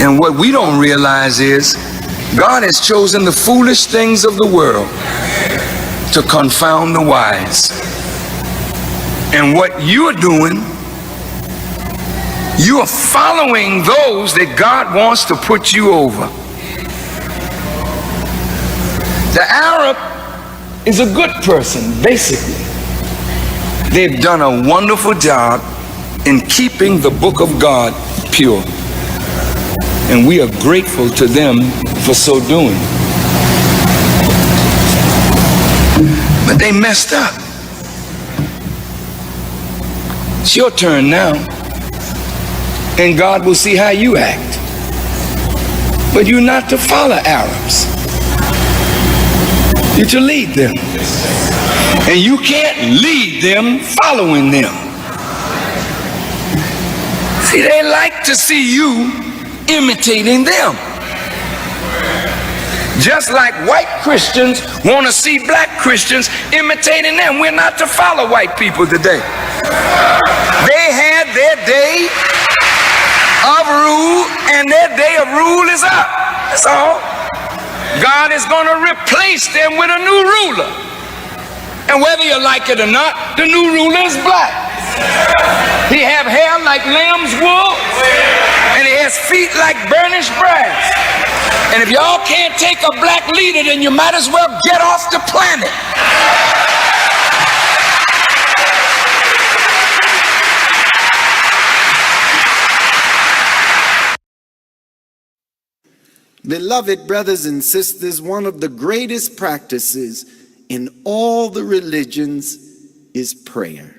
And what we don't realize is God has chosen the foolish things of the world to confound the wise. And what you're doing, you are following those that God wants to put you over. The Arab is a good person, basically. They've done a wonderful job in keeping the book of God pure. And we are grateful to them for so doing. But they messed up. It's your turn now. And God will see how you act. But you're not to follow Arabs. You're to lead them. And you can't lead them following them. See, they like to see you imitating them. Just like white Christians want to see black Christians imitating them. We're not to follow white people today. They had their day of rule, and their day of rule is up. That's all. God is going to replace them with a new ruler. And whether you like it or not, the new ruler is black. He have hair like lamb's wool, and he has feet like burnished brass. And if y'all can't take a black leader, then you might as well get off the planet. Beloved brothers and sisters, one of the greatest practices in all the religions is prayer.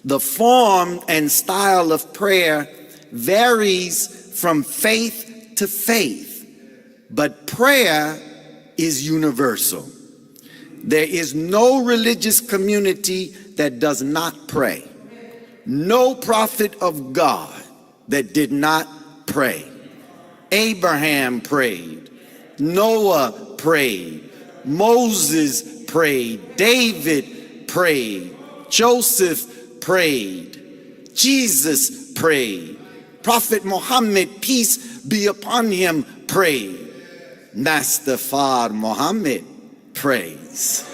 The form and style of prayer varies from faith to faith, but prayer is universal. There is no religious community that does not pray. No prophet of God that did not pray. Abraham prayed, Noah prayed, Moses prayed, David prayed, Joseph prayed, Jesus prayed, Prophet Muhammad, peace be upon him, prayed, Nastafar Muhammad prays.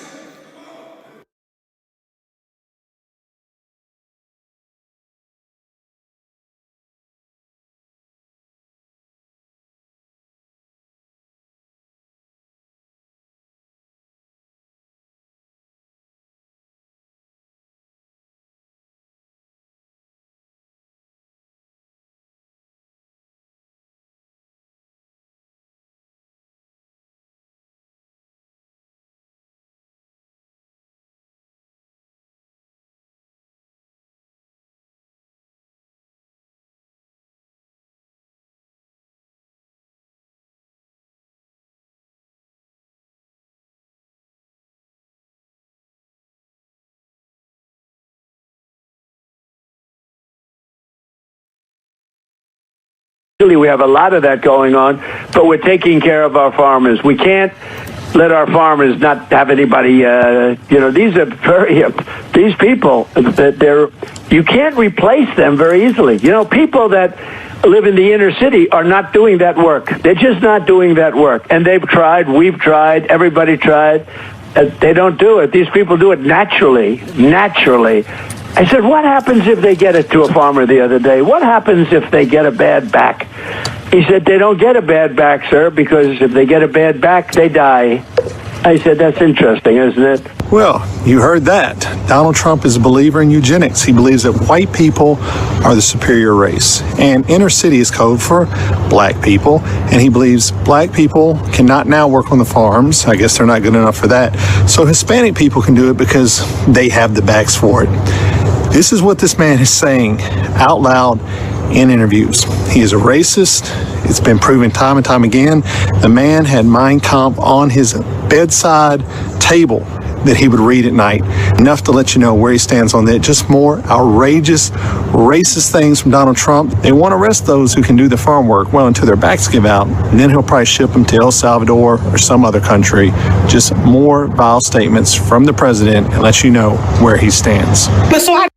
We have a lot of that going on, but we're taking care of our farmers. We can't let our farmers not have anybody, these people, you can't replace them very easily. People that live in the inner city are not doing that work. They're just not doing that work. And they've tried, we've tried, everybody tried. They don't do it. These people do it naturally. I said, what happens if they get it to a farmer the other day? What happens if they get a bad back? He said, they don't get a bad back, sir, because if they get a bad back, they die. I said, that's interesting, isn't it? Well, you heard that. Donald Trump is a believer in eugenics. He believes that white people are the superior race. And inner city is code for black people. And he believes black people cannot now work on the farms. I guess they're not good enough for that. So Hispanic people can do it because they have the backs for it. This is what this man is saying out loud in interviews. He is a racist. It's been proven time and time again. The man had Mein Kampf on his bedside table that he would read at night. Enough to let you know where he stands on that. Just more outrageous, racist things from Donald Trump. They want to arrest those who can do the farm work, well, until their backs give out. And then he'll probably ship them to El Salvador or some other country. Just more vile statements from the president and let you know where he stands. But so I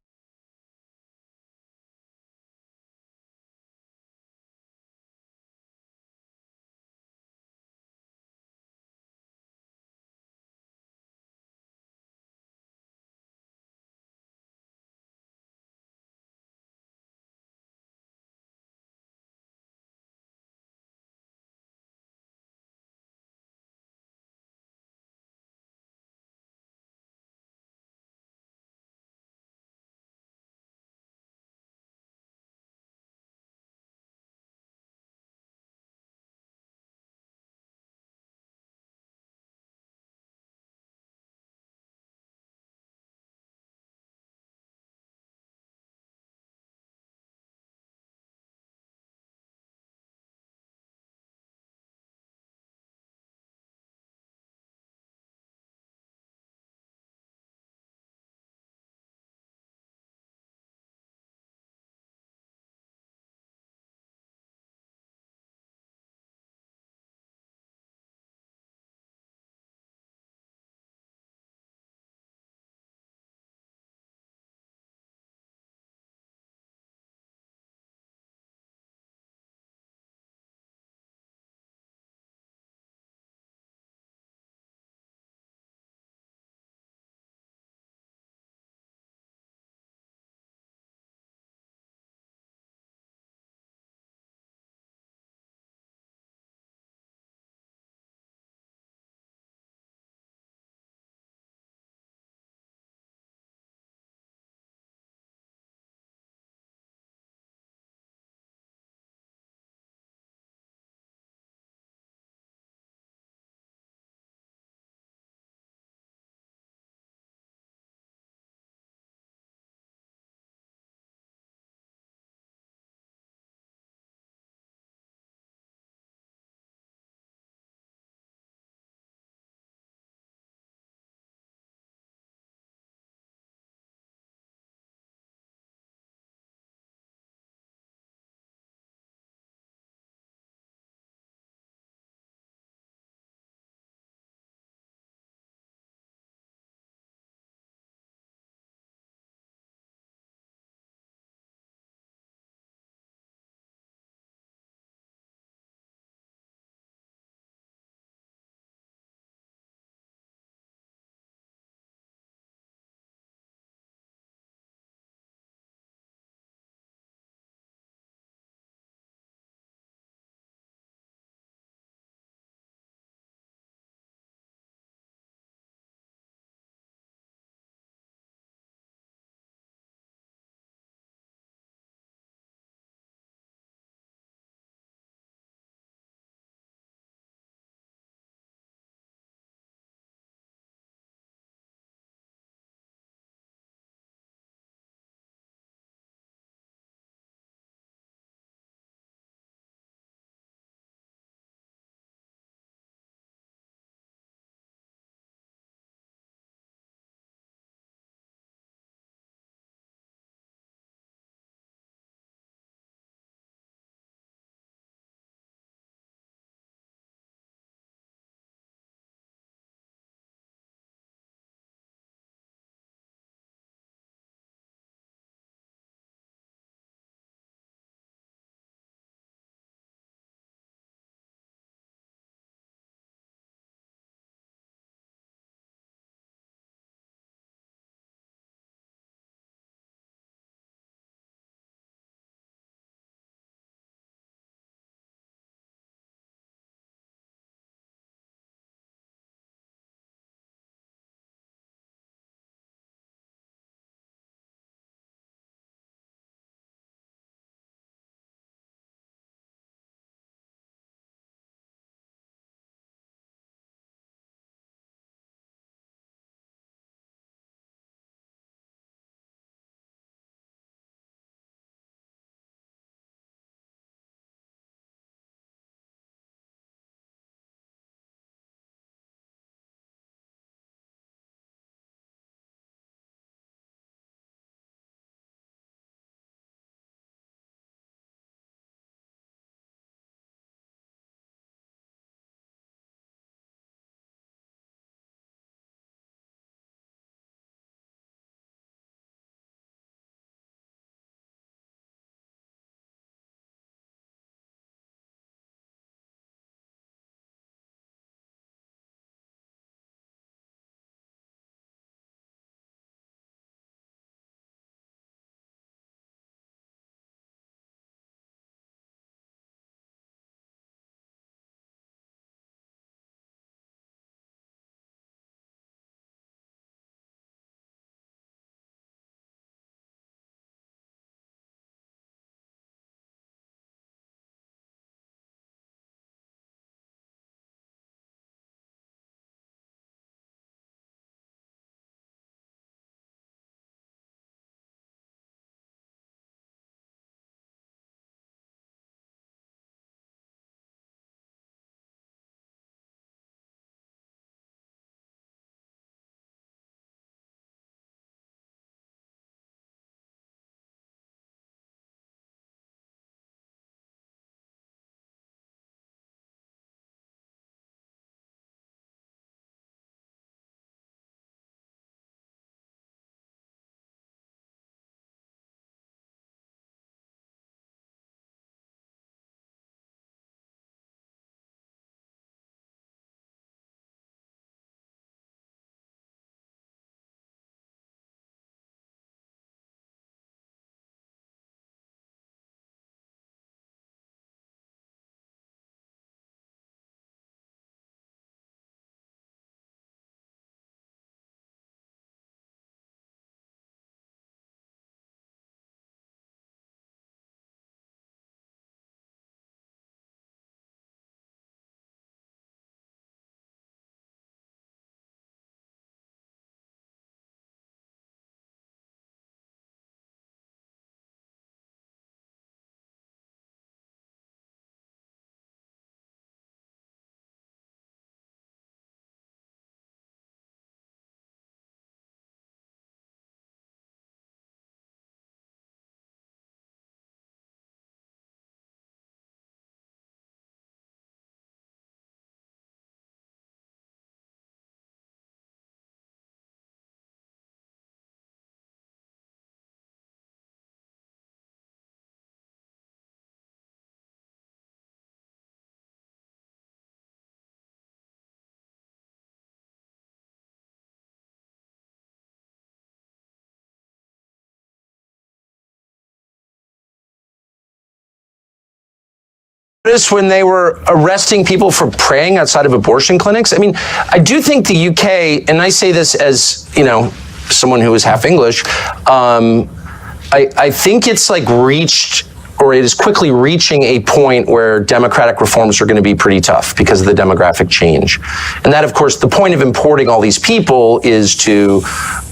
notice when they were arresting people for praying outside of abortion clinics? I mean, I do think the UK, and I say this as, you know, someone who is half English, I think it's like reached, or it is quickly reaching a point where democratic reforms are going to be pretty tough because of the demographic change. And that, of course, the point of importing all these people is to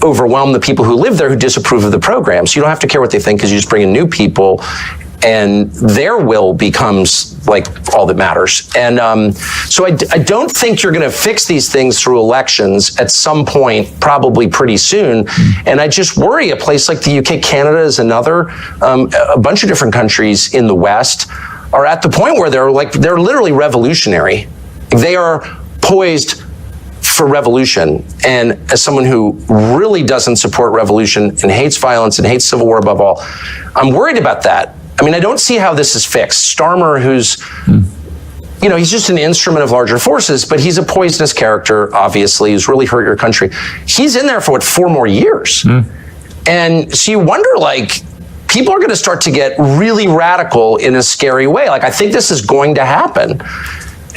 overwhelm the people who live there who disapprove of the program. So you don't have to care what they think because you just bring in new people, and their will becomes like all that matters. And so I don't think you're going to fix these things through elections at some point, probably pretty soon. And I just worry a place like the UK, Canada is another, a bunch of different countries in the West are at the point where they're literally revolutionary. They are poised for revolution. And as someone who really doesn't support revolution and hates violence and hates civil war above all, I'm worried about that. I mean, I don't see how this is fixed. Starmer, who's, you know, he's just an instrument of larger forces, but he's a poisonous character, obviously, who's really hurt your country. He's in there for, 4 more years? And so you wonder, like, people are going to start to get really radical in a scary way. Like, I think this is going to happen.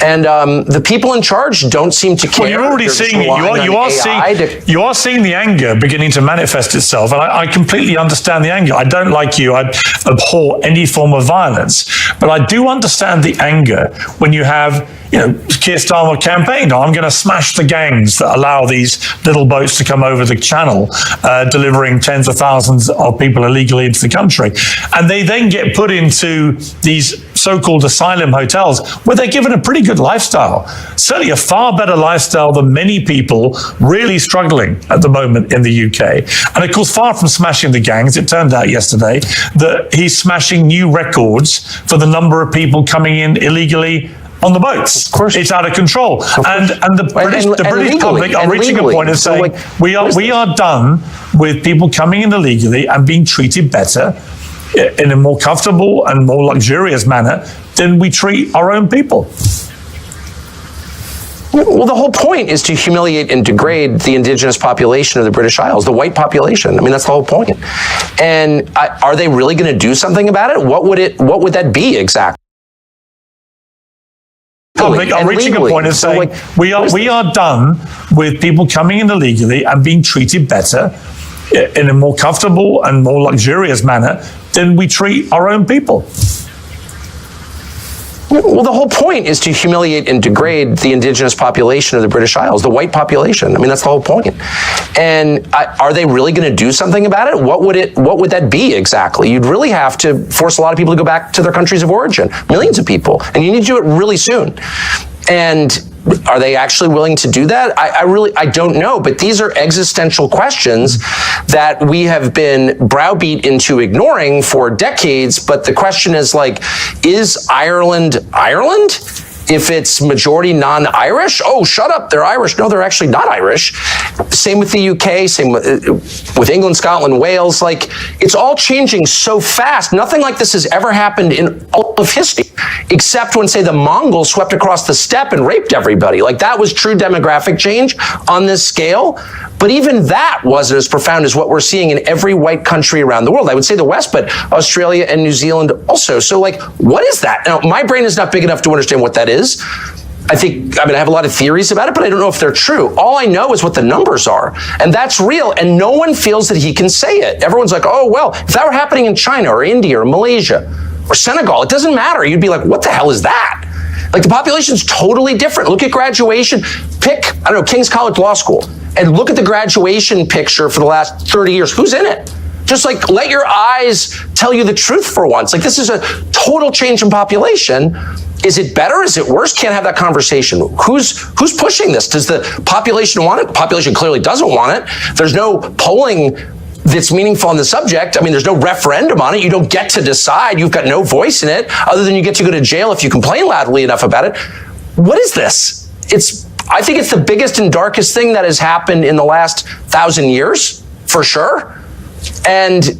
And the people in charge don't seem to care. Well, you're already seeing it. You are seeing the anger beginning to manifest itself, and I completely understand the anger. I don't, like you, I abhor any form of violence, but I do understand the anger when you have, you know, Keir Starmer campaigned, I'm going to smash the gangs that allow these little boats to come over the channel, delivering tens of thousands of people illegally into the country. And they then get put into these so-called asylum hotels where they're given a pretty good lifestyle, certainly a far better lifestyle than many people really struggling at the moment in the UK. And of course, far from smashing the gangs, it turned out yesterday that he's smashing new records for the number of people coming in illegally on the boats. Of course. It's out of control. And the British public are reaching a point of saying, we are done with people coming in illegally and being treated better in a more comfortable and more luxurious manner than we treat our own people. Well, the whole point is to humiliate and degrade the indigenous population of the British Isles, the white population. I mean, that's the whole point. And are they really going to do something about it? What would that be exactly? I'm reaching a point of saying, we are done with people coming in illegally and being treated better in a more comfortable and more luxurious manner than we treat our own people. Well, the whole point is to humiliate and degrade the indigenous population of the British Isles, the white population. I mean, that's the whole point. And are they really going to do something about it? What would that be exactly? You'd really have to force a lot of people to go back to their countries of origin, millions of people, and you need to do it really soon. And are they actually willing to do that? I don't know, but these are existential questions that we have been browbeat into ignoring for decades. But the question is, like, is Ireland Ireland? If it's majority non-Irish, oh, shut up, they're Irish. No, they're actually not Irish. Same with the UK, same with England, Scotland, Wales. Like, it's all changing so fast. Nothing like this has ever happened in all of history, except when, say, the Mongols swept across the steppe and raped everybody. Like, that was true demographic change on this scale. But even that wasn't as profound as what we're seeing in every white country around the world. I would say the West, but Australia and New Zealand also. So, like, what is that? Now, my brain is not big enough to understand what that is. I have a lot of theories about it, but I don't know if they're true. All I know is what the numbers are, and that's real, and no one feels that he can say it. Everyone's like, oh, well, if that were happening in China or India or Malaysia or Senegal, it doesn't matter. You'd be like, what the hell is that? Like, the population's totally different. Look at graduation. Pick, King's College Law School, and look at the graduation picture for the last 30 years. Who's in it? Just, like, let your eyes tell you the truth for once. Like, this is a total change in population. Is it better? Is it worse? Can't have that conversation. Who's pushing this? Does the population want it? The population clearly doesn't want it. There's no polling that's meaningful on the subject. I mean, there's no referendum on it. You don't get to decide. You've got no voice in it, other than you get to go to jail if you complain loudly enough about it. What is this? I think it's the biggest and darkest thing that has happened in the last 1,000 years, for sure. And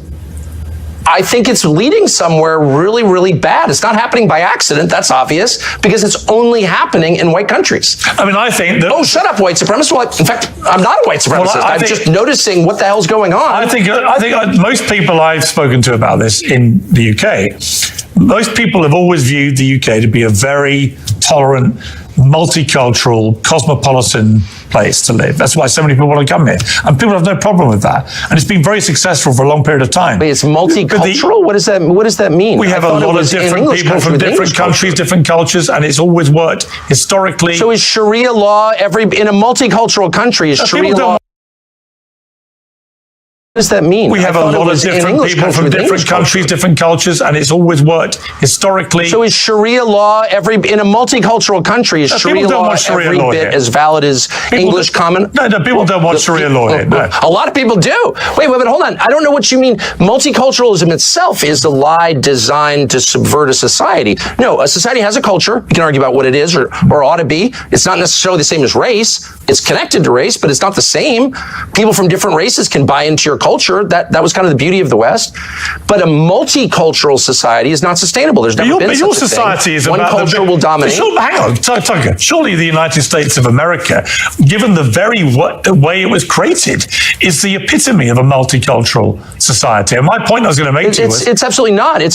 I think it's leading somewhere really, really bad. It's not happening by accident, that's obvious, because it's only happening in white countries. I mean, I think that... Oh, shut up, white supremacist. Well, in fact, I'm not a white supremacist. I'm just noticing what the hell's going on. I think most people I've spoken to about this in the UK most people have always viewed the UK to be a very tolerant, multicultural, cosmopolitan place to live. That's why so many people want to come here. And people have no problem with that. And it's been very successful for a long period of time. Wait, it's multicultural? What does that mean? We have a lot of different people from different countries, different cultures, and it's always worked historically. So is Sharia law in a multicultural country, is Sharia law? What does that mean? We have a lot of different people from different countries, different cultures, and it's always worked historically. So is Sharia law in a multicultural country, is Sharia law every bit as valid as English common? No, people don't want Sharia law here. No. A lot of people do. Wait, hold on. I don't know what you mean. Multiculturalism itself is a lie designed to subvert a society. No, a society has a culture. You can argue about what it is or ought to be. It's not necessarily the same as race. It's connected to race, but it's not the same. People from different races can buy into your culture. That was kind of the beauty of the West. But a multicultural society is not sustainable. There's never been such a thing. Your society is one culture will dominate. Hang on, Tucker. Surely the United States of America, given the very way it was created, is the epitome of a multicultural society. And my point I was going to make to you was... It's absolutely not. No.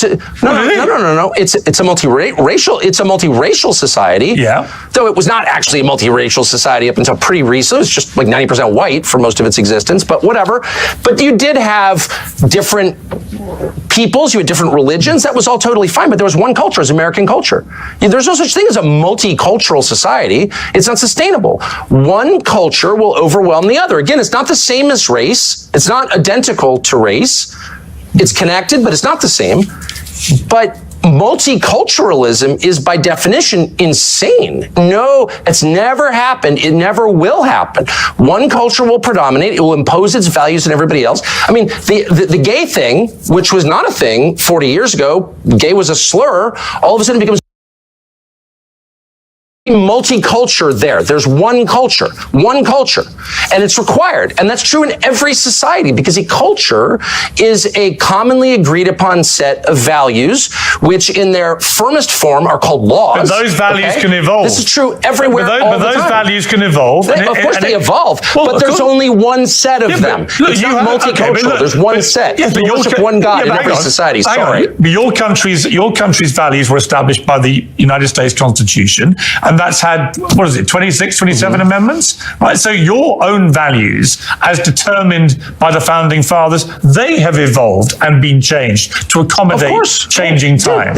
It's a multiracial society. Yeah. Though it was not actually a multiracial society up until pretty recent. It was just like 90% white for most of its existence, but whatever. But you did have different peoples, you had different religions. That was all totally fine, but there was one culture, as American culture. There's no such thing as a multicultural society. It's not sustainable. One culture will overwhelm the other. Again, it's not the same as race. It's not identical to race. It's connected, but it's not the same. But multiculturalism is by definition insane. No, it's never happened. It never will happen. One culture will predominate. It will impose its values on everybody else. I mean, the gay thing, which was not a thing 40 years ago, gay was a slur, all of a sudden becomes multicultural there. There's one culture, and it's required. And that's true in every society because a culture is a commonly agreed upon set of values, which in their firmest form are called laws. But those values can evolve. This is true everywhere but those values can evolve. Of course they evolve, but there's only one set of them. It's not multicultural. There's one set. You worship one God in every society. Sorry. But your country's values were established by the United States Constitution, and that's had, 26, 27 amendments? Right. So your own values, as determined by the founding fathers, they have evolved and been changed to accommodate changing times.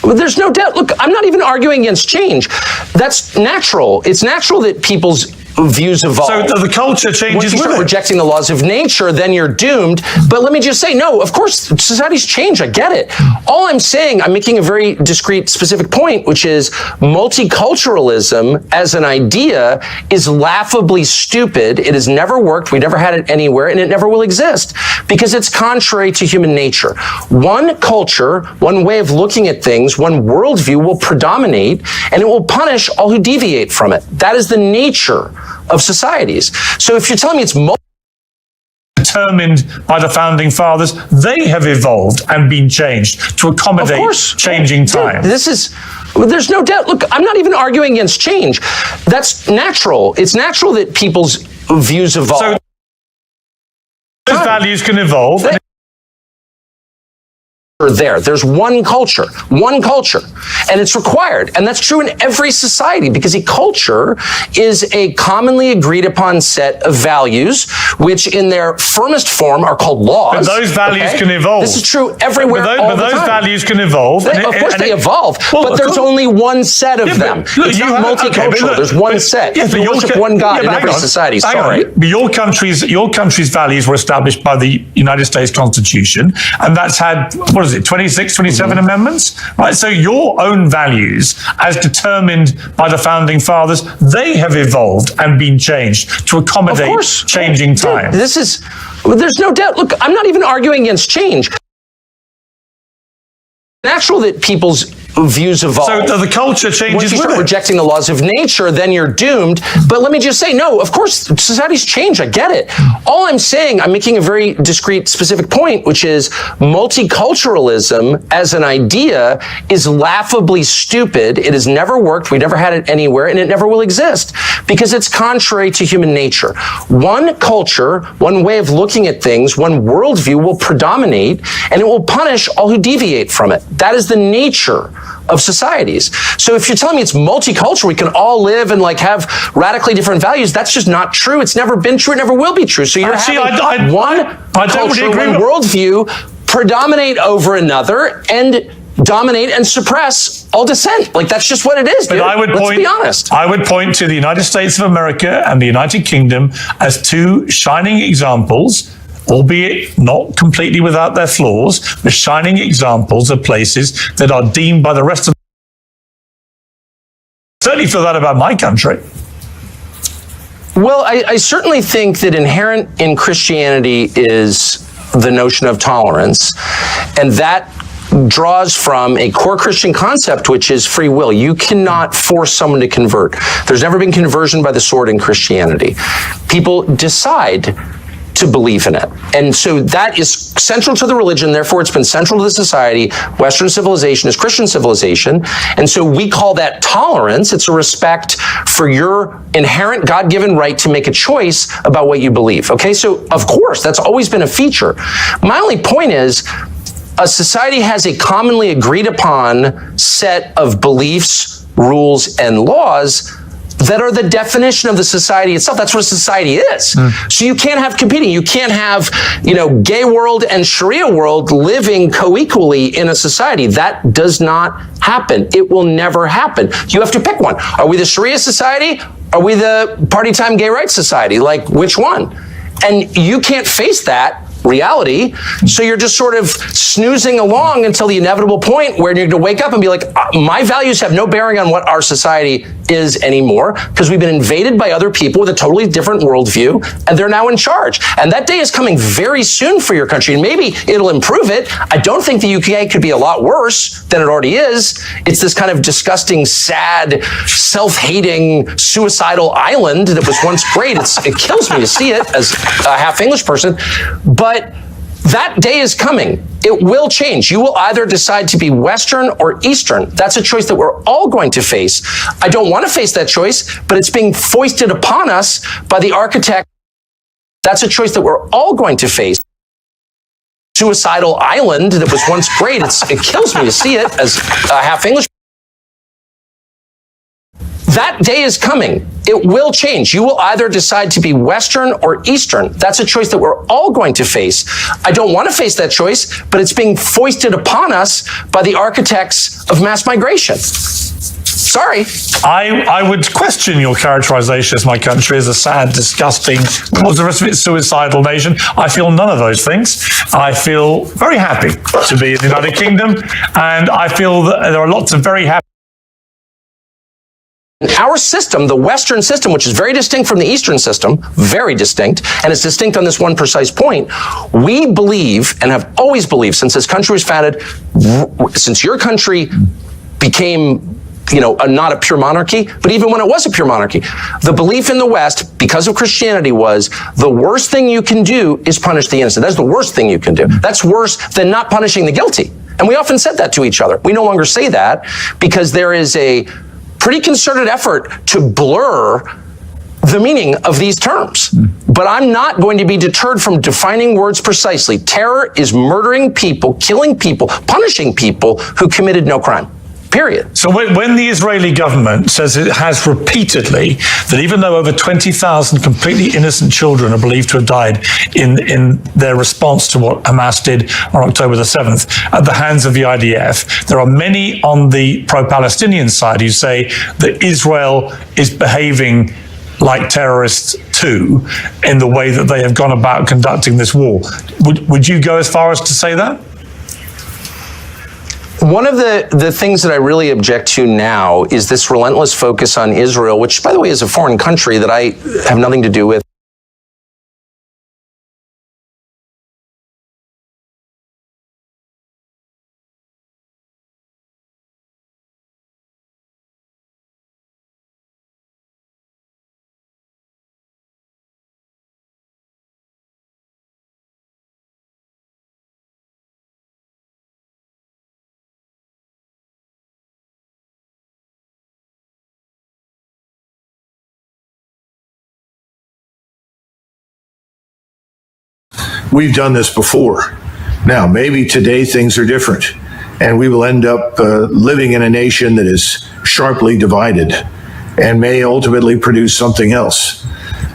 There's no doubt. Look, I'm not even arguing against change. That's natural. It's natural that people's views evolve. So the culture changes. Once you start rejecting the laws of nature, then you're doomed. But let me just say, no, of course, societies change. I get it. All I'm saying, I'm making a very discrete, specific point, which is multiculturalism as an idea is laughably stupid. It has never worked. We never had it anywhere, and it never will exist because it's contrary to human nature. One culture, one way of looking at things, one worldview will predominate, and it will punish all who deviate from it. That is the nature of societies. So if you're telling me it's determined by the founding fathers, they have evolved and been changed to accommodate changing times. There's no doubt. Look, I'm not even arguing against change. That's natural. It's natural that people's views evolve. So those values can evolve. There's one culture, and it's required. And that's true in every society because a culture is a commonly agreed upon set of values, which in their firmest form are called laws. But those values can evolve. This is true everywhere. But those values can evolve. Of course they evolve, but there's only one set of them. It's not multicultural. There's one set. You worship one God in every society. Sorry. But your country's values were established by the United States Constitution, and that's had, 26, 27 amendments? Right. So your own values, as determined by the founding fathers, they have evolved and been changed to accommodate changing times. There's no doubt. Look, I'm not even arguing against change. Natural that people's views evolve. So the culture changes. Once you start rejecting the laws of nature, then you're doomed. But let me just say, no, of course, societies change. I get it. All I'm saying, I'm making a very discrete, specific point, which is multiculturalism as an idea is laughably stupid. It has never worked. We never had it anywhere, and it never will exist because it's contrary to human nature. One culture, one way of looking at things, one worldview will predominate, and it will punish all who deviate from it. That is the nature of societies. So if you're telling me it's multicultural, we can all live and like have radically different values, that's just not true. It's never been true. It never will be true. So you're having one culture, one worldview predominate over another and dominate and suppress all dissent. Like that's just what it is, dude. But Let's be honest. I would point to the United States of America and the United Kingdom as two shining examples, albeit not completely without their flaws, but shining examples of places that are deemed by the rest of certainly feel that about my country. Well, I certainly think that inherent in Christianity is the notion of tolerance, and that draws from a core Christian concept, which is free will. You cannot force someone to convert. There's never been conversion by the sword in Christianity. People decide to believe in it. And so that is central to the religion, therefore it's been central to the society. Western civilization is Christian civilization. And so we call that tolerance. It's a respect for your inherent God-given right to make a choice about what you believe. Okay, so of course, that's always been a feature. My only point is, a society has a commonly agreed upon set of beliefs, rules, and laws that are the definition of the society itself. That's what society is. So you can't have competing. You can't have, gay world and Sharia world living co-equally in a society. That does not happen. It will never happen. You have to pick one. Are we the Sharia society? Are we the party time gay rights society? Like, which one? And you can't face that reality. So you're just sort of snoozing along until the inevitable point where you're going to wake up and be like, my values have no bearing on what our society is anymore because we've been invaded by other people with a totally different worldview and they're now in charge. And that day is coming very soon for your country and maybe it'll improve it. I don't think the UK could be a lot worse than it already is. It's this kind of disgusting, sad, self-hating, suicidal island that was once great. It kills me to see it as a half English person, but that day is coming. It will change. You will either decide to be Western or Eastern. That's a choice that we're all going to face. I don't want to face that choice, but it's being foisted upon us by the architect. That's a choice that we're all going to face. Suicidal island that was once great. It kills me to see it as a half English. That day is coming. It will change. You will either decide to be Western or Eastern. That's a choice that we're all going to face. I don't want to face that choice, but it's being foisted upon us by the architects of mass migration. Sorry. I would question your characterization as my country as a sad, disgusting, what's the rest of it, suicidal nation. I feel none of those things. I feel very happy to be in the United Kingdom, and I feel that there are lots of very happy. Our system, the Western system, which is very distinct from the Eastern system, very distinct, and it's distinct on this one precise point, we believe and have always believed since this country was founded, since your country became, not a pure monarchy, but even when it was a pure monarchy, the belief in the West, because of Christianity, was the worst thing you can do is punish the innocent. That's the worst thing you can do. That's worse than not punishing the guilty. And we often said that to each other. We no longer say that because there is a pretty concerted effort to blur the meaning of these terms. But I'm not going to be deterred from defining words precisely. Terror is murdering people, killing people, punishing people who committed no crime. Period. So when the Israeli government says it has repeatedly that even though over 20,000 completely innocent children are believed to have died in their response to what Hamas did on October the 7th at the hands of the IDF, there are many on the pro-Palestinian side who say that Israel is behaving like terrorists too in the way that they have gone about conducting this war. Would you go as far as to say that? One of the things that I really object to now is this relentless focus on Israel, which, by the way, is a foreign country that I have nothing to do with. We've done this before. Now, maybe today things are different, and we will end up living in a nation that is sharply divided and may ultimately produce something else.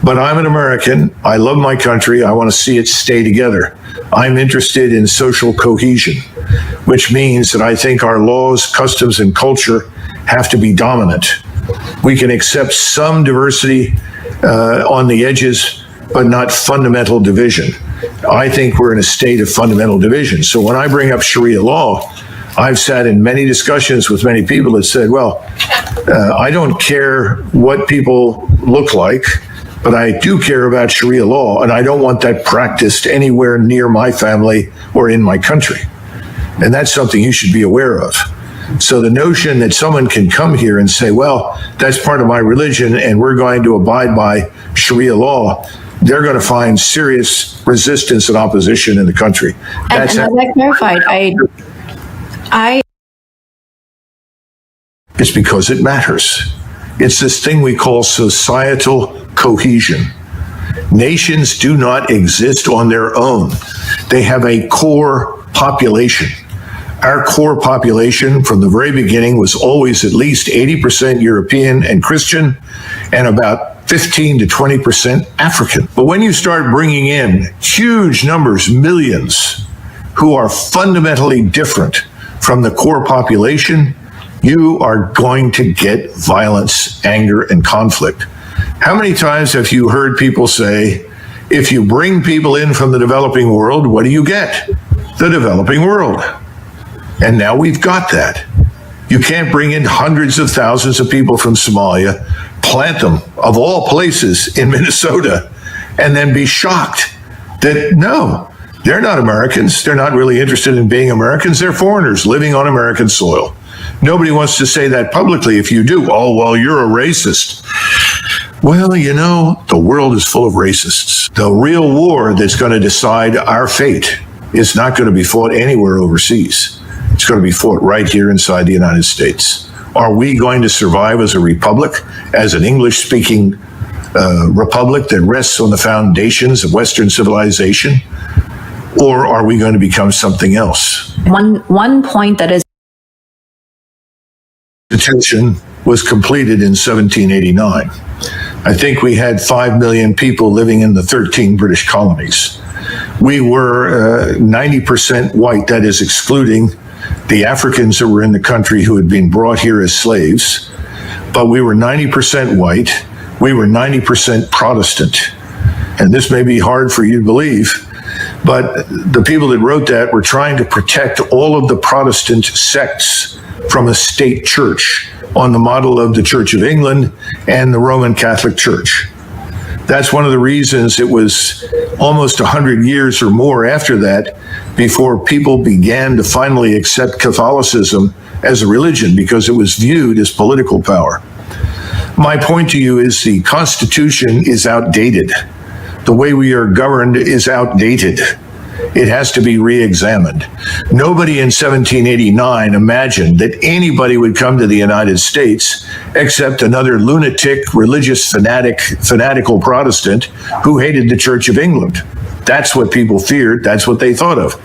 But I'm an American. I love my country. I want to see it stay together. I'm interested in social cohesion, which means that I think our laws, customs, and culture have to be dominant. We can accept some diversity on the edges, but not fundamental division. I think we're in a state of fundamental division. So when I bring up Sharia law, I've sat in many discussions with many people that said, well, I don't care what people look like, but I do care about Sharia law, and I don't want that practiced anywhere near my family or in my country. And that's something you should be aware of. So the notion that someone can come here and say, well, that's part of my religion and we're going to abide by Sharia law, they're going to find serious resistance and opposition in the country. And as I clarified, It's because it matters. It's this thing we call societal cohesion. Nations do not exist on their own. They have a core population. Our core population from the very beginning was always at least 80% European and Christian and about 15 to 20% African. But when you start bringing in huge numbers, millions, who are fundamentally different from the core population, you are going to get violence, anger, and conflict. How many times have you heard people say, if you bring people in from the developing world, what do you get? The developing world. And now we've got that. You can't bring in hundreds of thousands of people from Somalia, plant them, of all places, in Minnesota, and then be shocked that, no, they're not Americans. They're not really interested in being Americans. They're foreigners living on American soil. Nobody wants to say that publicly. If you do, oh, well, you're a racist. Well, you know, the world is full of racists. The real war that's going to decide our fate is not going to be fought anywhere overseas. It's going to be fought right here inside the United States. Are we going to survive as a republic, as an English-speaking republic that rests on the foundations of Western civilization? Or are we going to become something else? One point that is Constitution was completed in 1789. I think we had 5 million people living in the 13 British colonies. We were 90% white, that is excluding the Africans that were in the country who had been brought here as slaves. But we were 90% white. We were 90% Protestant. And this may be hard for you to believe, but the people that wrote that were trying to protect all of the Protestant sects from a state church on the model of the Church of England and the Roman Catholic Church. That's one of the reasons it was almost 100 years or more after that before people began to finally accept Catholicism as a religion, because it was viewed as political power. My point to you is the Constitution is outdated. The way we are governed is outdated. It has to be re-examined. Nobody in 1789 imagined that anybody would come to the United States except another lunatic, religious fanatical Protestant who hated the Church of England. That's what people feared. That's what they thought of.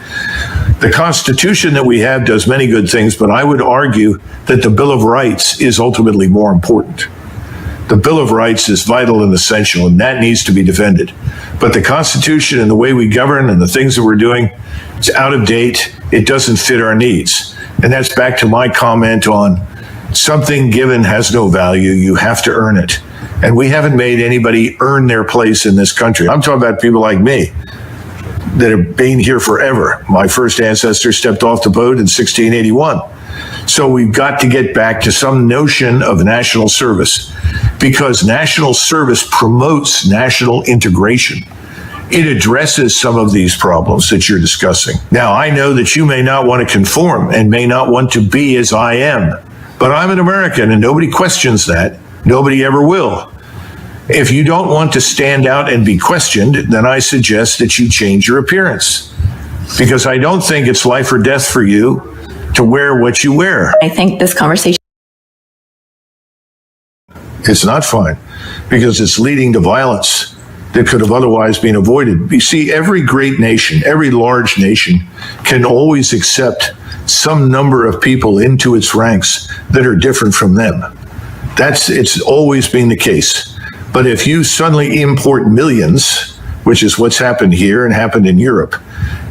The Constitution that we have does many good things, but I would argue that the Bill of Rights is ultimately more important. The Bill of Rights is vital and essential, and that needs to be defended. But the Constitution and the way we govern and the things that we're doing, it's out of date. It doesn't fit our needs. And that's back to my comment on something given has no value. You have to earn it. And we haven't made anybody earn their place in this country. I'm talking about people like me that have been here forever. My first ancestor stepped off the boat in 1681. So we've got to get back to some notion of national service, because national service promotes national integration. It addresses some of these problems that you're discussing. Now, I know that you may not want to conform and may not want to be as I am, but I'm an American and nobody questions that. Nobody ever will. If you don't want to stand out and be questioned, then I suggest that you change your appearance, because I don't think it's life or death for you to wear what you wear. I think this conversation, It's not fine, because it's leading to violence. that could have otherwise been avoided. You see, every great nation, every large nation can always accept some number of people into its ranks that are different from them. It's always been the case. But if you suddenly import millions, which is what's happened here and happened in Europe,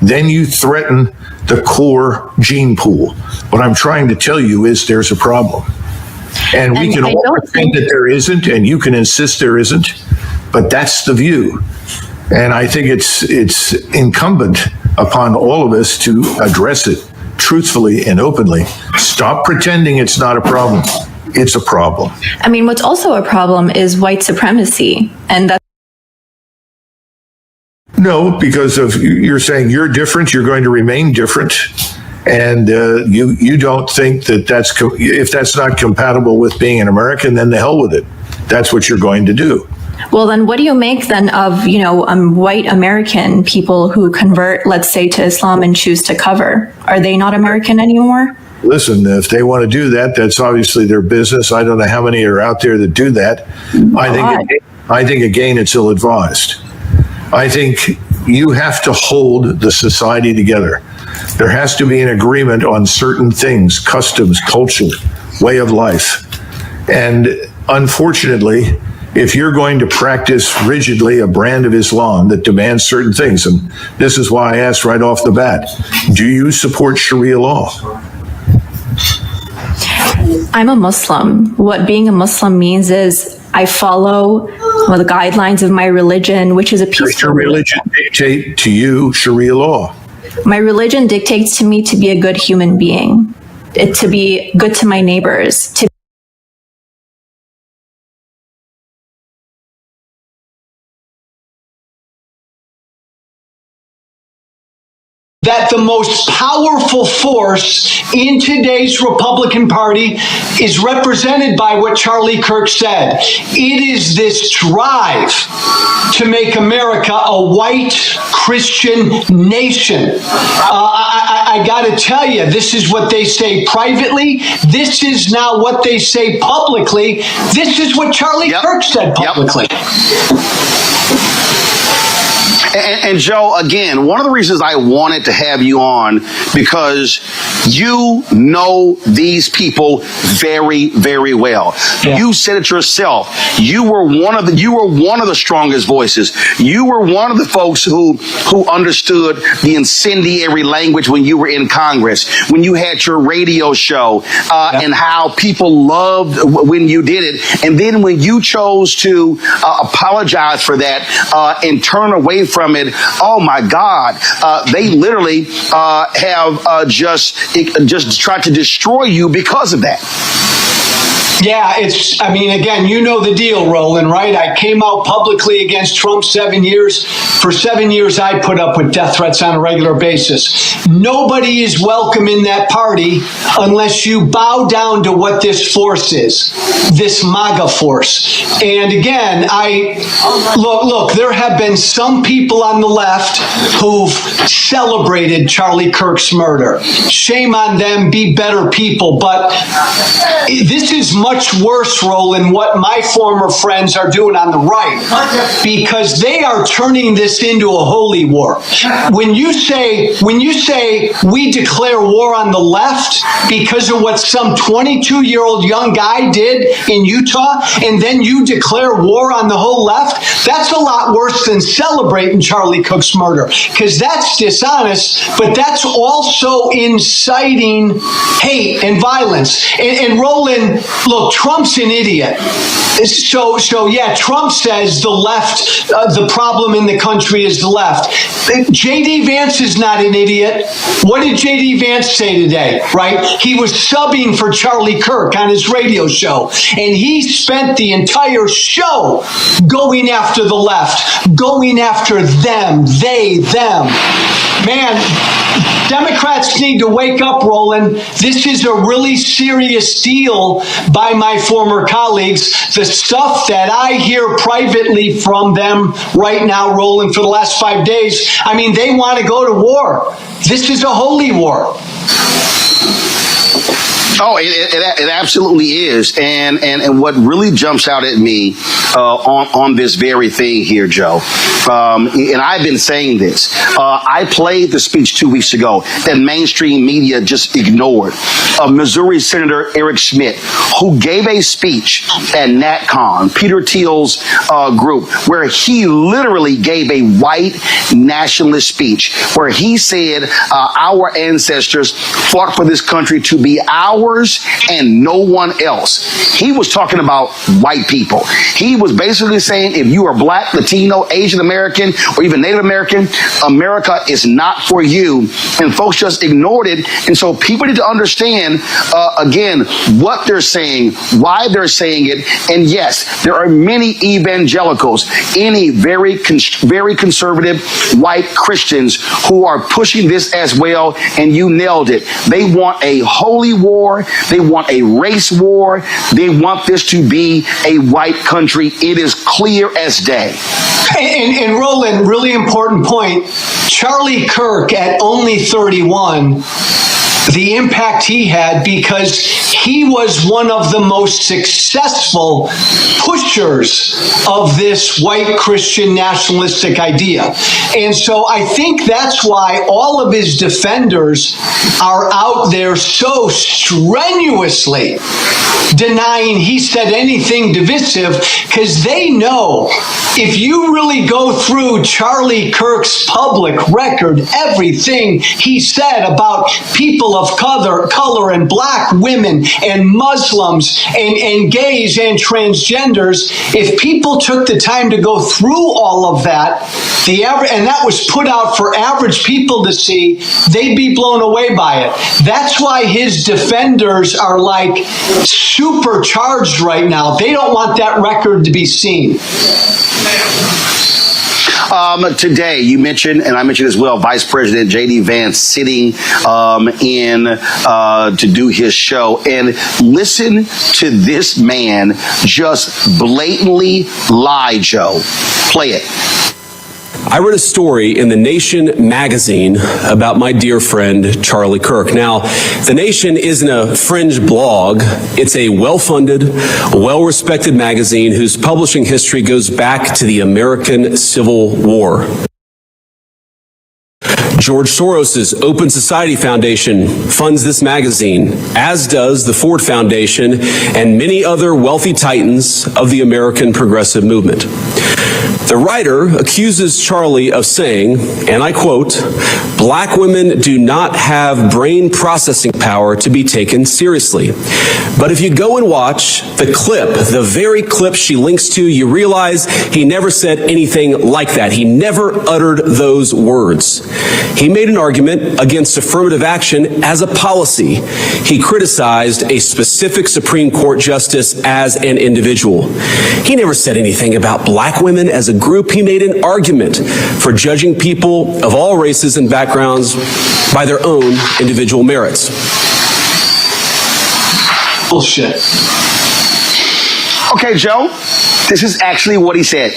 then you threaten the core gene pool. What I'm trying to tell you is there's a problem. And we can all pretend that there isn't, and you can insist there isn't, but that's the view. And I think it's incumbent upon all of us to address it truthfully and openly. Stop pretending it's not a problem. It's a problem. I mean, what's also a problem is white supremacy, and that's no, because you're saying you're different, you're going to remain different, and you don't think that if that's not compatible with being an American, then the hell with it. That's what you're going to do. Well, then what do you make then of, white American people who convert, let's say, to Islam and choose to cover? Are they not American anymore? Listen, if they want to do that, that's obviously their business. I don't know how many are out there that do that. I think again, it's ill-advised. I think you have to hold the society together. There has to be an agreement on certain things, customs, culture, way of life. And unfortunately, if you're going to practice rigidly a brand of Islam that demands certain things, and this is why I asked right off the bat, do you support Sharia law? I'm a Muslim. What being a Muslim means is I follow the guidelines of my religion, which is a peaceful. Does your religion dictate to you Sharia law? My religion dictates to me to be a good human being, to be good to my neighbors, to that the most powerful force in today's Republican Party is represented by what Charlie Kirk said. It is this drive to make America a white Christian nation. I got to tell you, this is what they say privately. This is now what they say publicly. This is what Charlie Kirk said publicly. And Joe, again, one of the reasons I wanted to have you on, because you know these people very, very well. Yeah. You said it yourself. You were one of the strongest voices. You were one of the folks who understood the incendiary language when you were in Congress, when you had your radio show, and how people loved when you did it. And then when you chose to apologize for that and turn away from it, oh my God, they literally have just tried to destroy you because of that. Yeah, again, you know the deal, Roland, right? I came out publicly against Trump 7 years. For 7 years, I put up with death threats on a regular basis. Nobody is welcome in that party unless you bow down to what this force is, this MAGA force. And again, look, there have been some people on the left who've celebrated Charlie Kirk's murder. Shame on them, be better people. But this is much worse, Roland, what my former friends are doing on the right, because they are turning this into a holy war. When you say we declare war on the left because of what some 22-year-old young guy did in Utah, and then you declare war on the whole left, that's a lot worse than celebrating Charlie Kirk's murder, because that's dishonest, but that's also inciting hate and violence. And Roland, look, Trump's an idiot. So yeah, Trump says the left, the problem in the country is the left. J.D. Vance is not an idiot. What did J.D. Vance say today, right? He was subbing for Charlie Kirk on his radio show, and he spent the entire show going after the left, going after them, they, them. Man, Democrats need to wake up, Roland. This is a really serious deal by my former colleagues. The stuff that I hear privately from them right now, Roland, for the last 5 days, I mean, they want to go to war. This is a holy war. Oh, it absolutely is. And what really jumps out at me on this very thing here, Joe, and I've been saying this, I played the speech 2 weeks ago that mainstream media just ignored, of Missouri Senator Eric Schmidt, who gave a speech at NatCon, Peter Thiel's group, where he literally gave a white nationalist speech where he said our ancestors fought for this country to be ours and no one else. He was talking about white people. He was basically saying if you are black, Latino, Asian American, or even Native American, America is not for you. And folks just ignored it. And so people need to understand, again, what they're saying, why they're saying it. And yes, there are many evangelicals, any very conservative white Christians who are pushing this as well. And you nailed it. They want a holy war. They want a race war. They want this to be a white country. It is clear as day. And Roland, really important point. Charlie Kirk at only 31, the impact he had because he was one of the most successful pushers of this white Christian nationalistic idea. And so I think that's why all of his defenders are out there so strenuously denying he said anything divisive, because they know if you really go through Charlie Kirk's public record, everything he said about people of color and black women and Muslims and gays and transgenders, if people took the time to go through all of that, and that was put out for average people to see, they'd be blown away by it. That's why his defenders are like supercharged right now. They don't want that record to be seen. Today, you mentioned, and I mentioned as well, Vice President J.D. Vance sitting in to do his show. And listen to this man just blatantly lie, Joe. Play it. I read a story in The Nation magazine about my dear friend, Charlie Kirk. Now, The Nation isn't a fringe blog. It's a well-funded, well-respected magazine whose publishing history goes back to the American Civil War. George Soros's Open Society Foundation funds this magazine, as does the Ford Foundation and many other wealthy titans of the American progressive movement. The writer accuses Charlie of saying, and I quote, "Black women do not have brain processing power to be taken seriously." But if you go and watch the clip, the very clip she links to, you realize he never said anything like that. He never uttered those words. He made an argument against affirmative action as a policy. He criticized a specific Supreme Court justice as an individual. He never said anything about black women as a group. He made an argument for judging people of all races and backgrounds by their own individual merits. Bullshit. Okay, Joe, this is actually what he said.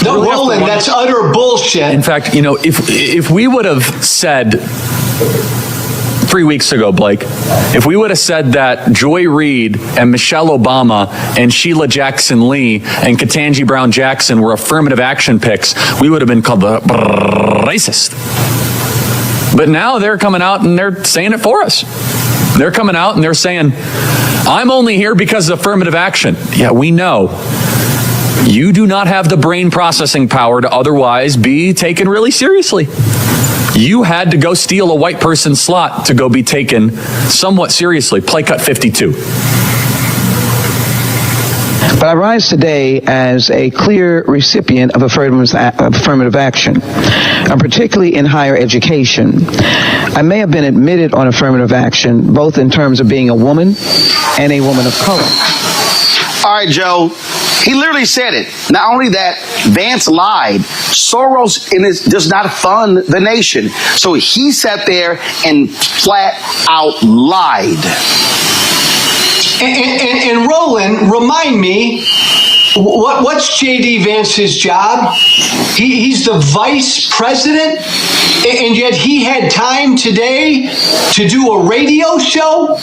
No, Roland, that's utter bullshit. In fact, you know, if we would have said 3 weeks ago, Blake, if we would have said that Joy Reid and Michelle Obama and Sheila Jackson Lee and Ketanji Brown Jackson were affirmative action picks, we would have been called racist. But now they're coming out and they're saying it for us. They're coming out and they're saying, I'm only here because of affirmative action. Yeah, we know. You do not have the brain processing power to otherwise be taken really seriously. You had to go steal a white person's slot to go be taken somewhat seriously. Play cut 52. But I rise today as a clear recipient of affirmative action, particularly in higher education. I may have been admitted on affirmative action, both in terms of being a woman and a woman of color. All right, Joe. He literally said it. Not only that, Vance lied. Soros does not fund the nation. So he sat there and flat out lied. And Roland, remind me, what's J.D. Vance's job? He's the vice president And yet he had time today to do a radio show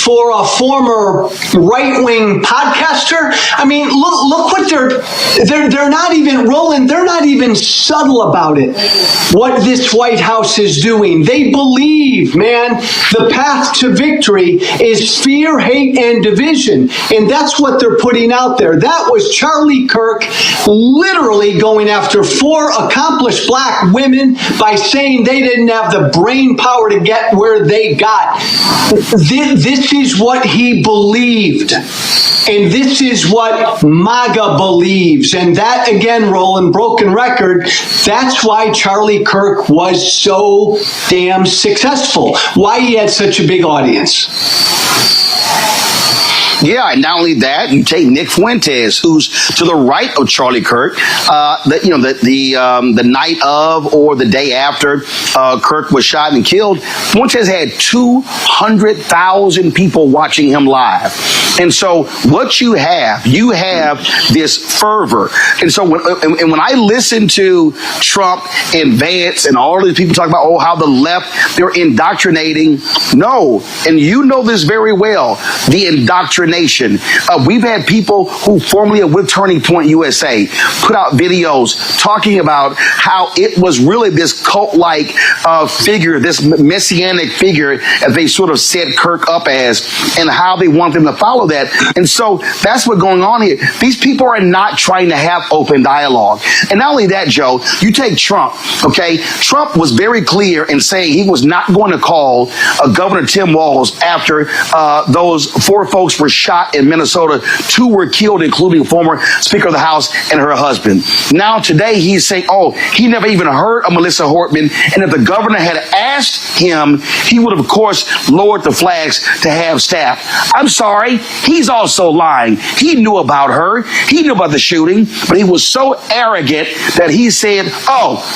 for a former right-wing podcaster. I mean, look what they're not even, Roland, they're not even subtle about it, what this White House is doing. They believe, man, the path to victory is fear, hate, and division. And that's what they're putting out there. That was Charlie Kirk literally going after 4 accomplished black women by saying they didn't have the brain power to get where they got. This is what he believed. And this is what MAGA believes. And that, again, Roland, broken record, that's why Charlie Kirk was so damn successful, why he had such a big audience. Yeah, and not only that, you take Nick Fuentes, who's to the right of Charlie Kirk. The night of or the day after Kirk was shot and killed, Fuentes had 200,000 people watching him live. And so what you have this fervor. And so when I listen to Trump and Vance and all these people talk about, how the left, they're indoctrinating. No, and you know this very well, the indoctrination. We've had people who formerly with Turning Point USA put out videos talking about how it was really this cult-like figure, this messianic figure, as they sort of set Kirk up as, and how they want them to follow that. And so that's what's going on here. These people are not trying to have open dialogue. And not only that, Joe, you take Trump, okay? Trump was very clear in saying he was not going to call Governor Tim Walz after those 4 folks were shot in Minnesota. 2 were killed, including former Speaker of the House and her husband. Now today he's saying, he never even heard of Melissa Hortman, and if the governor had asked him, he would have, of course, lowered the flags to have staff. I'm sorry, he's also lying. He knew about her. He knew about the shooting, but he was so arrogant that he said,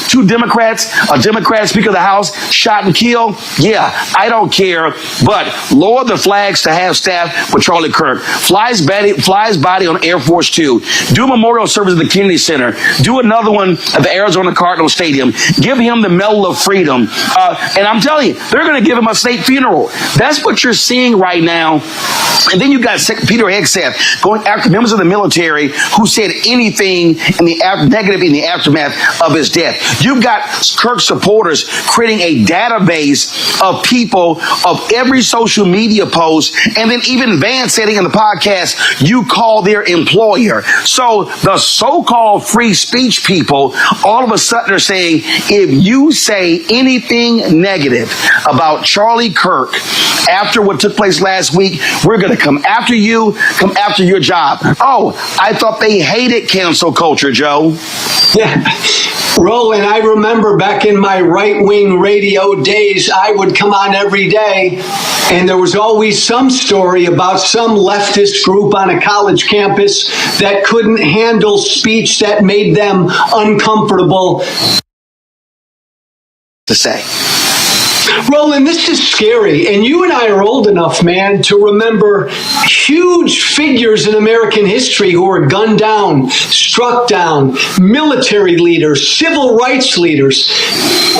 2 Democrats, a Democrat Speaker of the House shot and killed. Yeah, I don't care, but lower the flags to have staff with Charlie Kirk. Flies body on Air Force 2. Do a memorial service at the Kennedy Center. Do another one at the Arizona Cardinals Stadium. Give him the Medal of Freedom. And I'm telling you, they're going to give him a state funeral. That's what you're seeing right now. And then you got Peter Hegseth going after members of the military who said anything negative in the aftermath of his death. You've got Kirk supporters creating a database of people of every social media post, and then even Vance saying in the podcast, you call their employer. So the so-called free speech people all of a sudden are saying, if you say anything negative about Charlie Kirk after what took place last week, we're going to come after you, come after your job. I thought they hated cancel culture, Joe. Yeah. Roland, I remember back in my right-wing radio days, I would come on every day, and there was always some story about some leftist group on a college campus that couldn't handle speech that made them uncomfortable to say. Roland, this is scary, and you and I are old enough, man, to remember huge figures in American history who were gunned down, struck down, military leaders, civil rights leaders.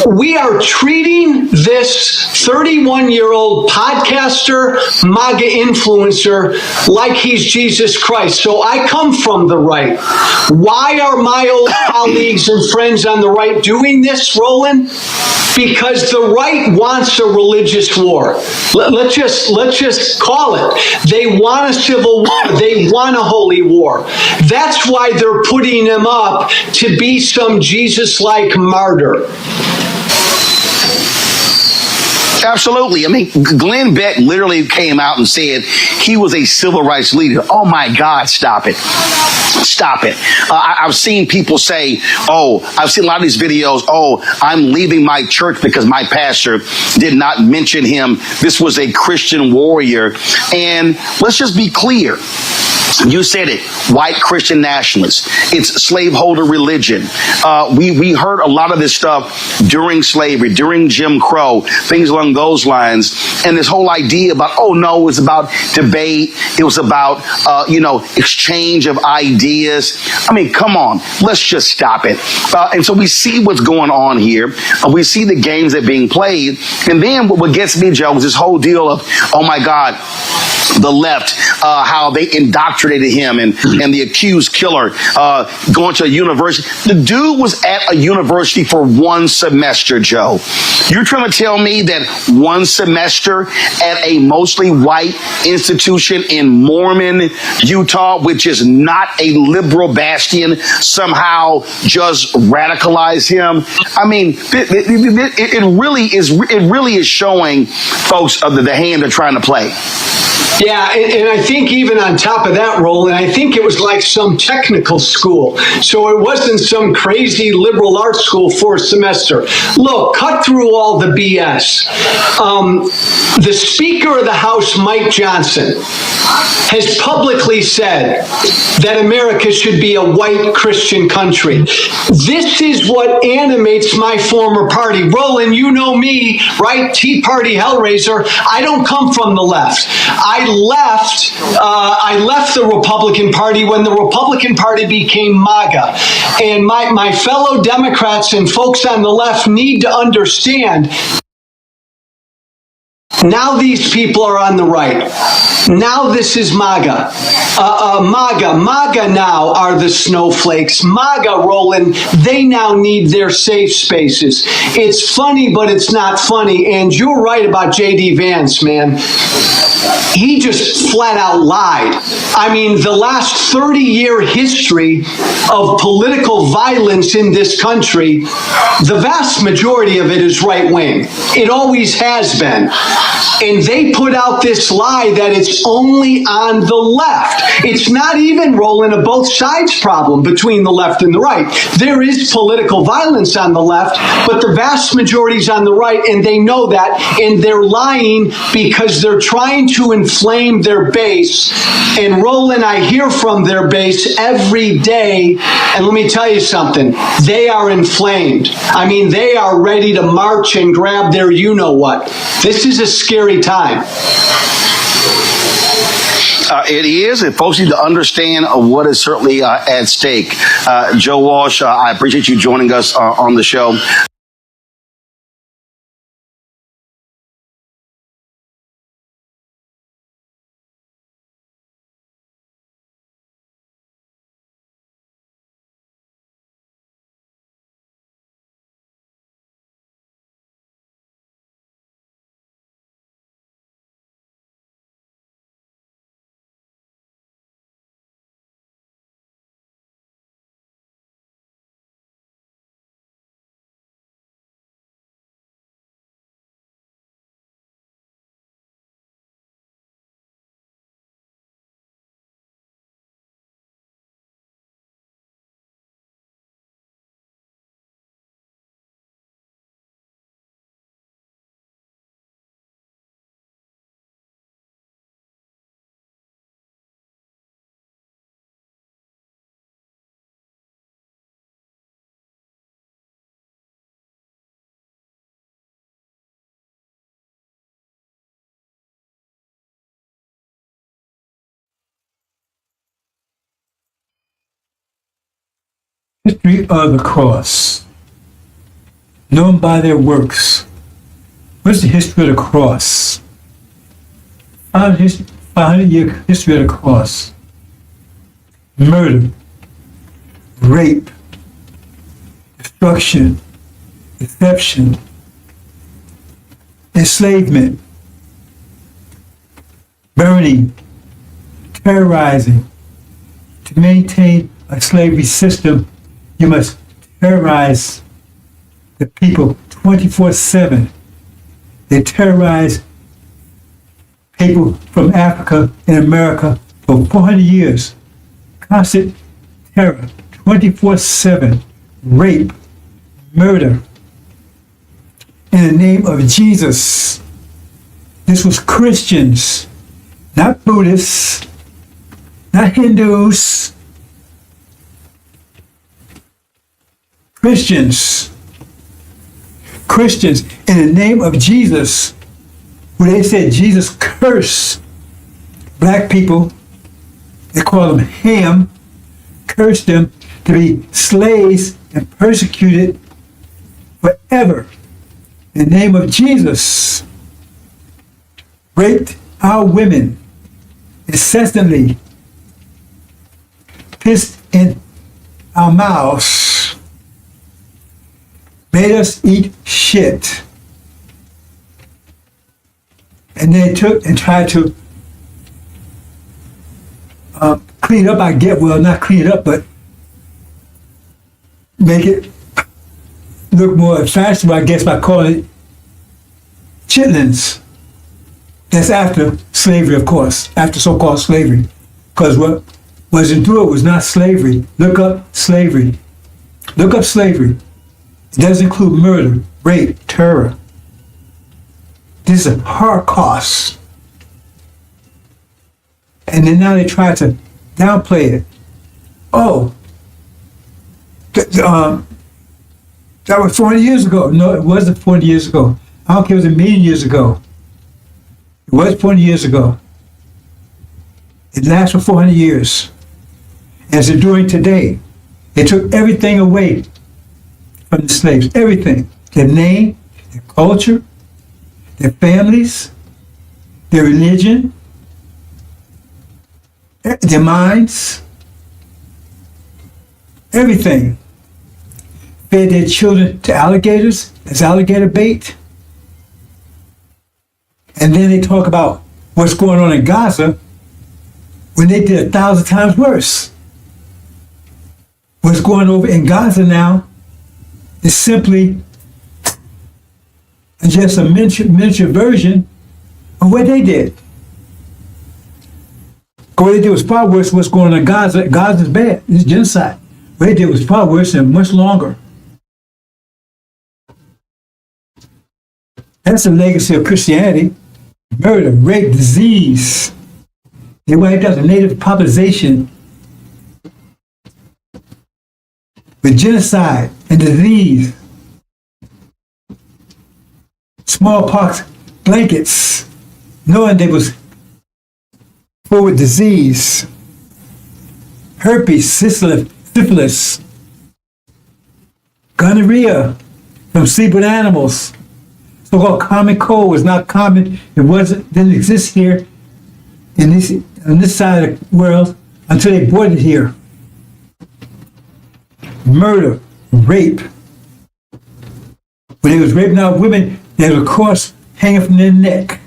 We are treating this 31-year-old podcaster, MAGA influencer, like he's Jesus Christ. So I come from the right. Why are my old colleagues and friends on the right doing this, Roland? Because the right wants a religious war. Let's just call it. They want a civil war. They want a holy war. That's why they're putting him up to be some Jesus-like martyr. Absolutely. I mean, Glenn Beck literally came out and said he was a civil rights leader. Oh, my God, stop it. Stop it. I've seen people say, I've seen a lot of these videos, I'm leaving my church because my pastor did not mention him. This was a Christian warrior. And let's just be clear. You said it, white Christian nationalists. It's slaveholder religion. We heard a lot of this stuff during slavery, during Jim Crow, things along those lines. And this whole idea about, oh no, it was about debate. It was about, exchange of ideas. I mean, come on, let's just stop it. And so we see what's going on here. We see the games that are being played. And then what gets me, Joe, is this whole deal of, oh my God, the left, how they indoctrinated him and the accused killer going to a university. The dude was at a university for one semester, Joe. You're trying to tell me that one semester at a mostly white institution in Mormon, Utah, which is not a liberal bastion, somehow just radicalized him? I mean, it really is showing folks the hand they're trying to play. Yeah, and I think even on top of that, Roland, I think it was like some technical school. So it wasn't some crazy liberal arts school for a semester. Look, cut through all the BS. The Speaker of the House, Mike Johnson, has publicly said that America should be a white Christian country. This is what animates my former party. Roland, you know me, right? Tea Party Hellraiser. I don't come from the left. I left the Republican Party when the Republican Party became MAGA. And my fellow Democrats and folks on the left need to understand, now these people are on the right. Now this is MAGA. MAGA now are the snowflakes. MAGA, Roland, they now need their safe spaces. It's funny, but it's not funny. And you're right about J.D. Vance, man. He just flat out lied. I mean, the last 30-year history of political violence in this country, the vast majority of it is right-wing. It always has been. And they put out this lie that it's only on the left. It's not even, Roland, a both sides problem between the left and the right. There is political violence on the left, but the vast majority is on the right, and they know that, and they're lying because they're trying to inflame their base. And Roland, I hear from their base every day, and let me tell you something, they are inflamed. I mean, they are ready to march and grab their you-know-what. This is a scary time. It is, and folks need to understand what is certainly at stake. Joe Walsh, I appreciate you joining us on the show. History of the cross, known by their works. What's the history of the cross? 500-year history of the cross. Murder, rape, destruction, deception, enslavement, burning, terrorizing. To maintain a slavery system, you must terrorize the people 24/7. They terrorize people from Africa and America for 400 years. Constant terror, 24/7, rape, murder. In the name of Jesus. This was Christians, not Buddhists, not Hindus, Christians, in the name of Jesus, where they said Jesus cursed black people, they call them Ham, cursed them to be slaves and persecuted forever. In the name of Jesus, raped our women incessantly, pissed in our mouths, made us eat shit. And they took and tried to clean up, not clean it up, but make it look more fashionable, I guess, by calling it chitlins. That's after slavery, of course, after so-called slavery. Because what was endured was not slavery. Look up slavery. Look up slavery. It does include murder, rape, terror. This is a Holocaust. And then now they try to downplay it. Oh, that was 40 years ago. No, it wasn't 40 years ago. I don't care if it was a million years ago. It was 40 years ago. It lasted for 400 years. As they're doing today, they took everything away from the slaves. Everything. Their name, their culture, their families, their religion, their minds, everything. Fed their children to alligators as alligator bait. And then they talk about what's going on in Gaza when they did 1,000 times worse. What's going over in Gaza now is simply just a miniature version of what they did. What they did was far worse than what's going on in Gaza. Gaza's bad. It's genocide. What they did was far worse and much longer. That's the legacy of Christianity. Murder, rape, disease. They wiped out the native population with genocide and disease. Smallpox blankets, knowing they was full with disease. Herpes, syphilis, gonorrhea from sleep with animals. So-called common cold was not common. It didn't exist here on this side of the world until they brought it here. Murder, rape. When they was raping our women, they had a cross hanging from their neck.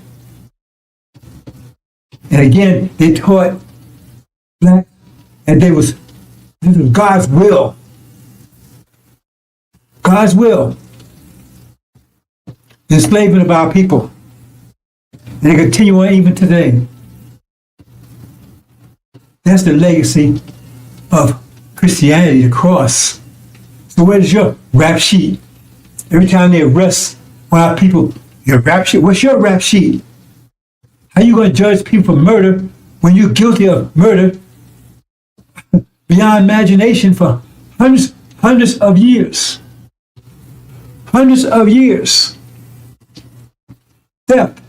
And again, they taught black, and this was God's will. God's will. The enslavement of our people. And they continue on even today. That's the legacy of Christianity, the cross. So where's your rap sheet? Every time they arrest one of our people, your rap sheet, what's your rap sheet? How are you going to judge people for murder when you're guilty of murder beyond imagination for hundreds of years? Hundreds of years. Theft.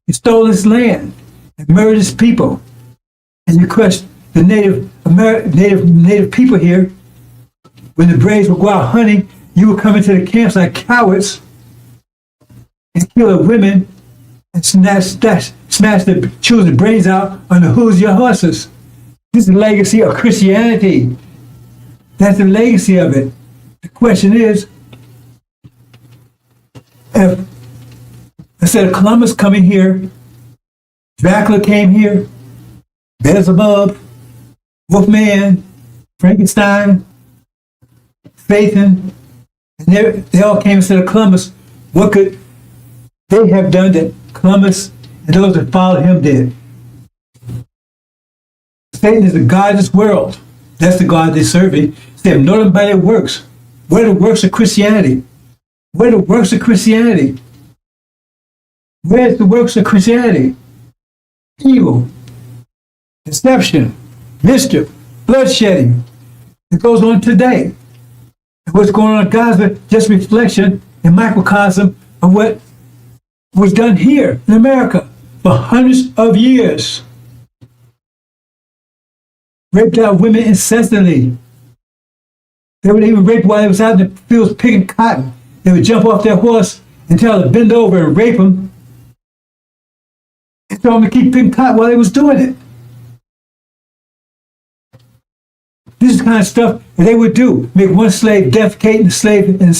You stole this land and murdered its people. And you crushed the native people here. When the braves would go out hunting, you would come into the camps like cowards and kill the women and smash the children's brains out on the hooves of your horses. This is the legacy of Christianity. That's the legacy of it. The question is, if instead of Columbus coming here, Dracula came here, Beelzebub, Wolfman, Frankenstein, Satan, and they all came instead of Columbus. What could they have done that Columbus and those that followed him did? Satan is the God of this world. That's the God they're serving. They have known him by their works. What are the works of Christianity? What are the works of Christianity? Where's the works of Christianity? Evil, deception, mischief, bloodshedding. It goes on today. What's going on in Gaza, just reflection and microcosm of what was done here in America for hundreds of years. Raped out women incessantly. They would even rape while they was out in the fields picking cotton. They would jump off their horse and tell them to bend over and rape them. And tell them to keep picking cotton while they was doing it. This is the kind of stuff that they would do. Make one slave defecate in the slave and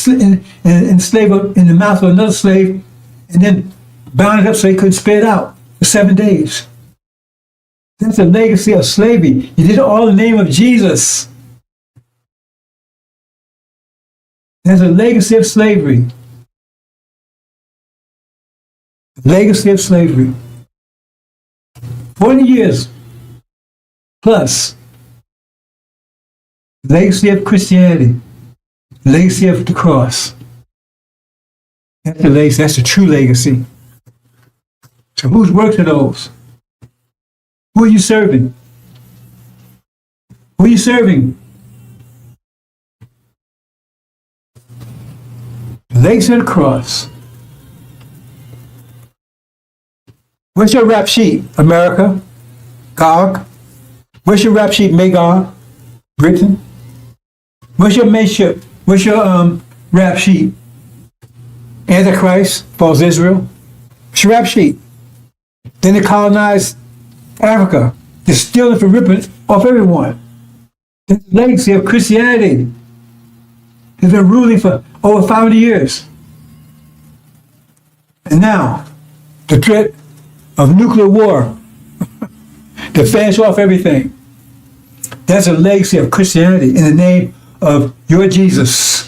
slave in the mouth of another slave, and then bound it up so he couldn't spit it out for 7 days. That's a legacy of slavery. You did it all in the name of Jesus. There's a legacy of slavery. Legacy of slavery. 40 years plus. Legacy of Christianity. Legacy of the cross. That's the legacy. That's the true legacy. So whose works are those? Who are you serving? Who are you serving? The legacy of the cross. Where's your rap sheet, America? Gog? Where's your rap sheet, Magog? Britain? Where's your mateship? Where's your rap sheet? Antichrist, false Israel. What's your rap sheet? Then they colonized Africa. They're stealing for ripping off everyone. That's the legacy of Christianity. They've been ruling for over 500 years. And now, the threat of nuclear war to finish off everything. That's a legacy of Christianity in the name of your Jesus.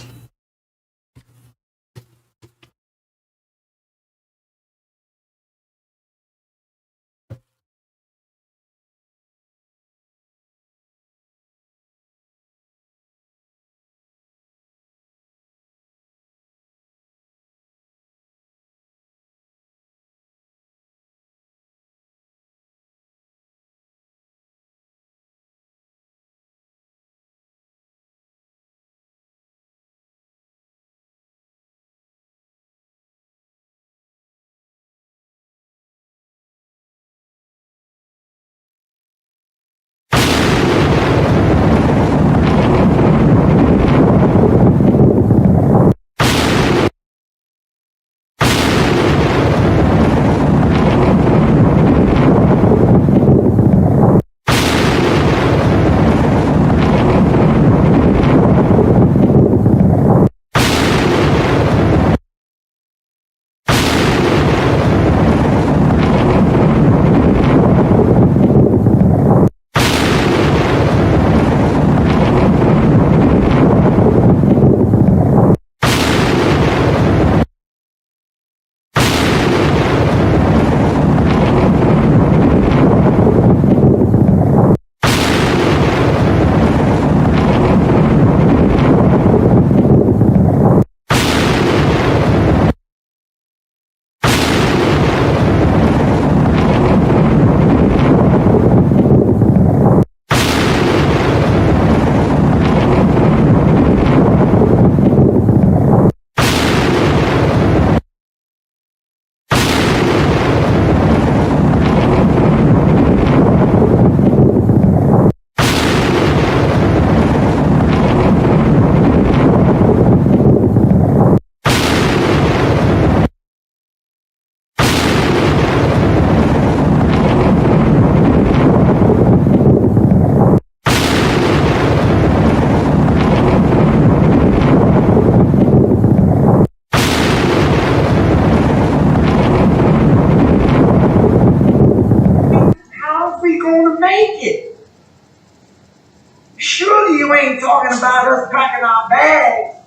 Surely you ain't talking about us packing our bags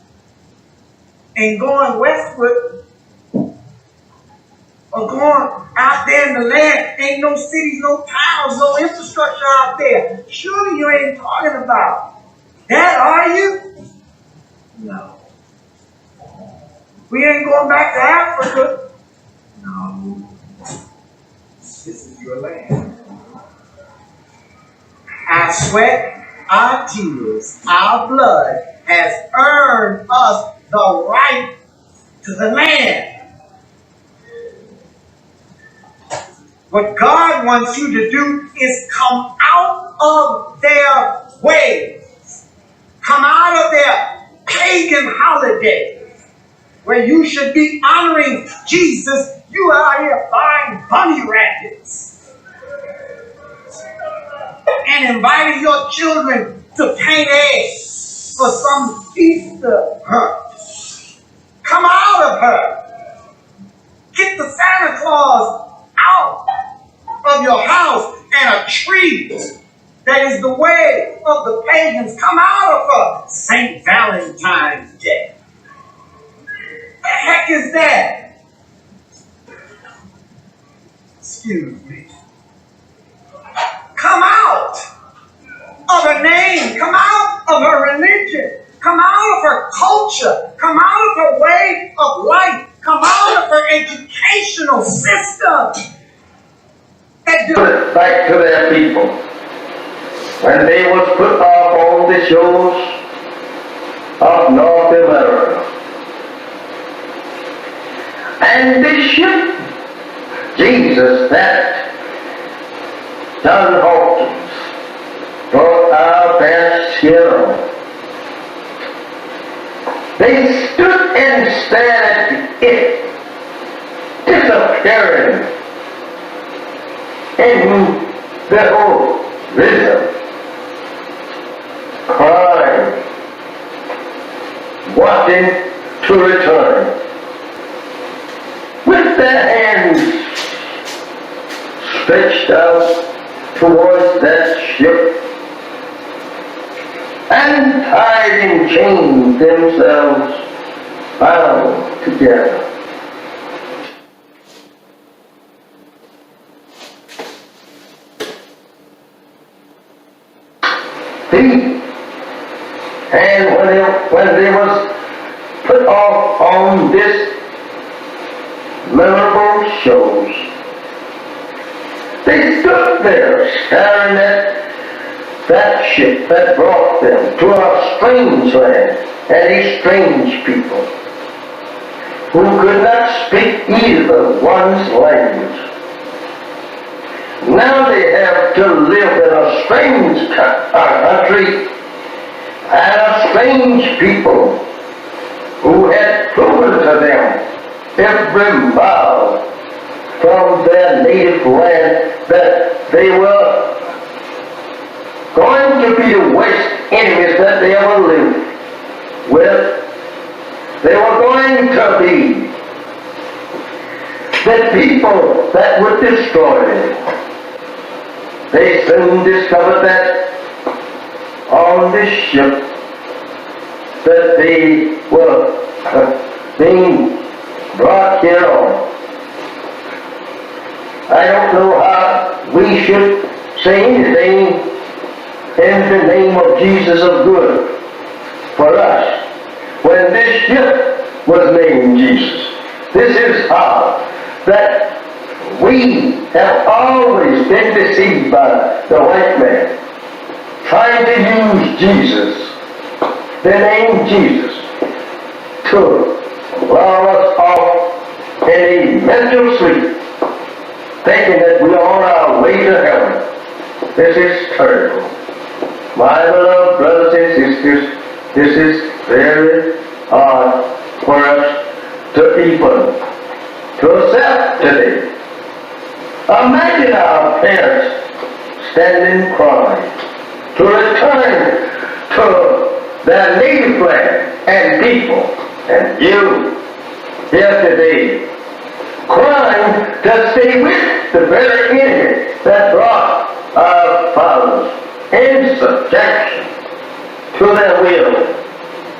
and going westward or going out there in the land. Ain't no cities, no towns, no infrastructure out there. Surely you ain't talking about that, are you? No. We ain't going back to Africa. No. This is your land. Our sweat, our tears, our blood has earned us the right to the land. What God wants you to do is come out of their ways. Come out of their pagan holidays where you should be honoring Jesus. You are out here buying bunny rabbits and inviting your children to paint eggs for some Easter hunt. Come out of her. Get the Santa Claus out of your house and a tree that is the way of the pagans. Come out of her. St. Valentine's Day. The heck is that? Excuse me. Come out of her name. Come out of her religion. Come out of her culture. Come out of her way of life. Come out of her educational system. Back to their people. When they was put off on the shores of North America. And this ship, Jesus, that John Hawkins brought our best hero. They stood and stared at it disappearing in the horizon, crying, wanting to return, with their hands stretched out towards that ship, and tied in chains themselves, bound together. And when they was put off on this memorable shows, they stood there staring at that ship that brought them to a strange land and a strange people who could not speak either one's language. Now they have to live in a strange country and a strange people who had proven to them every mile from their native land that they were going to be the worst enemies that they ever lived with. They were going to be the people that would destroy them. They soon discovered that on this ship that they were being brought here on. I don't know how we should say anything in the name of Jesus of good for us when this ship was named Jesus. This is how that we have always been deceived by the white man, trying to use Jesus, the name Jesus, to lull us off in a mental sleep, thinking that we are on our way to heaven. This is terrible. My beloved brothers and sisters, this is very hard for us to even to accept today. Imagine our parents standing crying to return to their native land and people, and you here today crying to stay with the very enemy that brought our fathers in subjection to their will.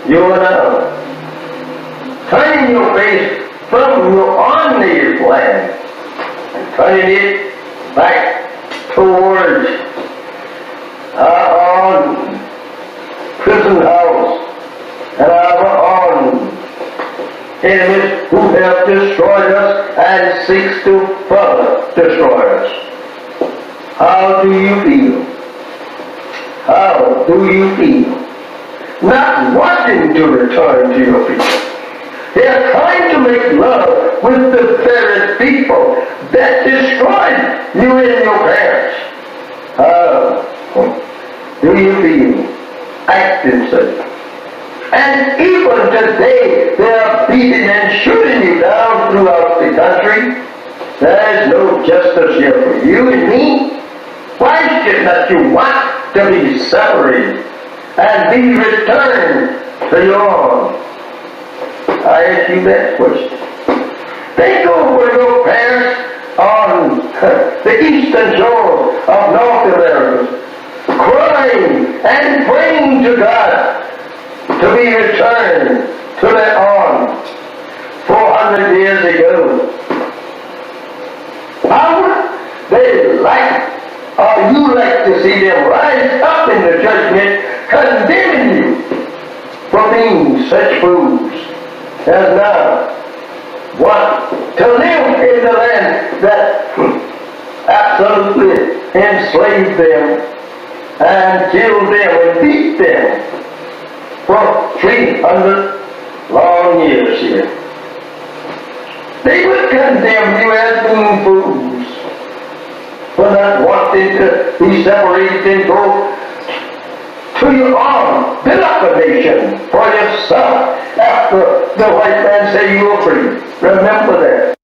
You and I, turning your face from your own native land and turning it back towards our own prison house and our own enemies who have destroyed us and seeks to further destroy us. How do you feel? How do you feel? Not wanting to return to your people. They are trying to make love with the very people that destroyed you and your parents. How do you feel acting such? And even today, they are beating and shooting you down throughout the country. There is no justice here for you and me. Why should not you want to be separated and be returned to your own? I ask you that question. Think over your parents on the eastern shore of North America, crying and praying to God to be returned to their own 400 years ago. How would they like, or you like to see them rise up in the judgment condemning you for being such fools as now want to live in the land that absolutely enslaved them and killed them and beat them for 300 long years here. They would condemn you as being fools for not wanting to be separated and go to your own, build up a nation for yourself after the white man say you were free. Remember that.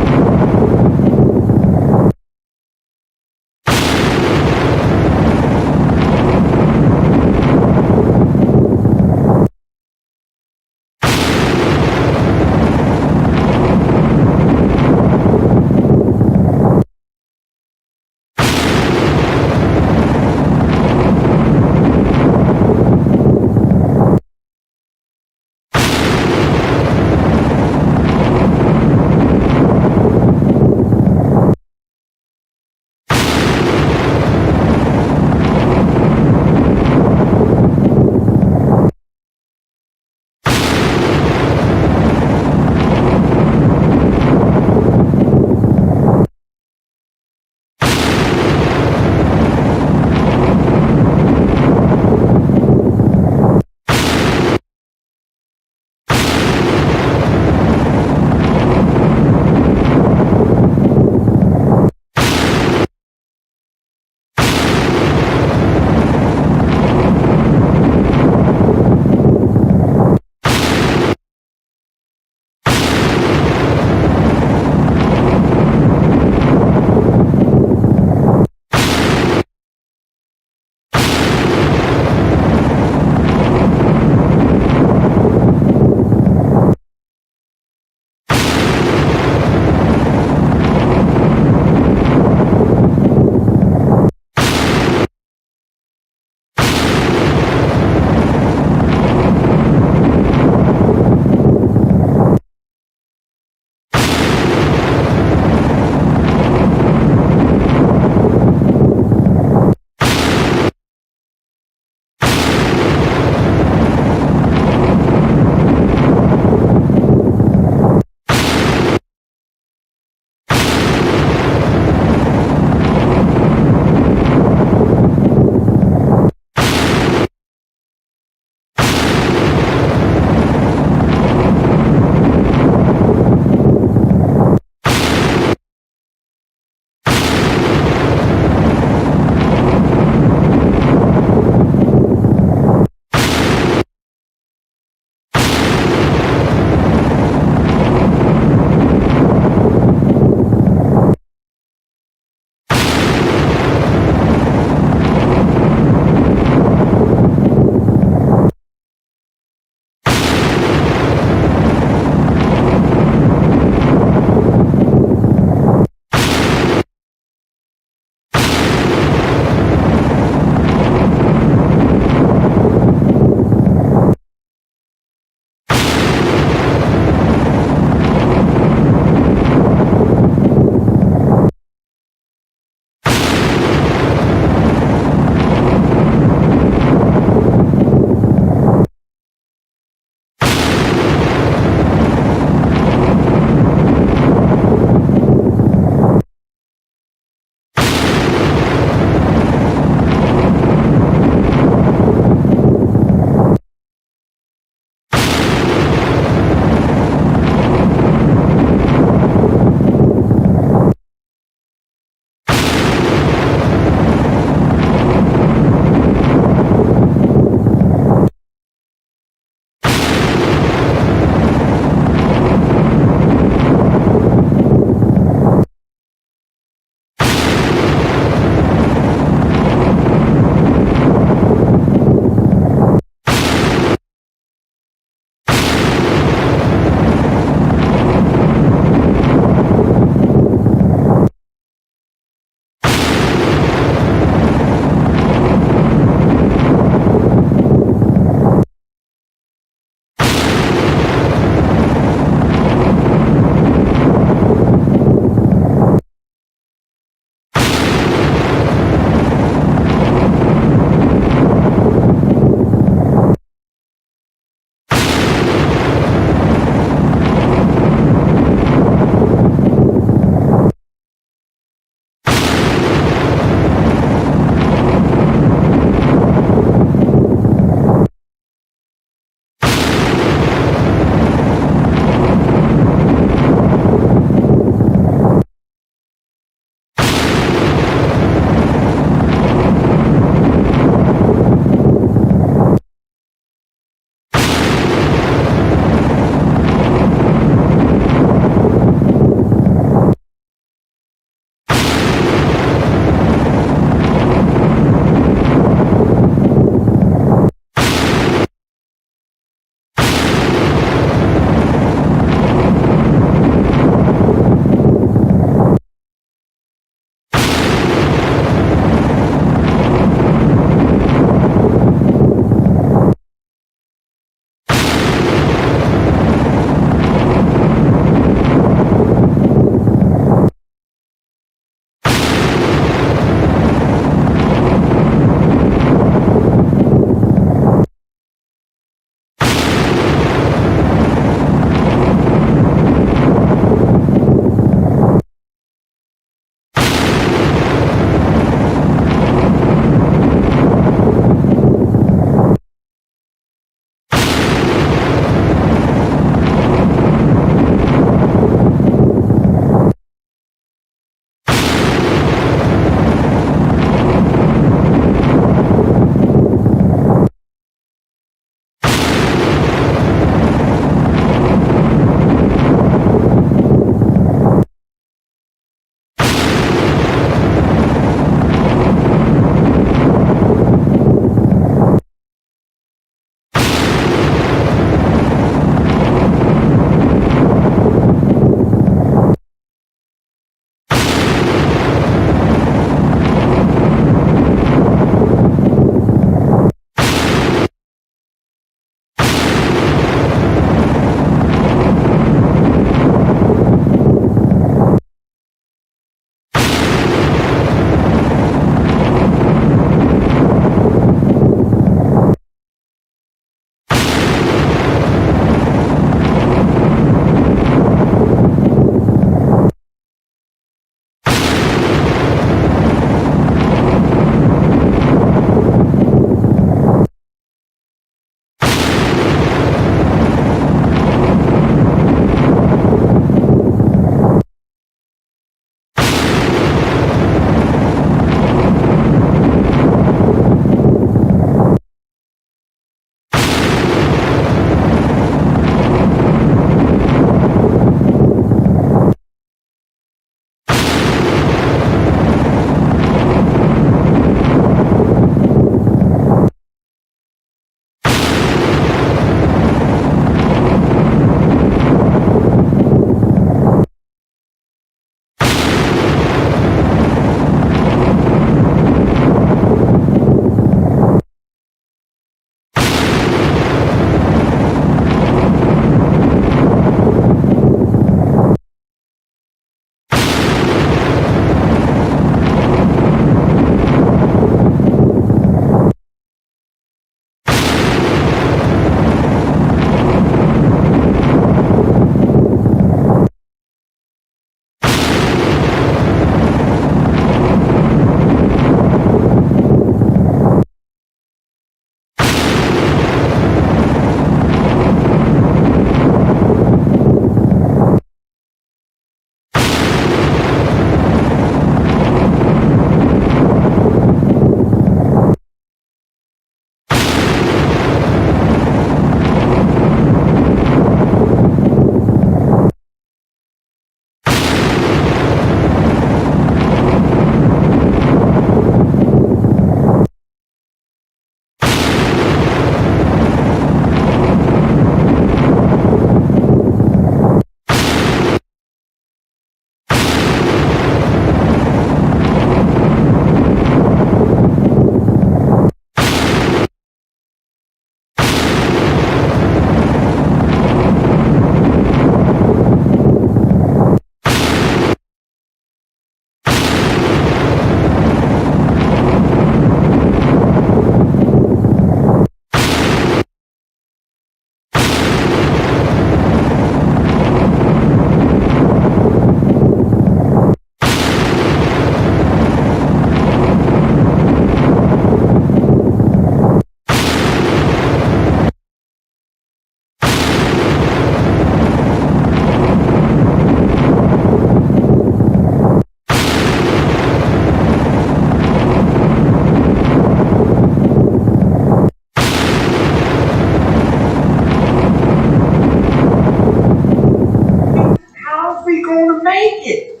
make it.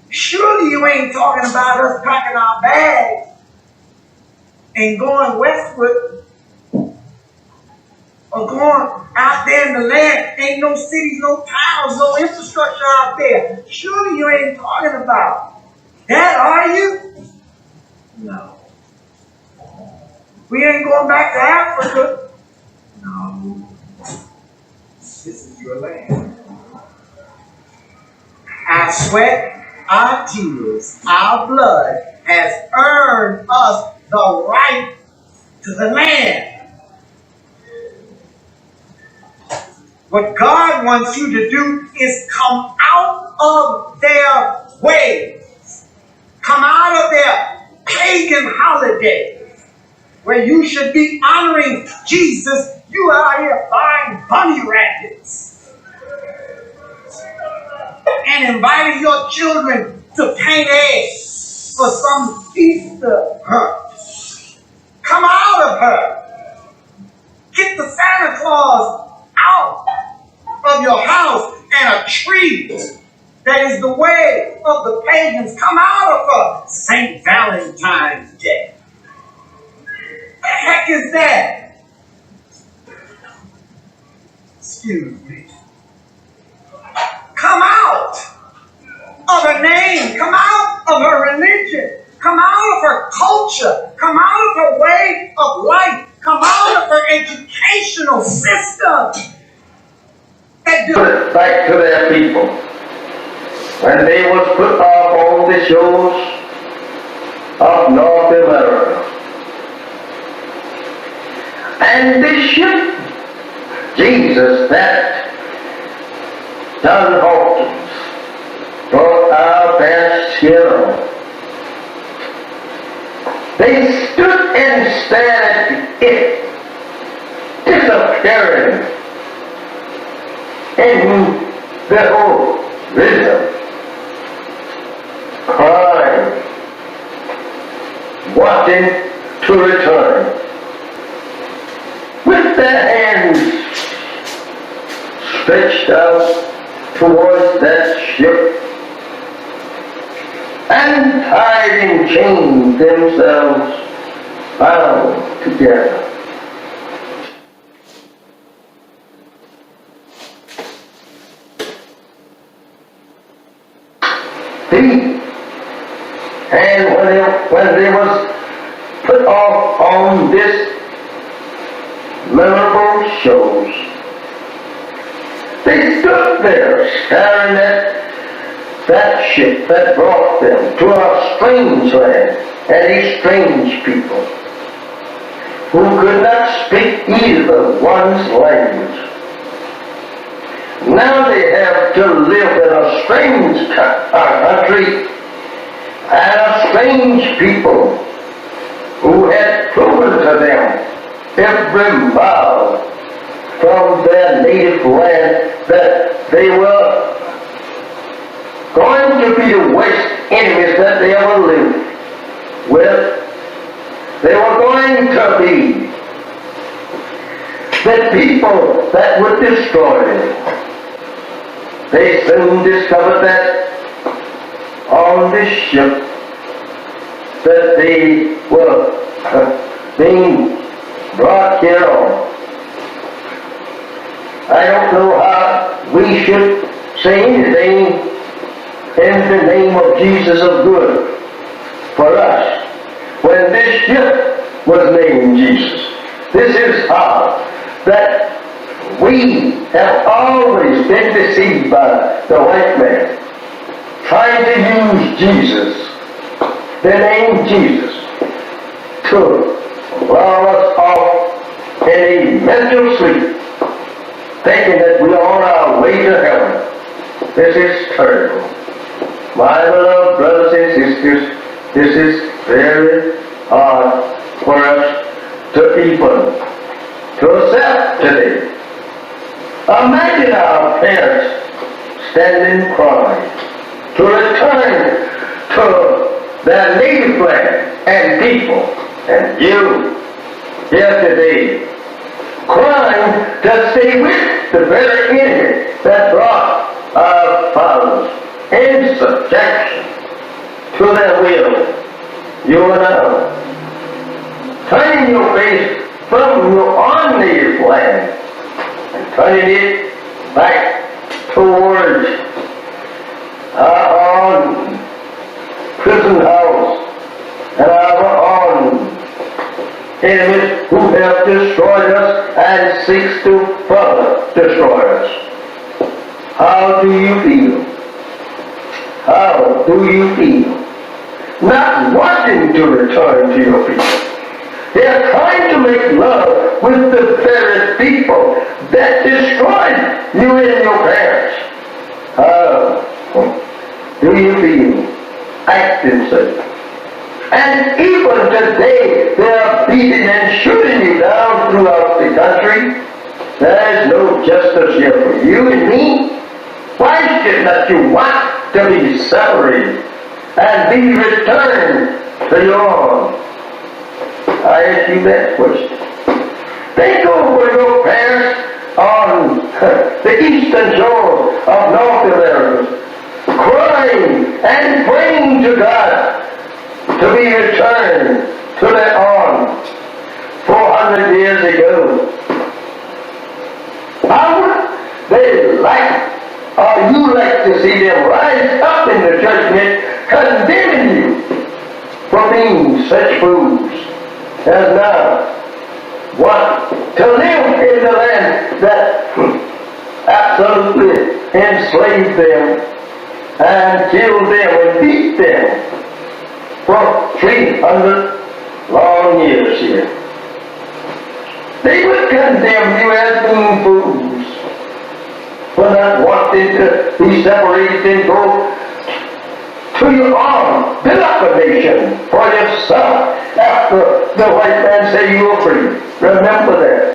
Surely you ain't talking about us packing our bags and going westward or going out there in the land. Ain't no cities, no towns, no infrastructure out there. Surely you ain't talking about that, are you? No. We ain't going back to Africa. No. This is your land. Our sweat, our tears, our blood has earned us the right to the land. What God wants you to do is come out of their ways. Come out of their pagan holidays where you should be honoring Jesus. You are out here buying bunny rabbits and inviting your children to paint eggs for some Easter hunt. Come out of her. Get the Santa Claus out of your house and a tree that is the way of the pagans. Come out of her. St. Valentine's Day. What the heck is that? Excuse me. Come out of her name. Come out of her religion. Come out of her culture. Come out of her way of life. Come out of her educational system. Put it back to their people. When they was put off on the shores of North America. And this ship, Jesus, that John Hawkins brought our best hero. They stood and stared at it disappearing in the horizon, crying, wanting to return, with their hands stretched out towards that ship, and tied in chains themselves bound together. And when they was put off on this memorable shows, they stood there staring at that ship that brought them to a strange land and a strange people who could not speak either one's language. Now they have to live in a strange country and a strange people who had proven to them every mile from their native land that they were going to be the worst enemies that they ever lived with. They were going to be the people that would destroy them. They soon discovered that on this ship that they were being brought here on. I don't know how we should say anything in the name of Jesus of good for us when this ship was named Jesus. This is how that we have always been deceived by the white man, trying to use Jesus, the name Jesus, to lull us off in a mental sleep, thinking that we are on our way to heaven. This is terrible. My beloved brothers and sisters, this is very hard for us to even to accept today. Imagine our parents standing crying to return to their native land and people, and you here today crying to stay with the very enemy that brought our fathers in subjection to their will, you are now turning your face from your own native land and turning it back towards our own prison house and our own enemies who have destroyed us and seeks to further destroy us. How do you feel? How do you feel? Not wanting to return to your people. They are trying to make love with the very people that destroyed you and your parents. How do you feel acting such? And even today, they are beating and shooting you down throughout the country. There is no justice here for you and me. Why should not you want to be separated and be returned to your own? I ask you that question. Think over your parents on the eastern shore of North America, crying and praying to God to be returned to their own 400 years ago. How would they like, or you like to see them rise up in the judgment condemning you for being such fools as now want to live in the land that absolutely enslaved them and killed them and beat them for 300 long years here. They would condemn you as being fools for not wanting to be separated and go to your own, build up a nation for yourself after the white man said you were free. Remember that.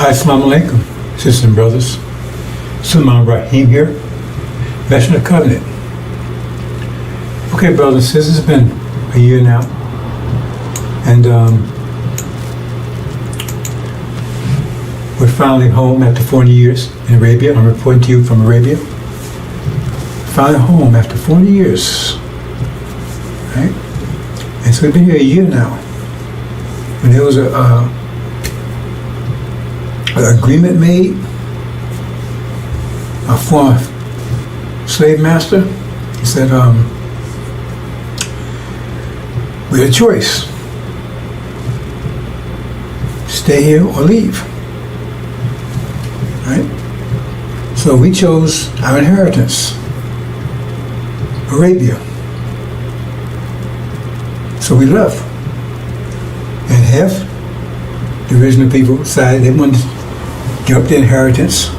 Assalamu alaikum, sisters and brothers. Sulman Rahim here, Veteran of Covenant. Okay, brothers and sisters, it's been a year now, and we're finally home after 40 years in Arabia. I'm reporting to you from Arabia. Finally home after 40 years. Right? And so we've been here a year now. When there was an agreement made, a former slave master, he said, we had a choice. Stay here or leave. Right? So we chose our inheritance, Arabia. So we left. And half the original people decided they wanted to give up their inheritance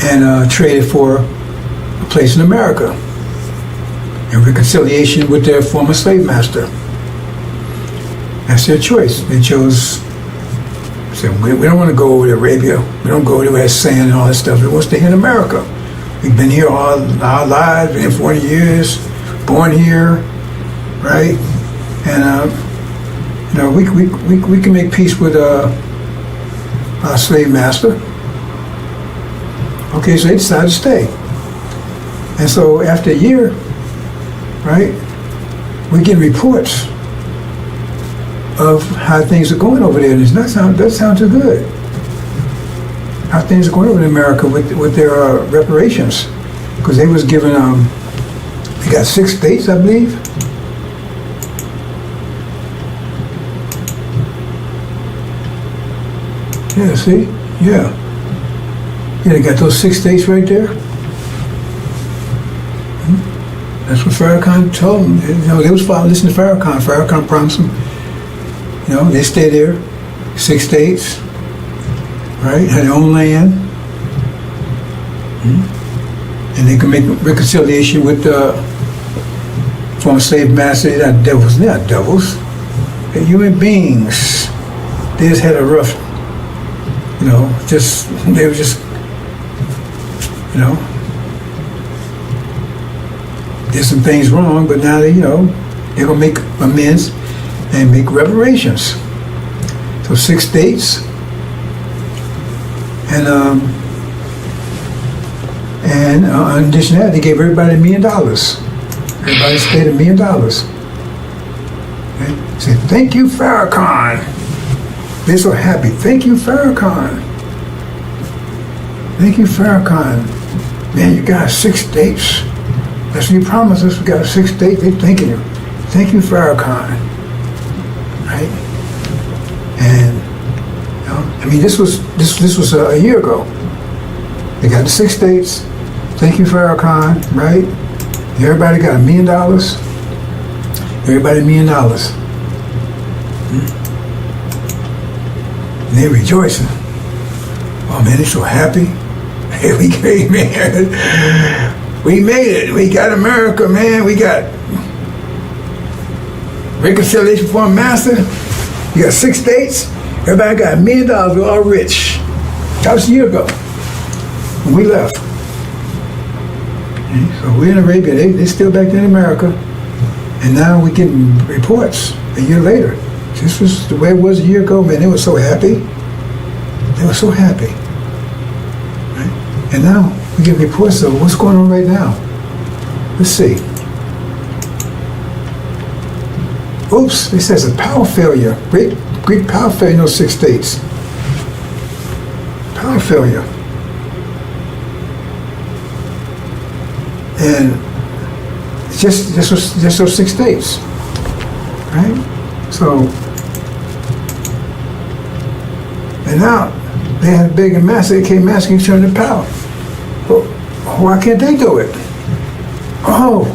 and trade it for a place in America in reconciliation with their former slave master. That's their choice. They chose, said, we don't want to go over to Arabia. We don't go over there sand and all that stuff. We want to stay here in America. We've been here all our lives, been here 40 years, born here, right? And we can make peace with our slave master. Okay, so they decided to stay. And so after a year, right, we get reports of how things are going over there, and it doesn't sound too good. How things are going over in America with their reparations, because they was given, they got 6 states, I believe. Yeah, see? Yeah. Yeah, they got those 6 states right there. That's what Farrakhan told them. They was listening to Farrakhan. Farrakhan promised them, they stay there, 6 states, right? Had their own land. And they can make reconciliation with the former slave master. They're not devils. They're not devils. They're human beings. They just had a rough, they were just, did some things wrong, but now they're going to make amends and make reparations. So 6 states, and in addition to that, they gave everybody $1 million. Everybody stayed $1 million. Okay? Say, thank you, Farrakhan. They're so happy. Thank you, Farrakhan. Thank you, Farrakhan. Man, you got 6 states. That's what you promised us. We got 6 states. They're thanking you. Thank you, Farrakhan. Right? And this was a year ago. They got the 6 states. Thank you, Farrakhan. Right? Everybody got $1 million. Everybody $1 million. And they're rejoicing. Oh man, they're so happy. Hey, we made it. We got America, man. We got reconciliation for a master. You got 6 states. Everybody got $1 million. We're all rich. That was a year ago when we left. Okay, so we're in Arabia. They're still back there in America. And now we're getting reports a year later. This was the way it was a year ago, man. They were so happy. They were so happy. Right? And now we get reports of what's going on right now. Let's see. Oops, it says a power failure. Great power failure in those 6 states. Power failure. And just those 6 states. Right? So, and now they had big and massive, they came asking to turn the power. Well, why can't they do it? Oh,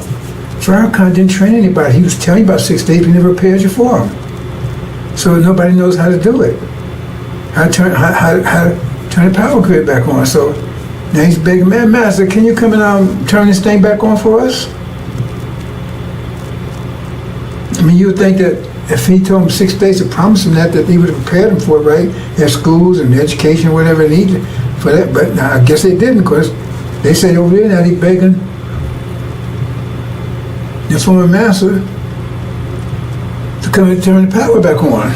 Farrakhan didn't train anybody. He was telling you about 6 states, he never prepared you for them. So nobody knows how to do it. How to turn the power grid back on. So now he's begging, man, master, can you come and turn this thing back on for us? I mean, you would think that if he told them 6 states and promised them that he would have prepared them for it, right? Their schools and education, whatever they needed for that. But now, I guess they didn't, because they said over there now he's begging the former master to come and turn the power back on.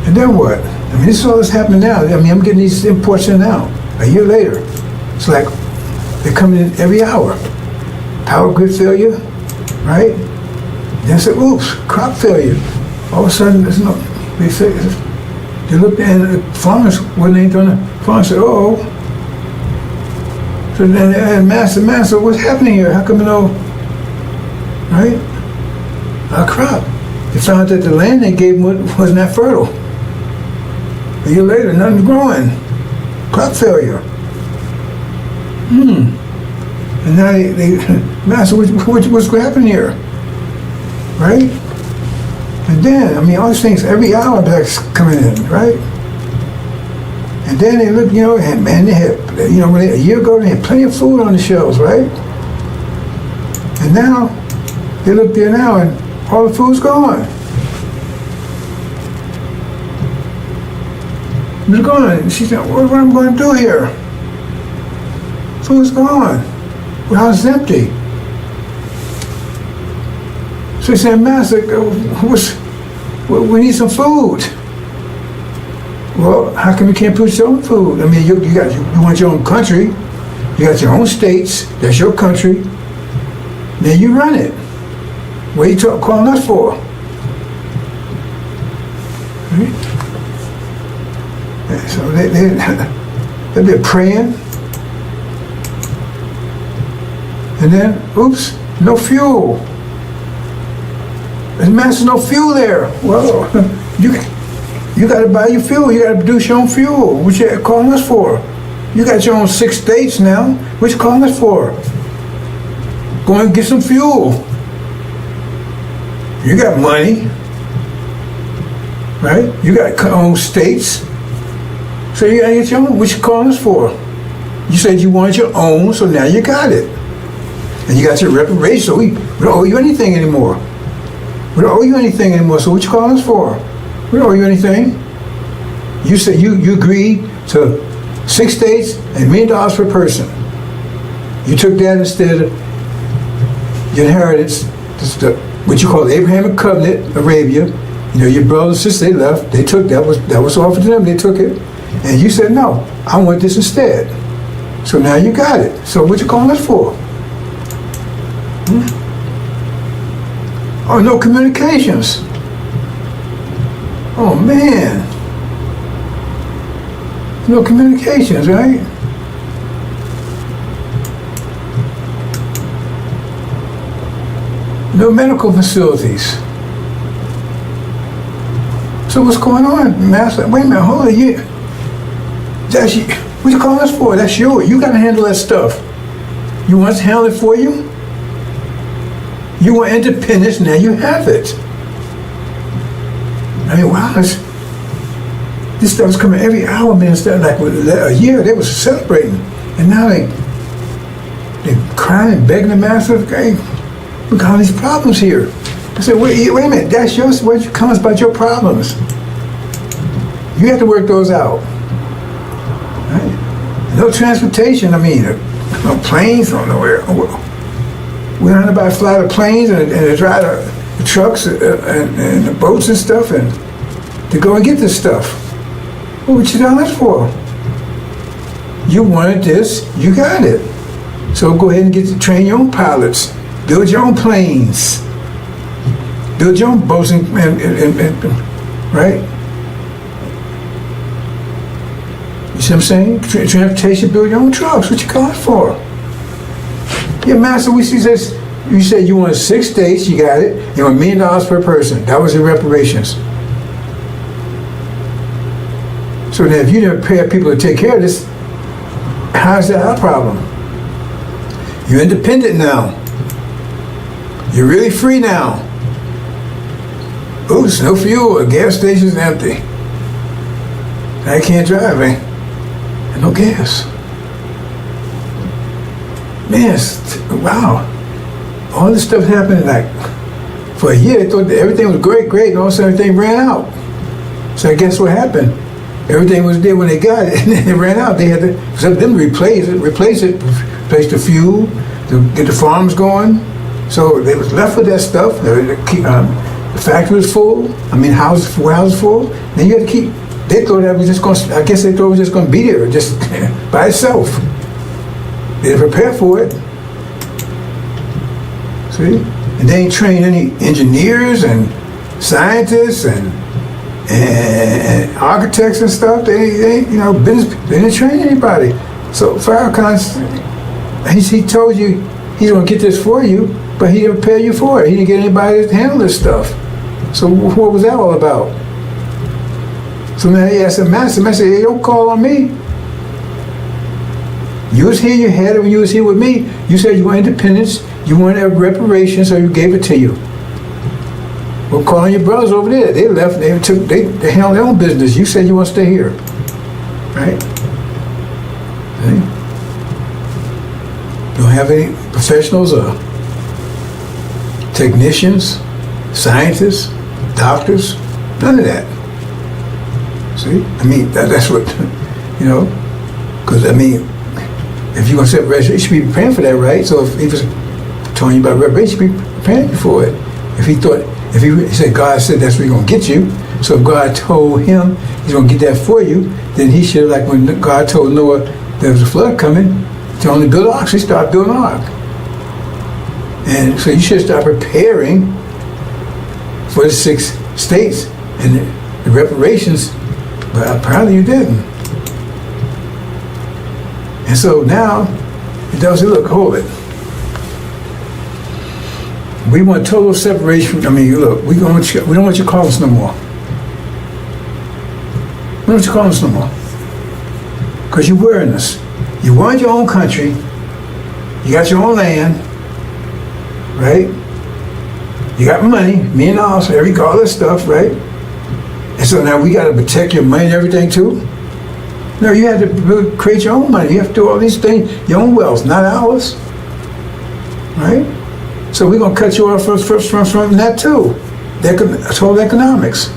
And then what? I mean, this is all that's happening now. I mean, I'm getting these imports in now. A year later, it's like they're coming in every hour. Power grid failure, right? Then say, oops, crop failure. All of a sudden, there's no. They looked at the farmers when they done it. Farmers said, "Oh." So then they asked master, what's happening here? How come you know? Right? Our crop. They found that the land they gave them wasn't that fertile. A year later, nothing's growing. Crop failure. And now they master, what's happening here? Right? And then, I mean, all these things, every hour that's coming in, right? And then they look, you know, and man, they had, you know, a year ago, they had plenty of food on the shelves, right? And now, they look there now, and all the food's gone. It's gone. And she said, what am I going to do here? Food's gone. The house is empty. So he said, Master, we need some food. Well, how come you can't produce your own food? I mean, you want your own country. You got your own states. That's your country. Then you run it. What are you calling us for? Right? And so they've been praying. And then, oops, no fuel. There's Master, no fuel there. Well, you got to buy your fuel. You got to produce your own fuel. What you calling us for? You got your own 6 states now. What you calling us for? Go and get some fuel. You got money, right? You got your own states. So you got to get your own. What you calling us for? You said you wanted your own, so now you got it. And you got your reparations, so we don't owe you anything anymore. We don't owe you anything anymore, so what you calling us for? We don't owe you anything. You said you agreed to 6 states and $1 million per person. You took that instead of your inheritance, what you call the Abrahamic Covenant, Arabia. You know, your brothers and sisters, they left, they took that was offered to them, they took it. And you said, no, I want this instead. So now you got it. So what you calling us for? Oh, no communications. Oh, man. No communications, right? No medical facilities. So what's going on, Master? Wait a minute, hold on. That's you. What you calling us for? That's yours. You got to handle that stuff. You want us to handle it for you? You want independence, now you have it. I mean, wow, this stuff was coming every hour, man. Instead, like a year, they was celebrating. And now they're crying, begging the Master, okay, look at all these problems here. I said, wait a minute, that's yours. What comes about your problems? You have to work those out. Right? No transportation, I mean, no planes, no nowhere. We don't know about fly the planes and drive the trucks and the boats and stuff and to go and get this stuff. Well, what you done that for? You wanted this, you got it. So go ahead and train your own pilots, build your own planes, build your own boats and right? You see what I'm saying? Transportation, build your own trucks. What you calling for? Yeah, Master, we see this. You said you wanted 6 states, you got it. You want $1 million per person. That was your reparations. So then if you didn't pay people to take care of this, how's that our problem? You're independent now. You're really free now. Oops, no fuel, the gas station's empty. I can't drive, eh? And no gas. Man, wow. All this stuff happened like for a year. They thought that everything was great, and all of a sudden everything ran out. So I guess what happened? Everything was there when they got it, and then it ran out. They had to, for them to replace the fuel, to get the farms going. So they was left with that stuff. The factory was full. I mean, warehouses full. Then you had to keep they thought that was just going. I guess they thought it was just going to be there, just by itself. They didn't prepare for it. See, and they ain't trained any engineers and scientists and architects and stuff. They you know, business. They didn't train anybody. So Farrakhan, he told you he's going to get this for you, but he didn't prepare you for it. He didn't get anybody to handle this stuff. So what was that all about? So now he asked the master, hey, don't call on me. You was here, you had it when you was here with me. You said you want independence, you wanted reparations, so you gave it to you. Well, call on your brothers over there. They left, they handled their own business. You said you want to stay here, right? See? Don't have any professionals or technicians, scientists, doctors, none of that. See? I mean, that's what, you know, because, I mean, if you're going to set reparation, you should be preparing for that, right? So if he was telling you about reparation, you should be preparing for it. If he thought, if he said, God said that's where he's going to get you, so if God told him he's going to get that for you, then he should, like when God told Noah there was a flood coming, to only build an ark, so he started building an ark. And so you should start preparing for the 6 states and the reparations, but apparently you didn't. And so now, it does say, look, hold it. We want total separation. I mean, look, we don't want you to call us no more. We don't want you to call us no more. Because you're wearing us. You want your own country. You got your own land. Right? You got money, $1 million, every all this stuff, right? And so now we got to protect your money and everything too? No, you have to create your own money. You have to do all these things, your own wealth, not ours. Right? So we're going to cut you off from that too. That's all economics.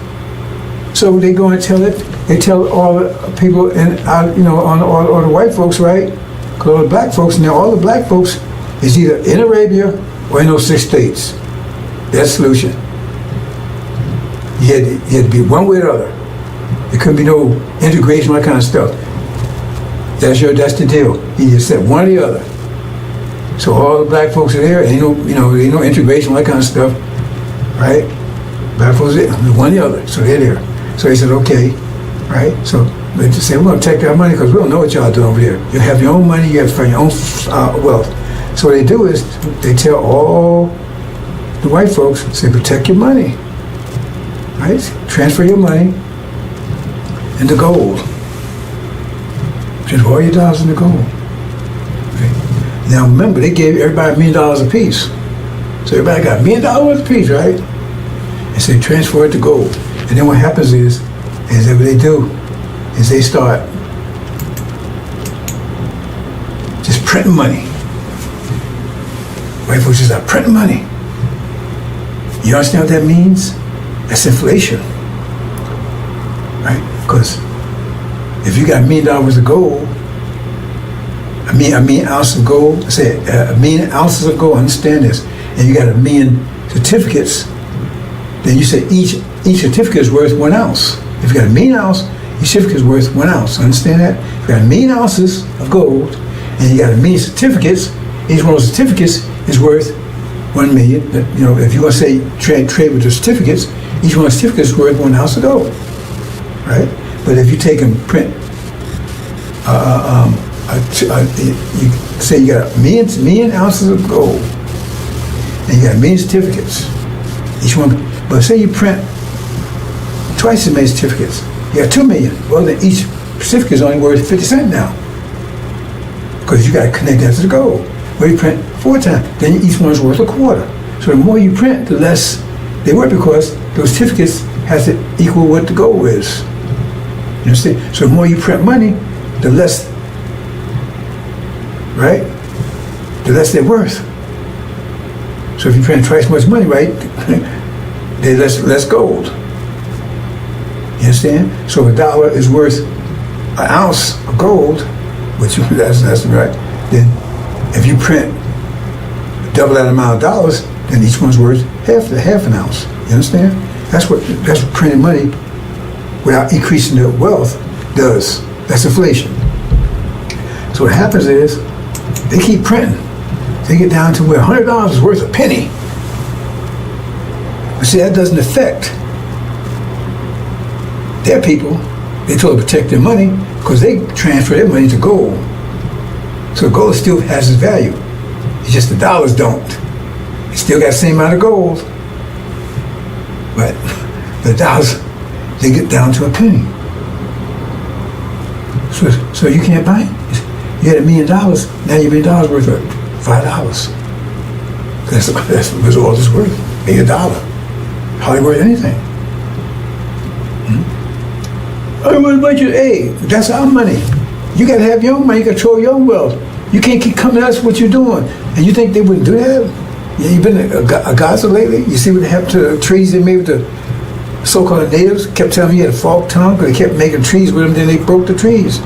So they go and tell it. They tell all the people in, you know, on all the white folks, right? Because all the black folks, now all the black folks is either in Arabia or in those 6 states. That's the solution. You had to be one way or the other. There couldn't be no integration, all that kind of stuff. That's the deal. You just said one or the other. So all the black folks are there, ain't no integration, all that kind of stuff, right? Black folks are there, one or the other, so they're there. So they said, okay, right? So they just say, we're going to take our money because we don't know what y'all doing over there. You have your own money, you have to find your own wealth. So what they do is they tell all the white folks, say, protect your money, right? Transfer your money into gold. Transfer all your dollars into gold. Okay. Now remember, they gave everybody $1 million a piece. So everybody got $1 million a piece, right? And so they transfer it to gold. And then what happens is that what they do is they start just printing money. White folks just start printing money. You understand what that means? That's inflation, right? Because if you got $1 million of gold, a million ounces of gold, say 1 million ounces of gold, understand this, and you got 1 million certificates, then you say each certificate is worth 1 ounce. If you got 1 million ounces, each certificate is worth 1 ounce. Understand that? If you got 1 million ounces of gold, and you got 1 million certificates, each one of those certificates is worth 1 million. You know, if you want to say trade with the certificates, each one of the certificates is worth 1 ounce of gold, right? But if you take and print, you say you got 1 million ounces of gold, and you got 1 million certificates, each one. But say you print twice as many certificates, you got 2 million. Well, then each certificate is only worth 50 cents now, because you got to connect that to the gold. Well, you print 4 times, then each one is worth a quarter. So the more you print, the less they worth, because those certificates has to equal what the gold is. You understand? So the more you print money, the less, right? The less they're worth. So if you print twice as much money, right, there's less gold. You understand? So $1 is worth 1 ounce of gold, which that's right. Then if you print double that amount of dollars, then each one's worth half an ounce. You understand? That's what printing money without increasing their wealth does. That's inflation. So what happens is they keep printing. They get down to where $100 is worth a penny. But see, that doesn't affect their people. They told to protect their money because they transfer their money to gold. So gold still has its value. It's just the dollars don't. It still got the same amount of gold. But the dollars, they get down to a penny. So you can't buy it. You had $1 million, now your $1 million worth of $5. That's what all this worth. $1 million. Hardly worth anything. Hey, that's our money. You gotta have your own money, you control your own wealth. You can't keep coming to us what you're doing. And you think they wouldn't do that? Yeah, you've been a Gaza lately? You see what happened to the trees they made with the so-called natives? Kept telling me you had a forked tongue because they kept making trees with them, then they broke the trees.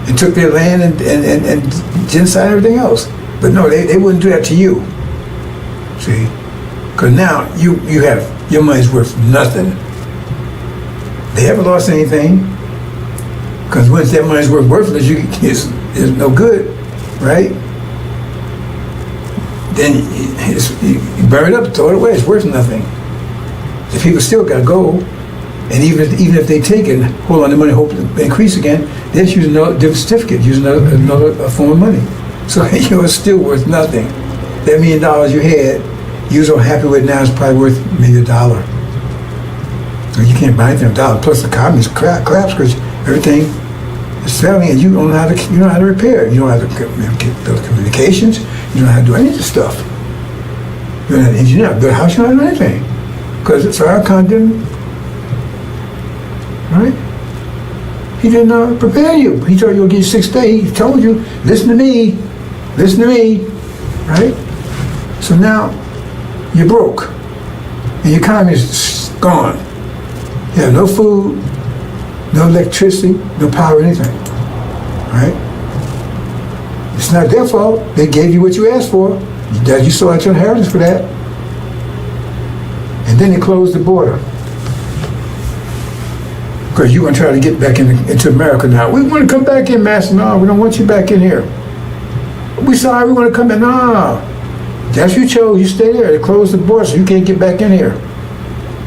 And took their land and genocide and everything else. But no, they wouldn't do that to you. See? Because now you have, your money's worth nothing. They haven't lost anything. Because once that money's worthless, it's no good, right? Then you burn it up, throw it away, it's worth nothing. The people still got gold. And even if they take it, hold on to money, hope to increase again, they just use another different certificate, use another form of money. So it's still worth nothing. That $1 million you had, you was so happy with it now, it's probably worth maybe $1. So you can't buy anything with $1. Plus the economy's collapsed because everything is failing, and you don't know how to repair it. You don't know how to get those communications. You don't know how to do any of this stuff. You don't know how to engineer, build a house. You don't know how to do anything because Farrakhan didn't. Right? He didn't prepare you. He told you he'll give you 6 days. He told you, listen to me, right? So now you're broke, and your economy is gone. You have no food, no electricity, no power, anything, right? It's not their fault. They gave you what you asked for. You saw out your inheritance for that. And then they closed the border. Because you're going to try to get back into America now. We want to come back in, Master. No, we don't want you back in here. We sorry, we want to come in. No. That's what you chose. You stay there. They closed the border, so you can't get back in here.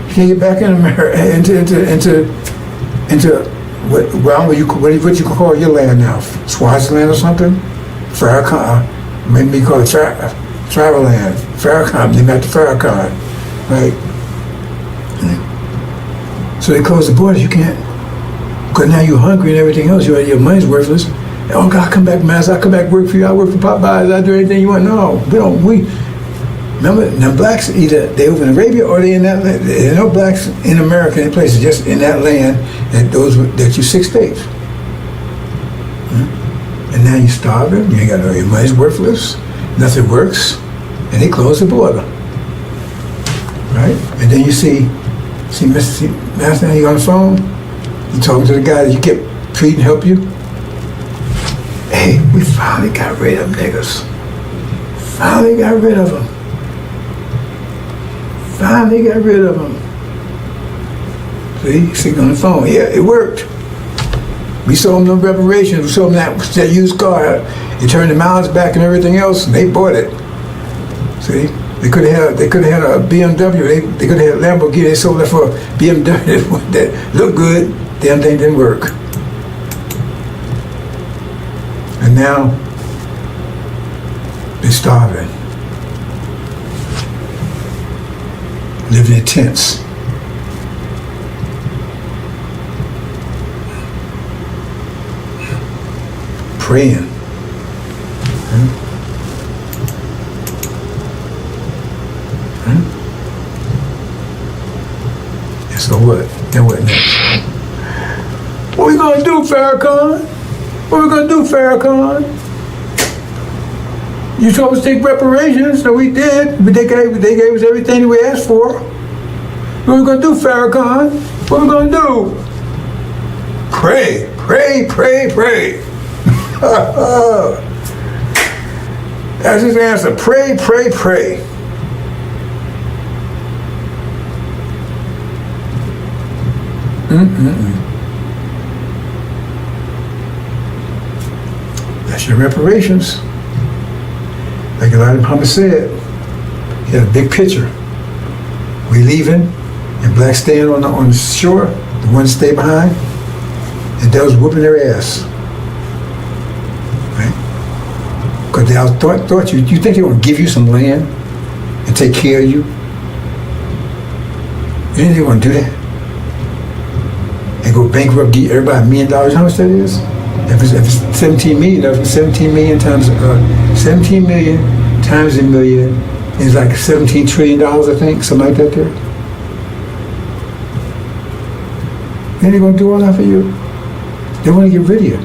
You can't get back in America, into what you could call your land now. Swaziland or something? Farrakhan. Maybe you call it Traveland. Farrakhan. They met the Farrakhan. Right? So they close the borders, you can't. Because now you're hungry and everything else, your money's worthless. Oh God, come back, Master, I'll come back work for you, I'll work for Popeyes, I'll do anything you want. No, remember, now blacks, either they over in Arabia or they in that land. There are no blacks in America, in places, just in that land, that you 6 states. And now you're starving, you ain't got no, your money's worthless, nothing works, and they close the border. Right? And then you see Master, he on the phone, you talking to the guy that you kept treating, help you. Hey, we finally got rid of them niggas. Finally got rid of them. Finally got rid of them. See on the phone. Yeah, it worked. We sold them no reparations. We sold them that used car. It turned the miles back and everything else, and they bought it. See? They could have had a BMW. They could have had a Lamborghini. They sold that for a BMW that looked good. Damn thing didn't work. And now they're starving, living in tents. Praying. So what? Then what next? What we gonna do, Farrakhan? What we gonna do, Farrakhan? You told us to take reparations, so we did. But they gave us everything we asked for. What we gonna do, Farrakhan? What we gonna do? Pray, pray, pray, pray. That's his answer. Pray, pray, pray. That's your reparations. Like Elijah Muhammad said, he had a big picture. We leaving, and blacks staying on the shore, the ones stay behind, and they was whooping their ass. Right? Because they thought you think they want to give you some land and take care of you? You think they want to do that? And go bankrupt, give everybody $1 million? How much that is? If it's 17 million, if it's 17 million times 17 million times a million is like $17 trillion, I think, something like that there. Then they're going to do all that for you. They want to get rid of you.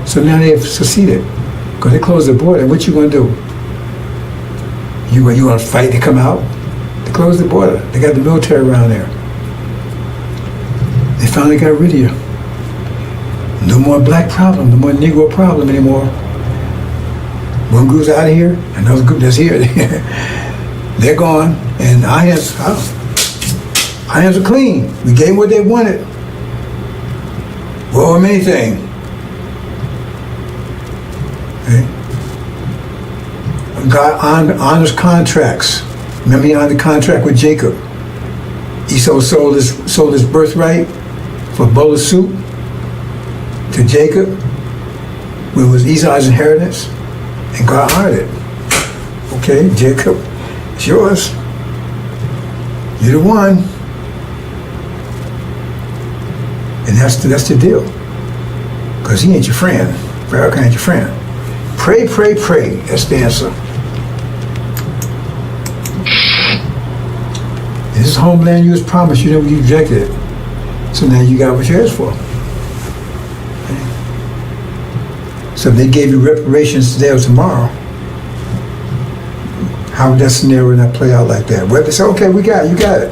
So now they have succeeded. Because they closed the border. And what you going to do? You want to fight to come out? They closed the border. They got the military around there. They finally got rid of you. No more black problem, no more Negro problem anymore. One group's out of here, another group that's here. They're gone, and our hands are clean. We gave them what they wanted. Well, anything. Okay. God honors contracts. Remember, he honored the contract with Jacob. Esau sold his birthright for a bowl of soup to Jacob, when it was Esau's inheritance, and God honored it. Okay, Jacob, it's yours. You're the one. And that's the deal. Because he ain't your friend. Pharaoh ain't your friend. Pray, pray, pray. That's the answer. This is homeland you was promised. You never rejected it. So now you got what you asked for. So if they gave you reparations today or tomorrow, how would that scenario not play out like that? Well, they say, okay, you got it.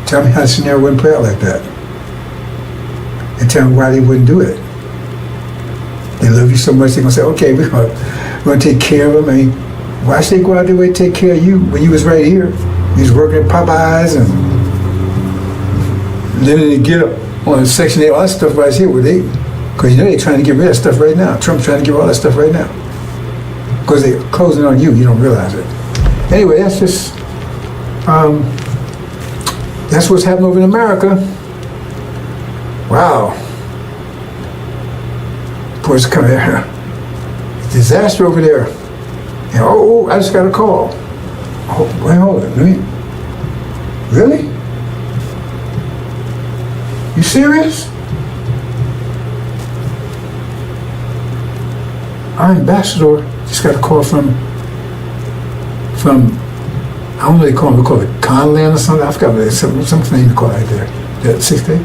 Tell me how the scenario wouldn't play out like that. And tell me why they wouldn't do it. They love you so much, they're going to say, okay, we're going to take care of them. I mean, why should they go out there and take care of you when you was right here? You was working at Popeyes and living in the get-up on Section 8, all that stuff right here where they... Because they're trying to get rid of stuff right now. Trump's trying to get rid of all that stuff right now. Because they're closing on you don't realize it. Anyway, that's just, that's what's happening over in America. Wow. Boys come here. Disaster over there. And, I just got a call. Oh, wait, hold it. Really? You serious? Our ambassador just got a call from I don't know what they call them. They call it Conland or something. I forgot what it's some name to call it right there. That 6th day.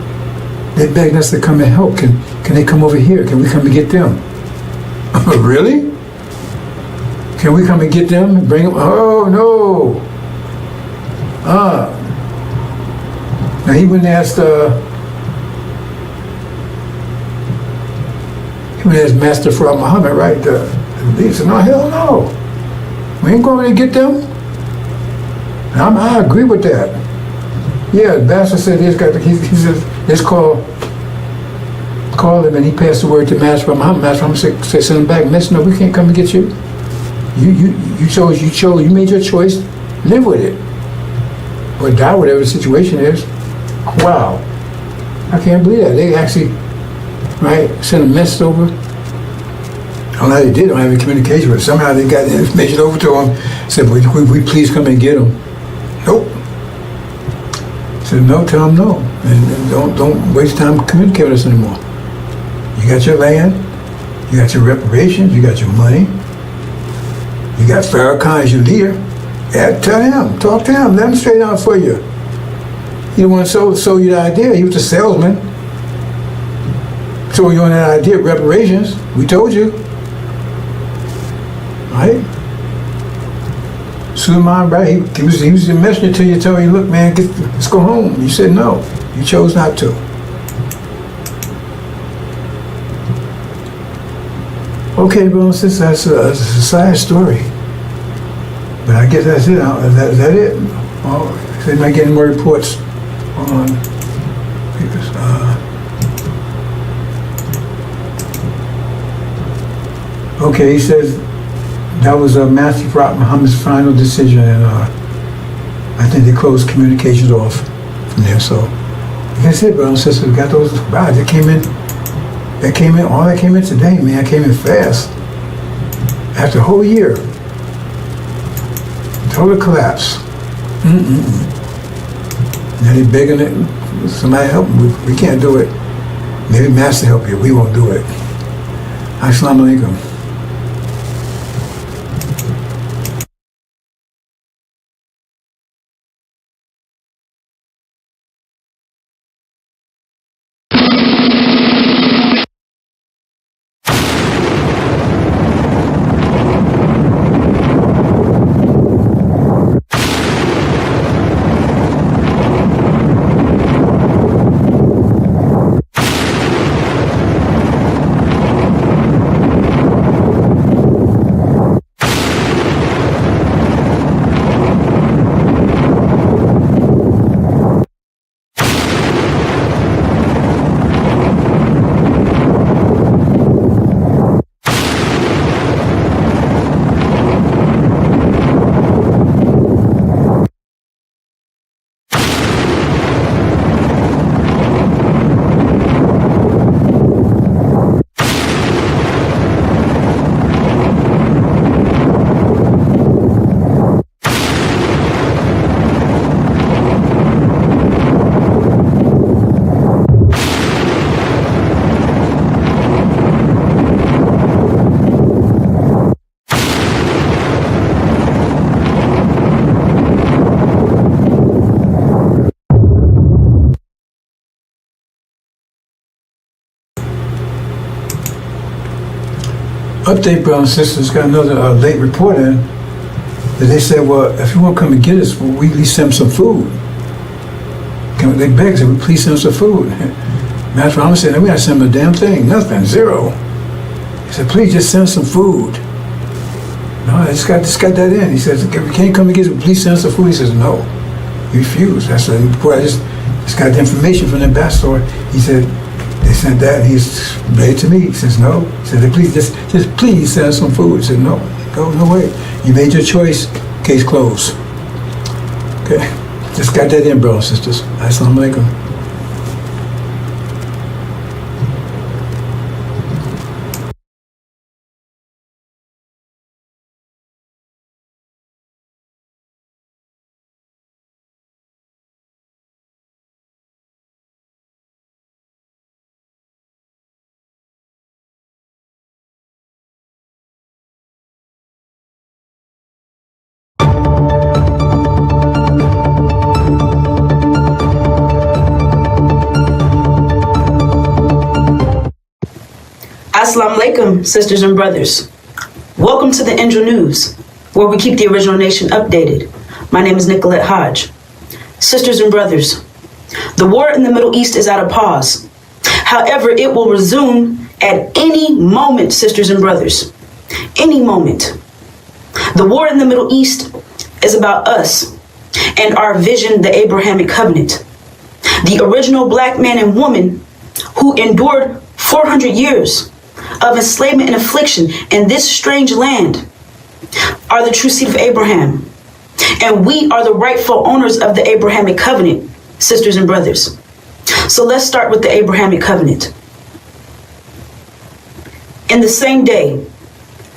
They're begging us to come and help. Can they come over here? Can we come and get them? Really? Can we come and get them and bring them? Oh no. Now he went and asked as Master Farad Muhammad, right? He said, no, hell no. We ain't going to get them. And I agree with that. Yeah, the Master said he said, let's call him, and he passed the word to Master Farad Muhammad. Master Farad said, send him back. Master, no, we can't come and get you. You chose, you made your choice, live with it. Or die, whatever the situation is. Wow. I can't believe that. They actually, right, sent a message over. I don't know how they did, I don't have any communication, but somehow they got the information over to him, said, we please come and get him. Nope. Said, no, tell him no. And don't waste time communicating with us anymore. You got your land, you got your reparations, you got your money, you got Farrakhan as your leader. Yeah, tell him, talk to him, let him straighten out for you. He didn't want to sell you the idea, he was a salesman. So you on that idea of reparations, we told you. Right? Suleiman, right? He was the messenger to you, telling you, look, man, let's go home. You said no. You chose not to. Okay, bro, since that's a sad story. But I guess that's it. Is that it? Well, they might get more reports on Okay, he says that was Matthew Prophet Muhammad's final decision, and I think they closed communications off from there. So, like I said, brothers and sisters, we got those guys that came in. All that came in today, man. Came in fast. After a whole year, total collapse. Now they're begging it. Somebody help them. We can't do it. Maybe Master help you. We won't do it. Assalamu alaikum. Update, brothers and sisters, got another late report in that they said, well, if you want to come and get us, well, we at least send them some food. They begged, said, please send them some food. Master Muhammad said, we not send them a damn thing, nothing, zero. He said, please just send some food. No, I just got that in. He says, if we can't come and get us, please send some food. He says, no. He refused. That's the report. I just got the information from the ambassador. He said, they sent that, and he's read to me. He says, no. He said, please, just please send us some food. He said, no, no way. You made your choice, case closed. Okay, just got that in, brothers and sisters. Assalamu alaikum. Assalamu alaikum, sisters and brothers. Welcome to the Indra News, where we keep the original nation updated. My name is Nicolette Hodge. Sisters and brothers, the war in the Middle East is at a pause. However, it will resume at any moment, sisters and brothers. Any moment. The war in the Middle East is about us and our vision, the Abrahamic covenant. The original black man and woman who endured 400 years of enslavement and affliction in this strange land are the true seed of Abraham. And we are the rightful owners of the Abrahamic covenant, sisters and brothers. So let's start with the Abrahamic covenant. In the same day,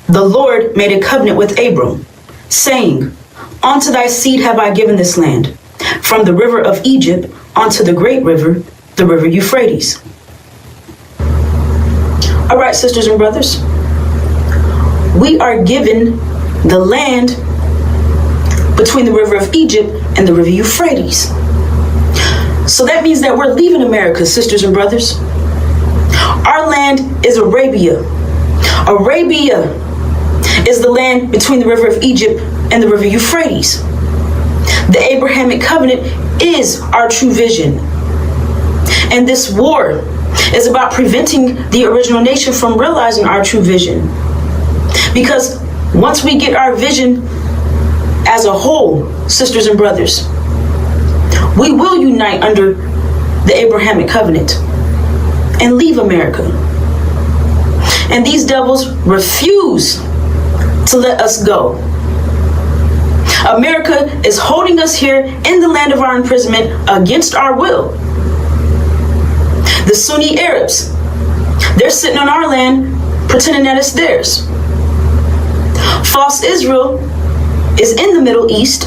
the Lord made a covenant with Abram, saying, unto thy seed have I given this land, from the river of Egypt unto the great river, the river Euphrates. All right, sisters and brothers, we are given the land between the river of Egypt and the river Euphrates. So that means that we're leaving America, sisters and brothers. Our land is Arabia. Arabia is the land between the river of Egypt and the river Euphrates. The Abrahamic covenant is our true vision. And this war is about preventing the original nation from realizing our true vision. Because once we get our vision as a whole, sisters and brothers, we will unite under the Abrahamic covenant and leave America. And these devils refuse to let us go. America is holding us here in the land of our imprisonment against our will. The Sunni Arabs, they're sitting on our land pretending that it's theirs. False Israel is in the Middle East,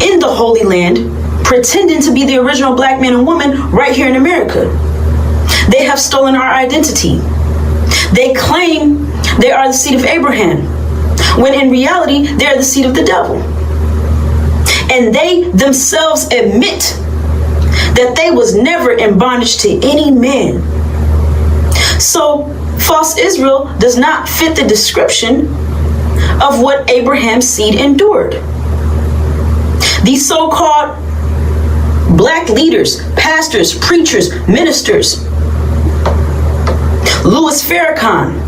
in the Holy Land, pretending to be the original black man and woman right here in America. They have stolen our identity. They claim they are the seed of Abraham, when in reality, they are the seed of the devil. And they themselves admit that they was never in bondage to any man. So, false Israel does not fit the description of what Abraham's seed endured. These so-called black leaders, pastors, preachers, ministers, Louis Farrakhan,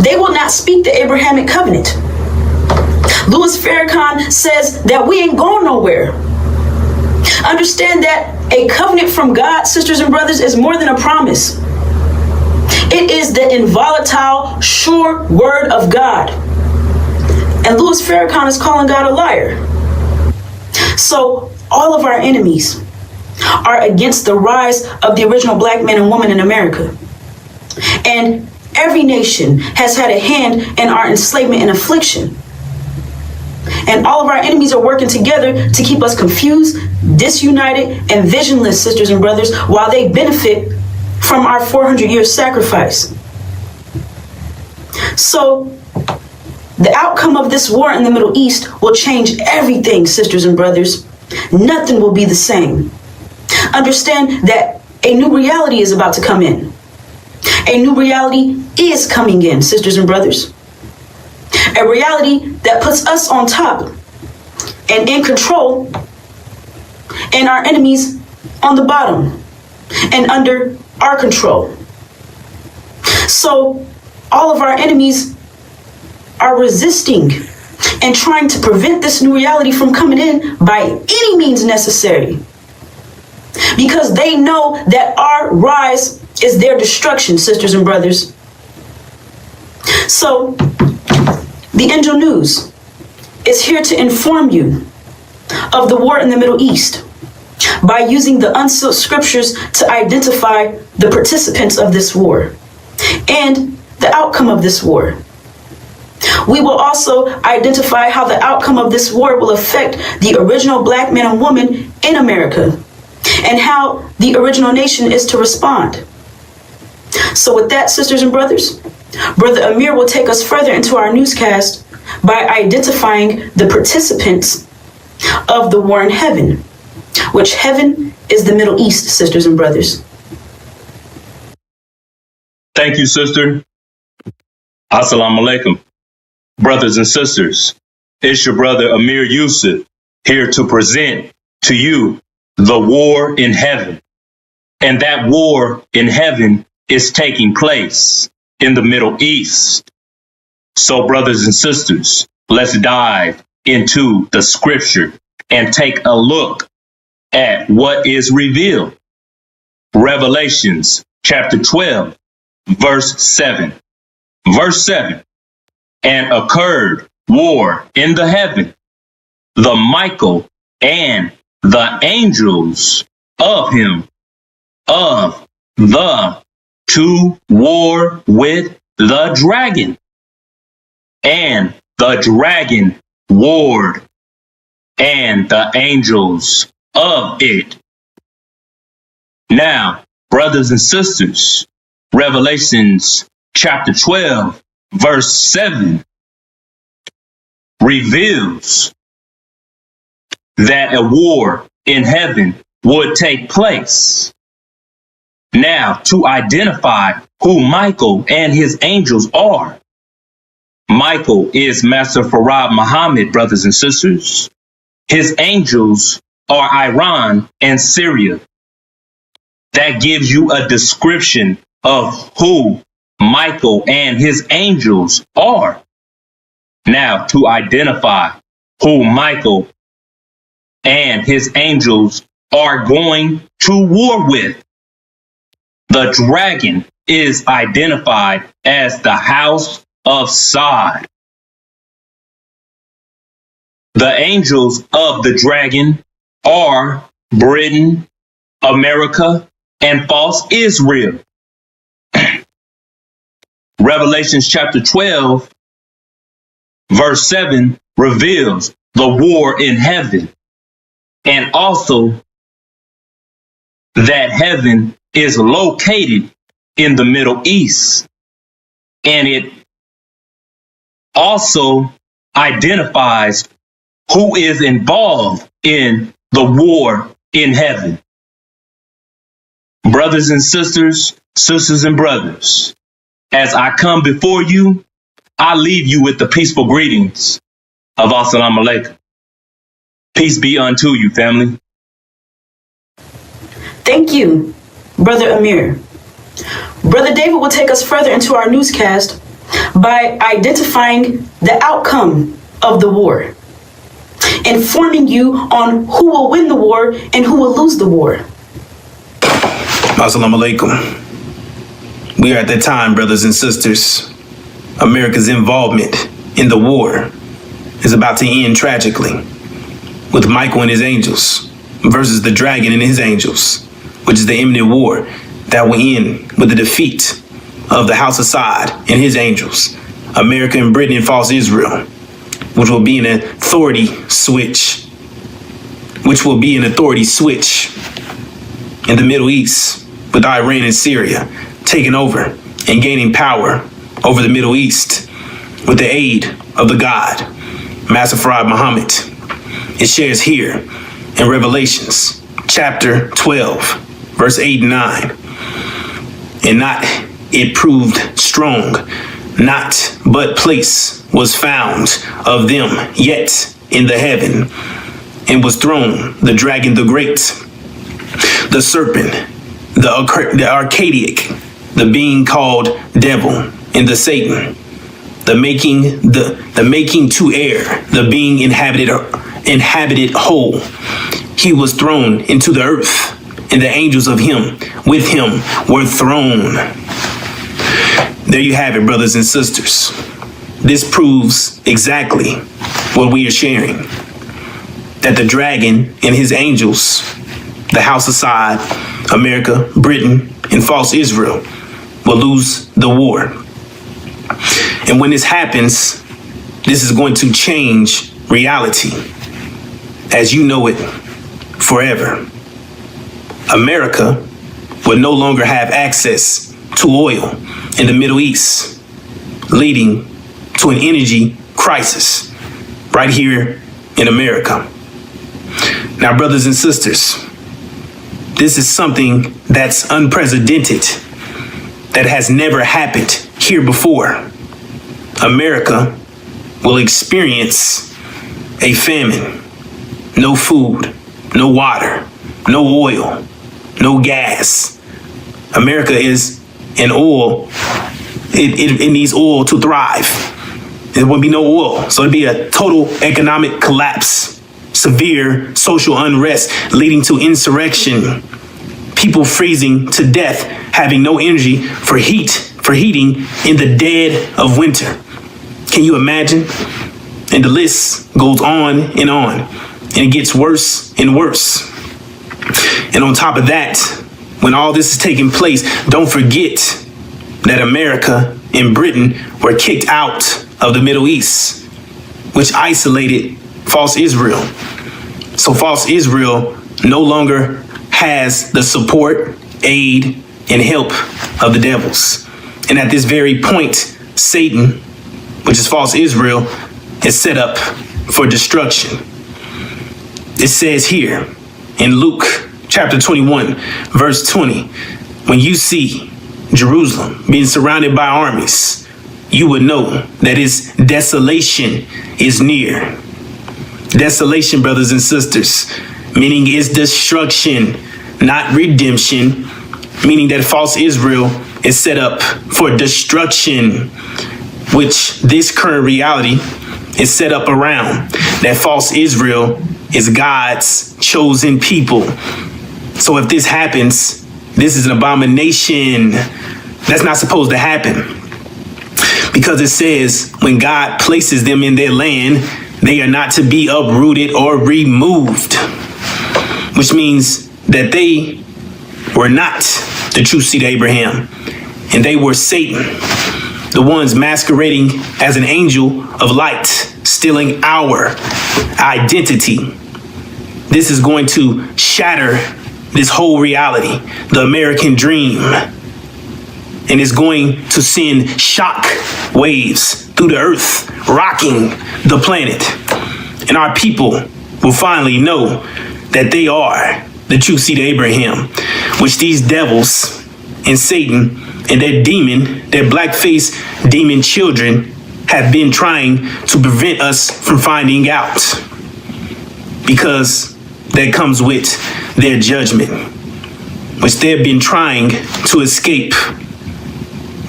they will not speak the Abrahamic covenant. Louis Farrakhan says that we ain't going nowhere. Understand that a covenant from God, sisters and brothers, is more than a promise. It is the inviolable, sure word of God. And Louis Farrakhan is calling God a liar. So all of our enemies are against the rise of the original black man and woman in America. And every nation has had a hand in our enslavement and affliction. And all of our enemies are working together to keep us confused, disunited, and visionless, sisters and brothers, while they benefit from our 400-year sacrifice. So, the outcome of this war in the Middle East will change everything, sisters and brothers. Nothing will be the same. Understand that a new reality is about to come in. A new reality is coming in, sisters and brothers. A reality that puts us on top and in control, and our enemies on the bottom and under our control. So all of our enemies are resisting and trying to prevent this new reality from coming in by any means necessary, because they know that our rise is their destruction, sisters and brothers. So the Angel News is here to inform you of the war in the Middle East by using the unsealed scriptures to identify the participants of this war and the outcome of this war. We will also identify how the outcome of this war will affect the original black man and woman in America and how the original nation is to respond. So with that, sisters and brothers, Brother Amir will take us further into our newscast by identifying the participants of the war in heaven, which heaven is the Middle East, sisters and brothers. Thank you, sister. Assalamu alaikum. Brothers and sisters, it's your brother Amir Yusuf here to present to you the war in heaven. And that war in heaven is taking place in the Middle East. So, brothers and sisters, let's dive into the scripture and take a look at what is revealed. Revelations chapter 12, verse 7. Verse 7. And occurred war in the heaven, the Michael and the angels of him, of the to war with the dragon. And the dragon warred, and the angels of it. Now, brothers and sisters, Revelations chapter 12, verse 7 reveals that a war in heaven would take place. Now, to identify who Michael and his angels are. Michael is Master Farad Muhammad, brothers and sisters. His angels are Iran and Syria. That gives you a description of who Michael and his angels are. Now, to identify who Michael and his angels are going to war with. The dragon is identified as the house of Sod. The angels of the dragon are Britain, America, and false Israel. Revelations chapter 12, verse 7 reveals the war in heaven, and also that heaven is located in the Middle East. And it also identifies who is involved in the war in heaven. Brothers and sisters, sisters and brothers, as I come before you, I leave you with the peaceful greetings of Assalamu Alaikum. Peace be unto you, family. Thank you, Brother Amir. Brother David will take us further into our newscast by identifying the outcome of the war, informing you on who will win the war and who will lose the war. Assalamu alaikum. We are at that time, brothers and sisters. America's involvement in the war is about to end tragically, with Michael and his angels versus the dragon and his angels, which is the imminent war that will end with the defeat of the House of Sod and his angels, America and Britain and false Israel, which will be an authority switch, in the Middle East, with Iran and Syria taking over and gaining power over the Middle East with the aid of the God, Master Farad Muhammad. It shares here in Revelations chapter 12, verse 8 and 9. And not it proved strong, not but place was found of them yet in the heaven, and was thrown the dragon the great, the serpent, the archaic, the being called devil, and the Satan, the making to air, the being inhabited whole. He was thrown into the earth, and the angels of him with him were thrown. There you have it, brothers and sisters. This proves exactly what we are sharing, that the dragon and his angels, the House of Sod, America, Britain, and false Israel, will lose the war. And when this happens, this is going to change reality as you know it forever. America will no longer have access to oil in the Middle East, leading to an energy crisis right here in America. Now, brothers and sisters, this is something that's unprecedented, that has never happened here before. America will experience a famine. No food, no water, no oil, no gas. America is in oil. It needs oil to thrive. There would be no oil. So it'd be a total economic collapse, severe social unrest leading to insurrection, people freezing to death, having no energy for heating in the dead of winter. Can you imagine? And the list goes on, and it gets worse and worse. And on top of that, when all this is taking place, don't forget that America and Britain were kicked out of the Middle East, which isolated false Israel. So false Israel no longer has the support, aid, and help of the devils. And at this very point, Satan, which is false Israel, is set up for destruction. It says here in Luke chapter 21, verse 20, when you see Jerusalem being surrounded by armies, you would know that its desolation is near. Desolation, brothers and sisters, meaning its destruction, not redemption, meaning that false Israel is set up for destruction, which this current reality is set up around. That false Israel is God's chosen people. So if this happens, this is an abomination that's not supposed to happen. Because it says when God places them in their land, they are not to be uprooted or removed. Which means that they were not the true seed of Abraham. And they were Satan, the ones masquerading as an angel of light, stealing our identity. This is going to shatter this whole reality, the American dream. And it's going to send shock waves through the earth, rocking the planet. And our people will finally know that they are the true seed of Abraham, which these devils and Satan and their demon, their black-faced demon children have been trying to prevent us from finding out. Because that comes with their judgment, which they've been trying to escape.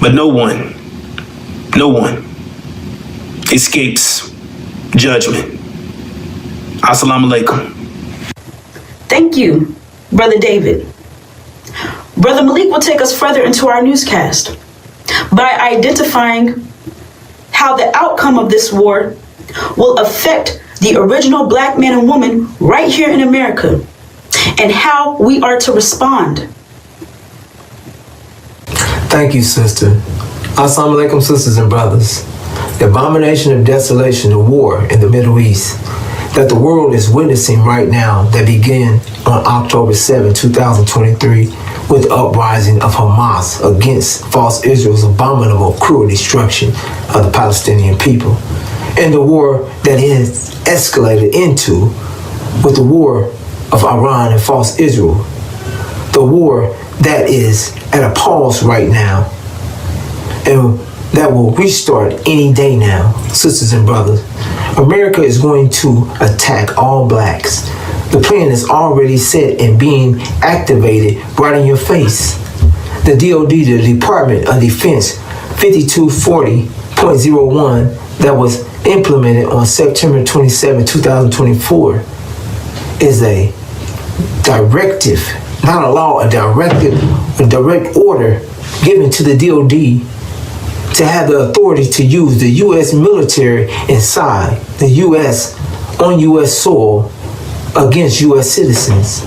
But no one escapes judgment. Assalamu alaikum. Thank you, Brother David. Brother Malik will take us further into our newscast by identifying how the outcome of this war will affect the original black man and woman right here in America and how we are to respond. Thank you, sister. Assalamu alaikum, sisters and brothers. The abomination of desolation, the war in the Middle East that the world is witnessing right now that began on October 7, 2023 with the uprising of Hamas against false Israel's abominable cruel destruction of the Palestinian people, and the war that it has escalated into with the war of Iran and false Israel, the war that is at a pause right now and that will restart any day now. Sisters and brothers, America is going to attack all blacks. The plan is already set and being activated right in your face. The DOD, the Department of Defense 5240.01 that was implemented on September 27, 2024 is a directive, not a law, a directive, a direct order given to the DOD to have the authority to use the U.S. military inside the U.S. on U.S. soil against U.S. citizens.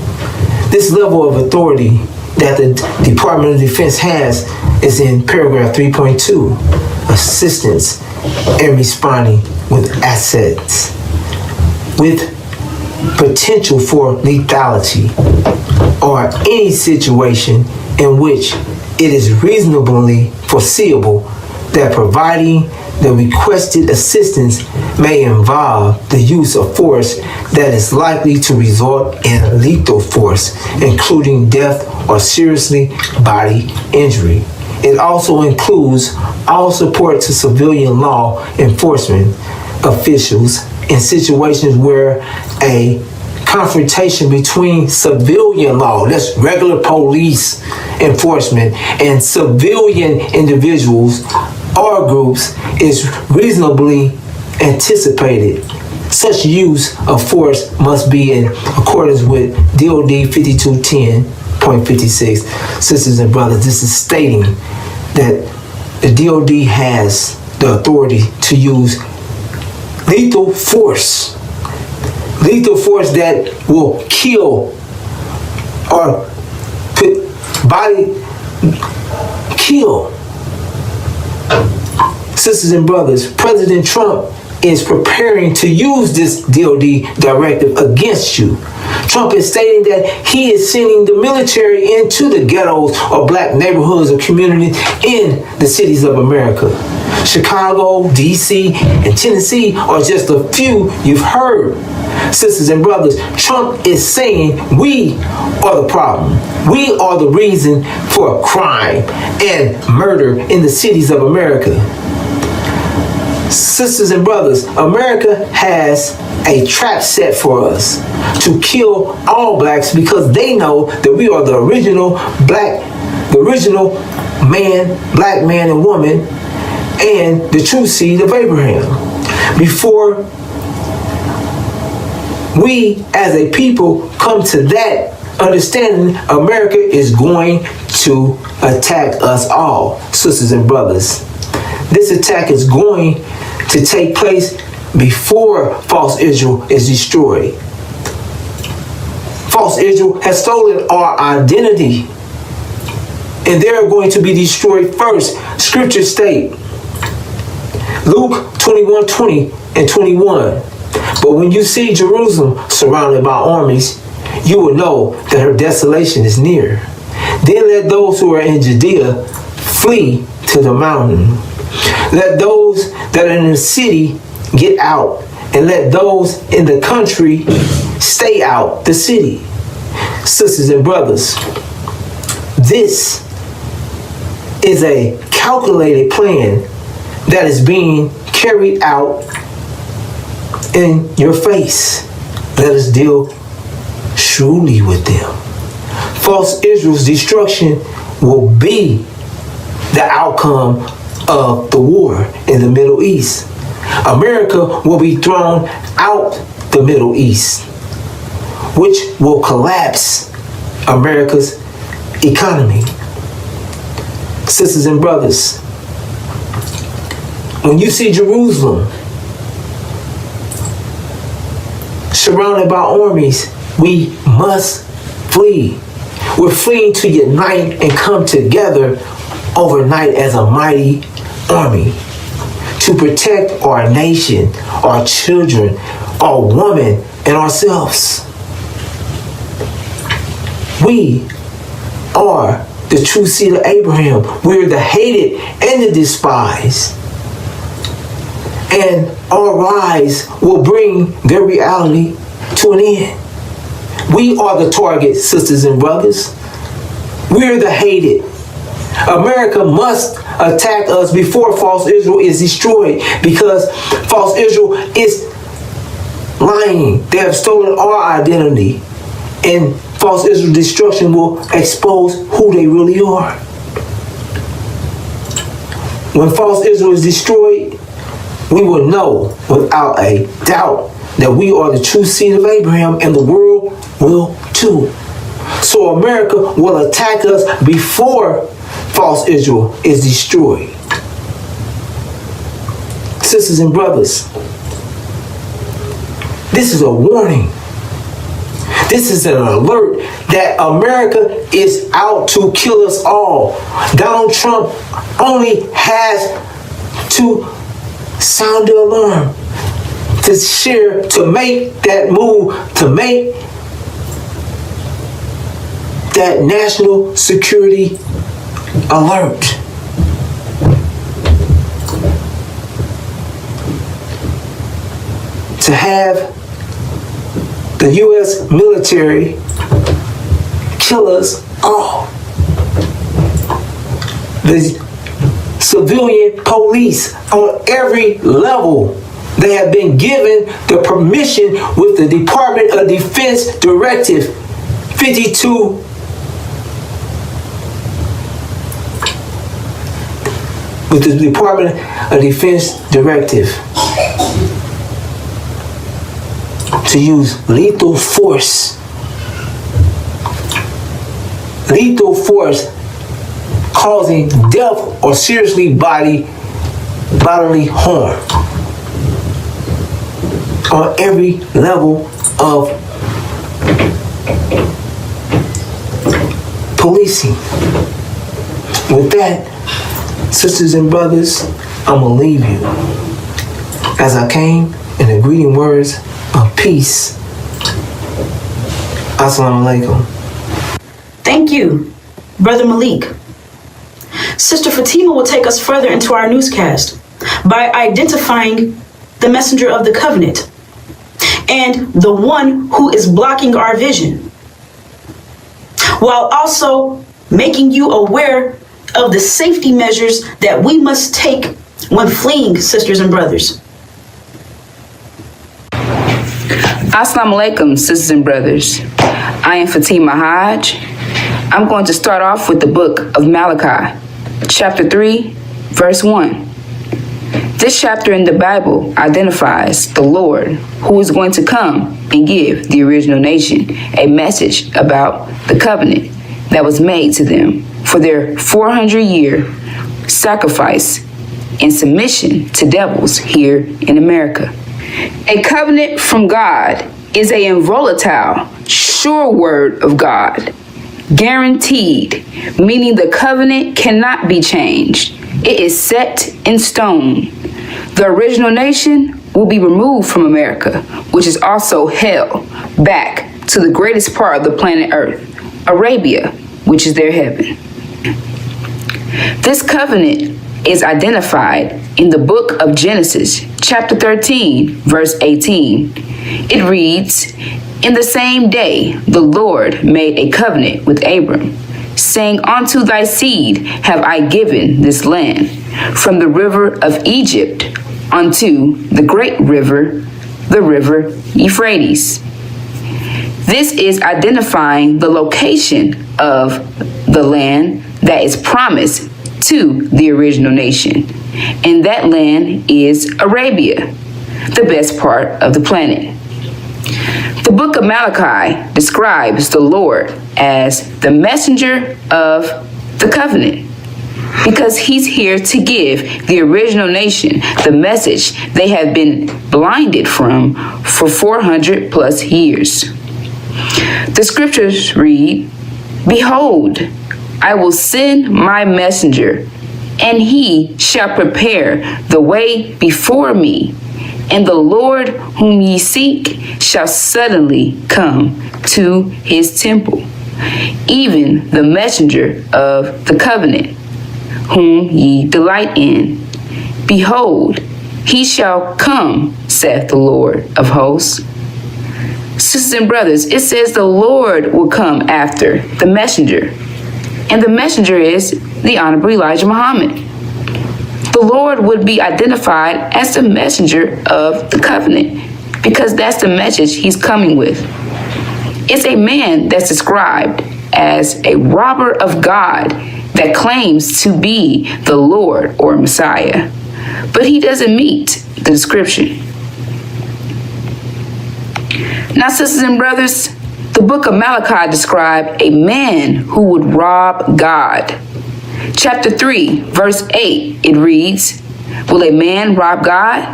This level of authority that the Department of Defense has is in paragraph 3.2, assistance in responding with assets with potential for lethality or any situation in which it is reasonably foreseeable that providing the requested assistance may involve the use of force that is likely to result in lethal force, including death or seriously bodily injury. It also includes all support to civilian law enforcement officials in situations where a confrontation between civilian law, that's regular police enforcement, and civilian individuals or groups is reasonably anticipated. Such use of force must be in accordance with DOD 5210.56. Sisters and brothers, this is stating that the DOD has the authority to use lethal force that will kill or kill. Sisters and brothers, President Trump is preparing to use this DOD directive against you. Trump is stating that he is sending the military into the ghettos or black neighborhoods or communities in the cities of America. Chicago, D.C., and Tennessee are just a few you've heard. Sisters and brothers, Trump is saying we are the problem. We are the reason for crime and murder in the cities of America. Sisters and brothers, America has a trap set for us to kill all blacks because they know that we are the original black man and woman and the true seed of Abraham. Before we as a people come to that understanding America is going to attack us all, sisters and brothers. This attack is going to take place before false Israel is destroyed. False Israel has stolen our identity, and they're going to be destroyed first. Scripture state, Luke 21:20 and 21. But when you see Jerusalem surrounded by armies, you will know that her desolation is near. Then let those who are in Judea flee to the mountain. Let those that are in the city get out, and let those in the country stay out the city. Sisters and brothers, this is a calculated plan that is being carried out in your face. Let us deal shrewdly with them. False Israel's destruction will be the outcome of the war in the Middle East. America will be thrown out the Middle East, which will collapse America's economy. Sisters and brothers, when you see Jerusalem surrounded by armies, we must flee. We're fleeing to unite and come together overnight as a mighty army to protect our nation, our children, our women, and ourselves. We are the true seed of Abraham. We're the hated and the despised. And our rise will bring their reality to an end. We are the target, sisters and brothers. We're the hated. America must attack us before false Israel is destroyed, because false Israel is lying. They have stolen our identity, and false Israel destruction will expose who they really are. When false Israel is destroyed, we will know without a doubt that we are the true seed of Abraham, and the world will too. So America will attack us before false Israel is destroyed. Sisters and brothers, this is a warning. This is an alert that America is out to kill us all. Donald Trump only has to sound the alarm, to share, to make that move, to make that national security alert. To have the U.S. military kill us all. The civilian police on every level, they have been given the permission with the Department of Defense Directive 52 with the Department of Defense Directive to use lethal force. Lethal force causing death or seriously bodily harm on every level of policing. With that, sisters and brothers, I'm gonna leave you as I came in the greeting words of peace. Assalamu alaikum. Thank you, Brother Malik. Sister Fatima will take us further into our newscast by identifying the messenger of the covenant and the one who is blocking our vision, while also making you aware of the safety measures that we must take when fleeing, sisters and brothers. Assalamu alaikum, sisters and brothers. I am Fatima Hajj. I'm going to start off with the book of Malachi, chapter 3, verse 1. This chapter in the Bible identifies the Lord who is going to come and give the original nation a message about the covenant that was made to them for their 400-year sacrifice and submission to devils here in America. A covenant from God is a involatile, sure word of God, guaranteed, meaning the covenant cannot be changed. It is set in stone. The original nation will be removed from America, which is also held back to the greatest part of the planet Earth, Arabia, which is their heaven. This covenant is identified in the book of Genesis, chapter 13, verse 18. It reads, "In the same day the Lord made a covenant with Abram, saying, Unto thy seed have I given this land, from the river of Egypt unto the great river, the river Euphrates." This is identifying the location of the land that is promised to the original nation, and that land is Arabia, the best part of the planet. The book of Malachi describes the Lord as the messenger of the covenant, because he's here to give the original nation the message they have been blinded from for 400 plus years. The scriptures read, "Behold, I will send my messenger, and he shall prepare the way before me, and the Lord whom ye seek shall suddenly come to his temple, even the messenger of the covenant, whom ye delight in. Behold, he shall come, saith the Lord of hosts." Sisters and brothers, it says the Lord will come after the messenger, and the messenger is the Honorable Elijah Muhammad. The Lord would be identified as the messenger of the covenant, because that's the message he's coming with. It's a man that's described as a robber of God that claims to be the Lord or Messiah, but he doesn't meet the description. Now, sisters and brothers, the book of Malachi described a man who would rob God. Chapter 3, verse 8, it reads, "Will a man rob God?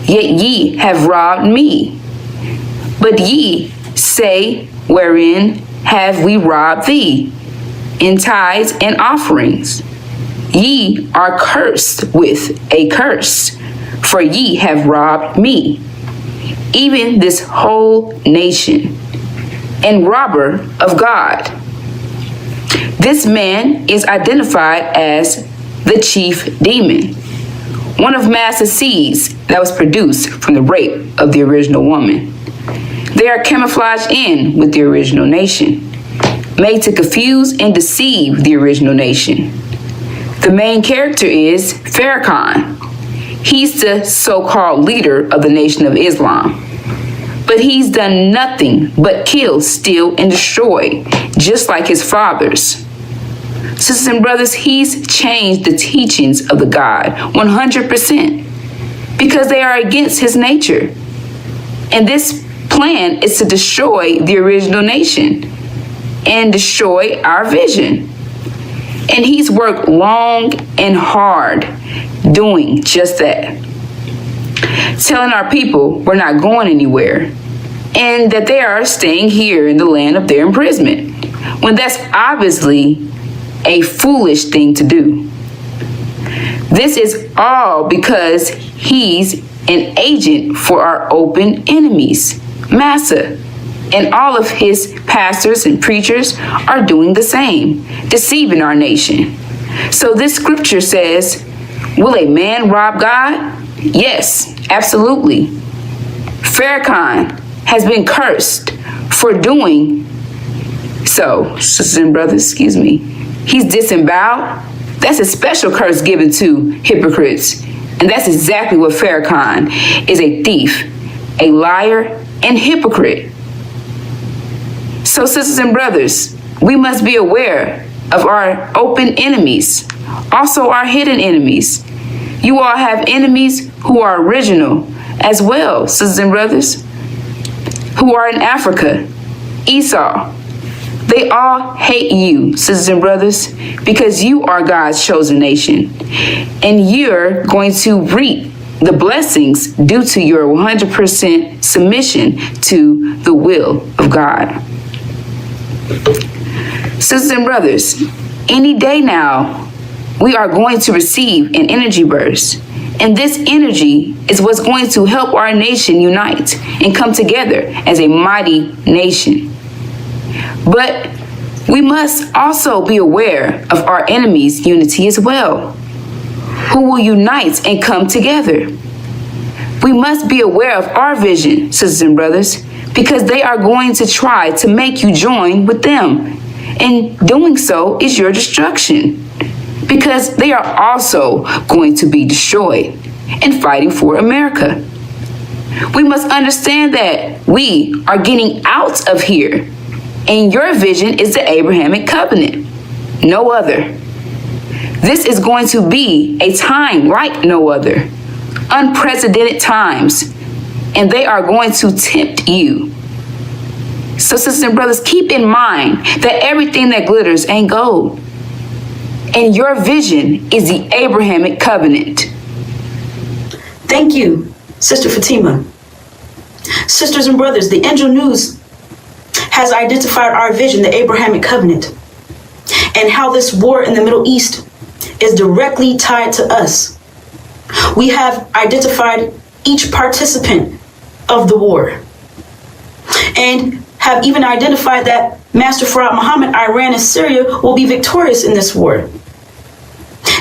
Yet ye have robbed me. But ye say, Wherein have we robbed thee? In tithes and offerings. Ye are cursed with a curse, for ye have robbed me, even this whole nation, and robber of God." This man is identified as the chief demon, one of massive seeds that was produced from the rape of the original woman. They are camouflaged in with the original nation, made to confuse and deceive the original nation. The main character is Farrakhan. He's the so-called leader of the Nation of Islam. But he's done nothing but kill, steal, and destroy, just like his fathers. Sisters and brothers, he's changed the teachings of the God 100%, because they are against his nature. And this plan is to destroy the original nation and destroy our vision. And he's worked long and hard doing just that, telling our people we're not going anywhere and that they are staying here in the land of their imprisonment, when that's obviously a foolish thing to do. This is all because he's an agent for our open enemies, Massa, and all of his pastors and preachers are doing the same, deceiving our nation. So this scripture says, will a man rob God? Yes, absolutely. Farrakhan has been cursed for doing so. Sisters and brothers, he's disemboweled. That's a special curse given to hypocrites. And that's exactly what Farrakhan is: a thief, a liar, and hypocrite. So, sisters and brothers, we must be aware of our open enemies, also our hidden enemies. You all have enemies who are original as well, sisters and brothers, who are in Africa, Esau. They all hate you, sisters and brothers, because you are God's chosen nation, and you're going to reap the blessings due to your 100% submission to the will of God. Sisters and brothers, any day now, we are going to receive an energy burst. And this energy is what's going to help our nation unite and come together as a mighty nation. But we must also be aware of our enemies' unity as well, who will unite and come together. We must be aware of our vision, sisters and brothers, because they are going to try to make you join with them. And doing so is your destruction, because they are also going to be destroyed and fighting for America. We must understand that we are getting out of here, and your vision is the Abrahamic covenant, no other. This is going to be a time like no other, unprecedented times, and they are going to tempt you. So, sisters and brothers, keep in mind that everything that glitters ain't gold. And your vision is the Abrahamic covenant. Thank you, Sister Fatima. Sisters and brothers, the Angel News has identified our vision, the Abrahamic covenant, and how this war in the Middle East is directly tied to us. We have identified each participant of the war and have even identified that Master Farad Muhammad, Iran, and Syria will be victorious in this war.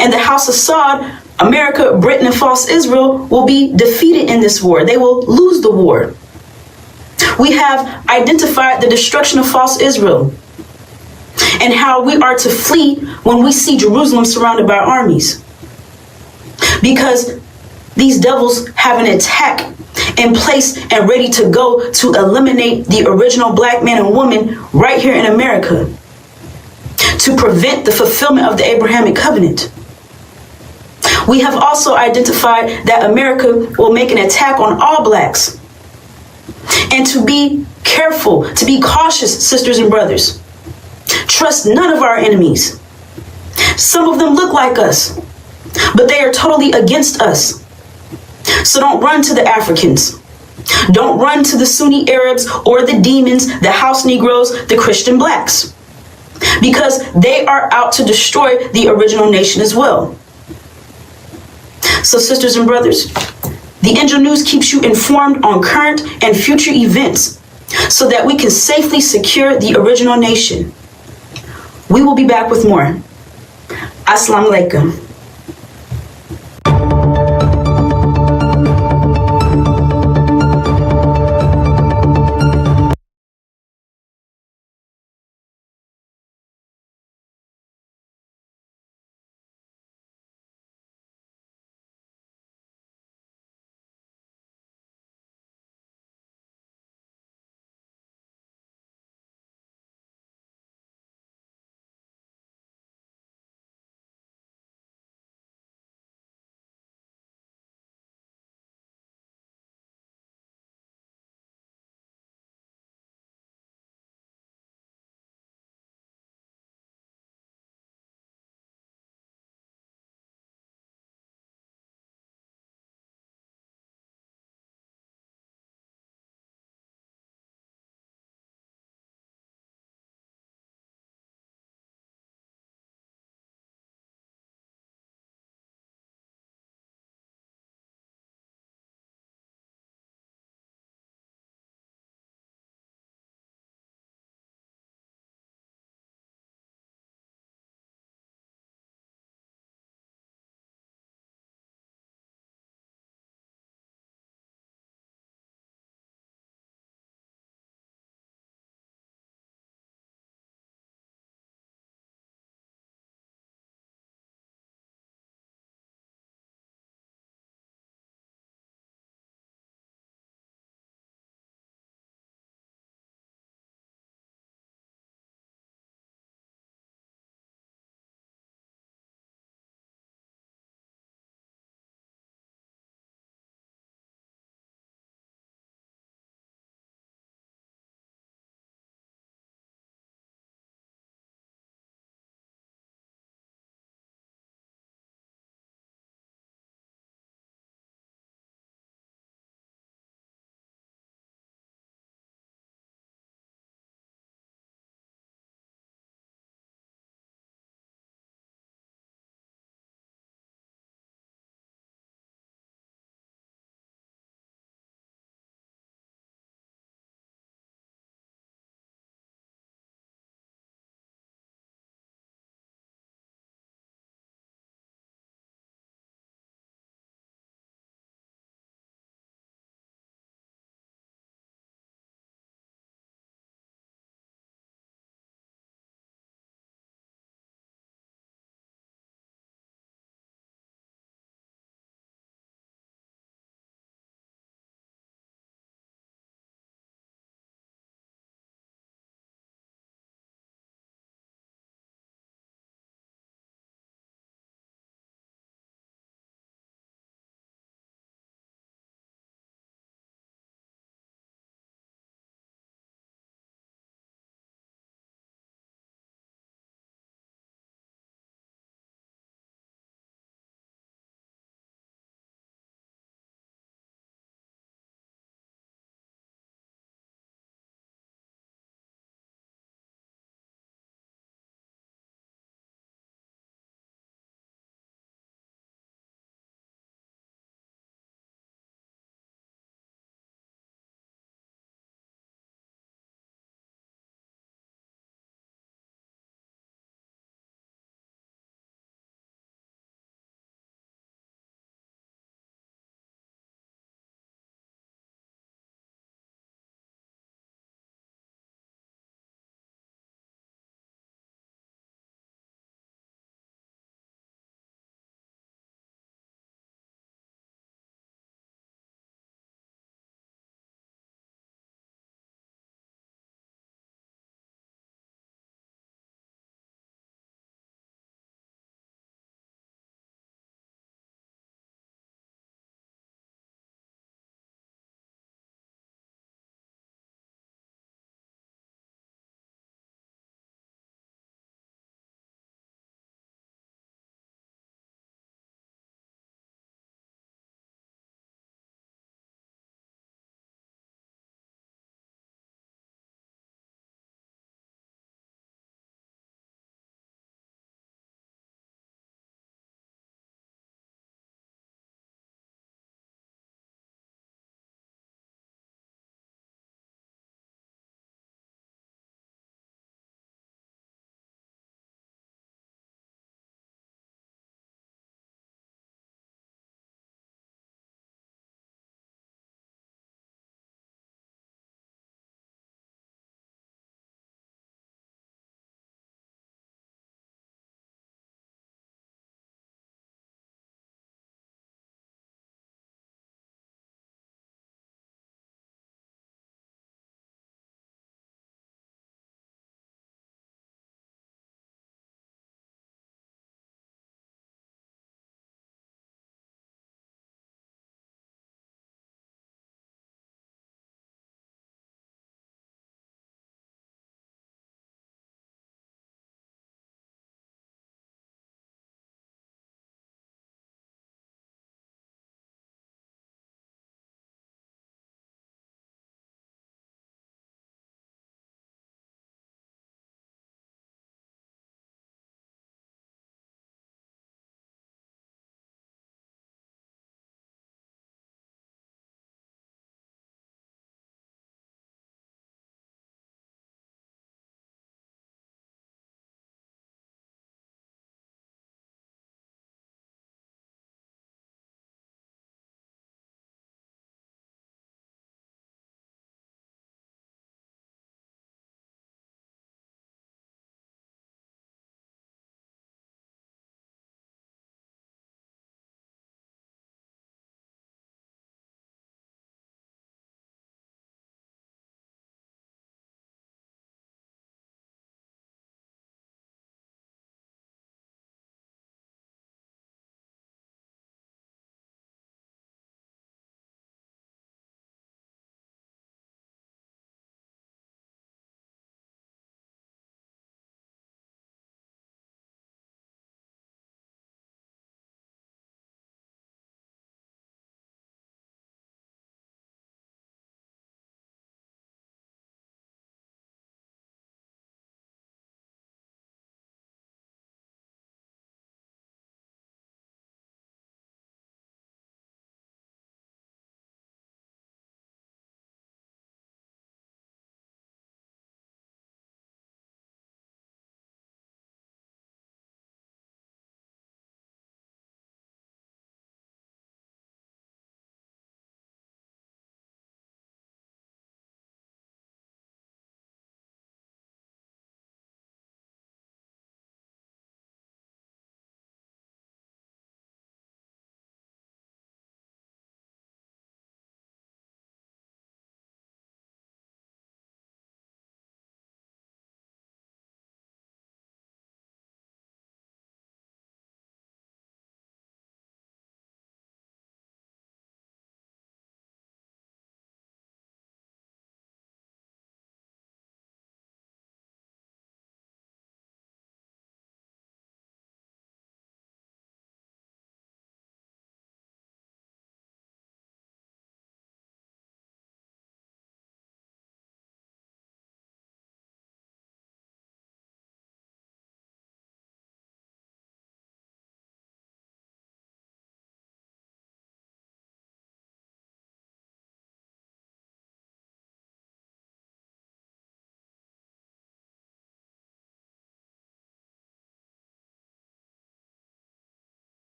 And the House of Saud, America, Britain, and false Israel will be defeated in this war. They will lose the war. We have identified the destruction of false Israel and how we are to flee when we see Jerusalem surrounded by armies. Because these devils have an attack in place and ready to go to eliminate the original black man and woman right here in America, to prevent the fulfillment of the Abrahamic covenant. We have also identified that America will make an attack on all blacks. And to be careful, to be cautious, sisters and brothers. Trust none of our enemies. Some of them look like us, but they are totally against us. So don't run to the Africans. Don't run to the Sunni Arabs or the demons, the house Negroes, the Christian blacks, because they are out to destroy the original nation as well. So, sisters and brothers, the Angel News keeps you informed on current and future events so that we can safely secure the original nation. We will be back with more. Assalamu alaikum.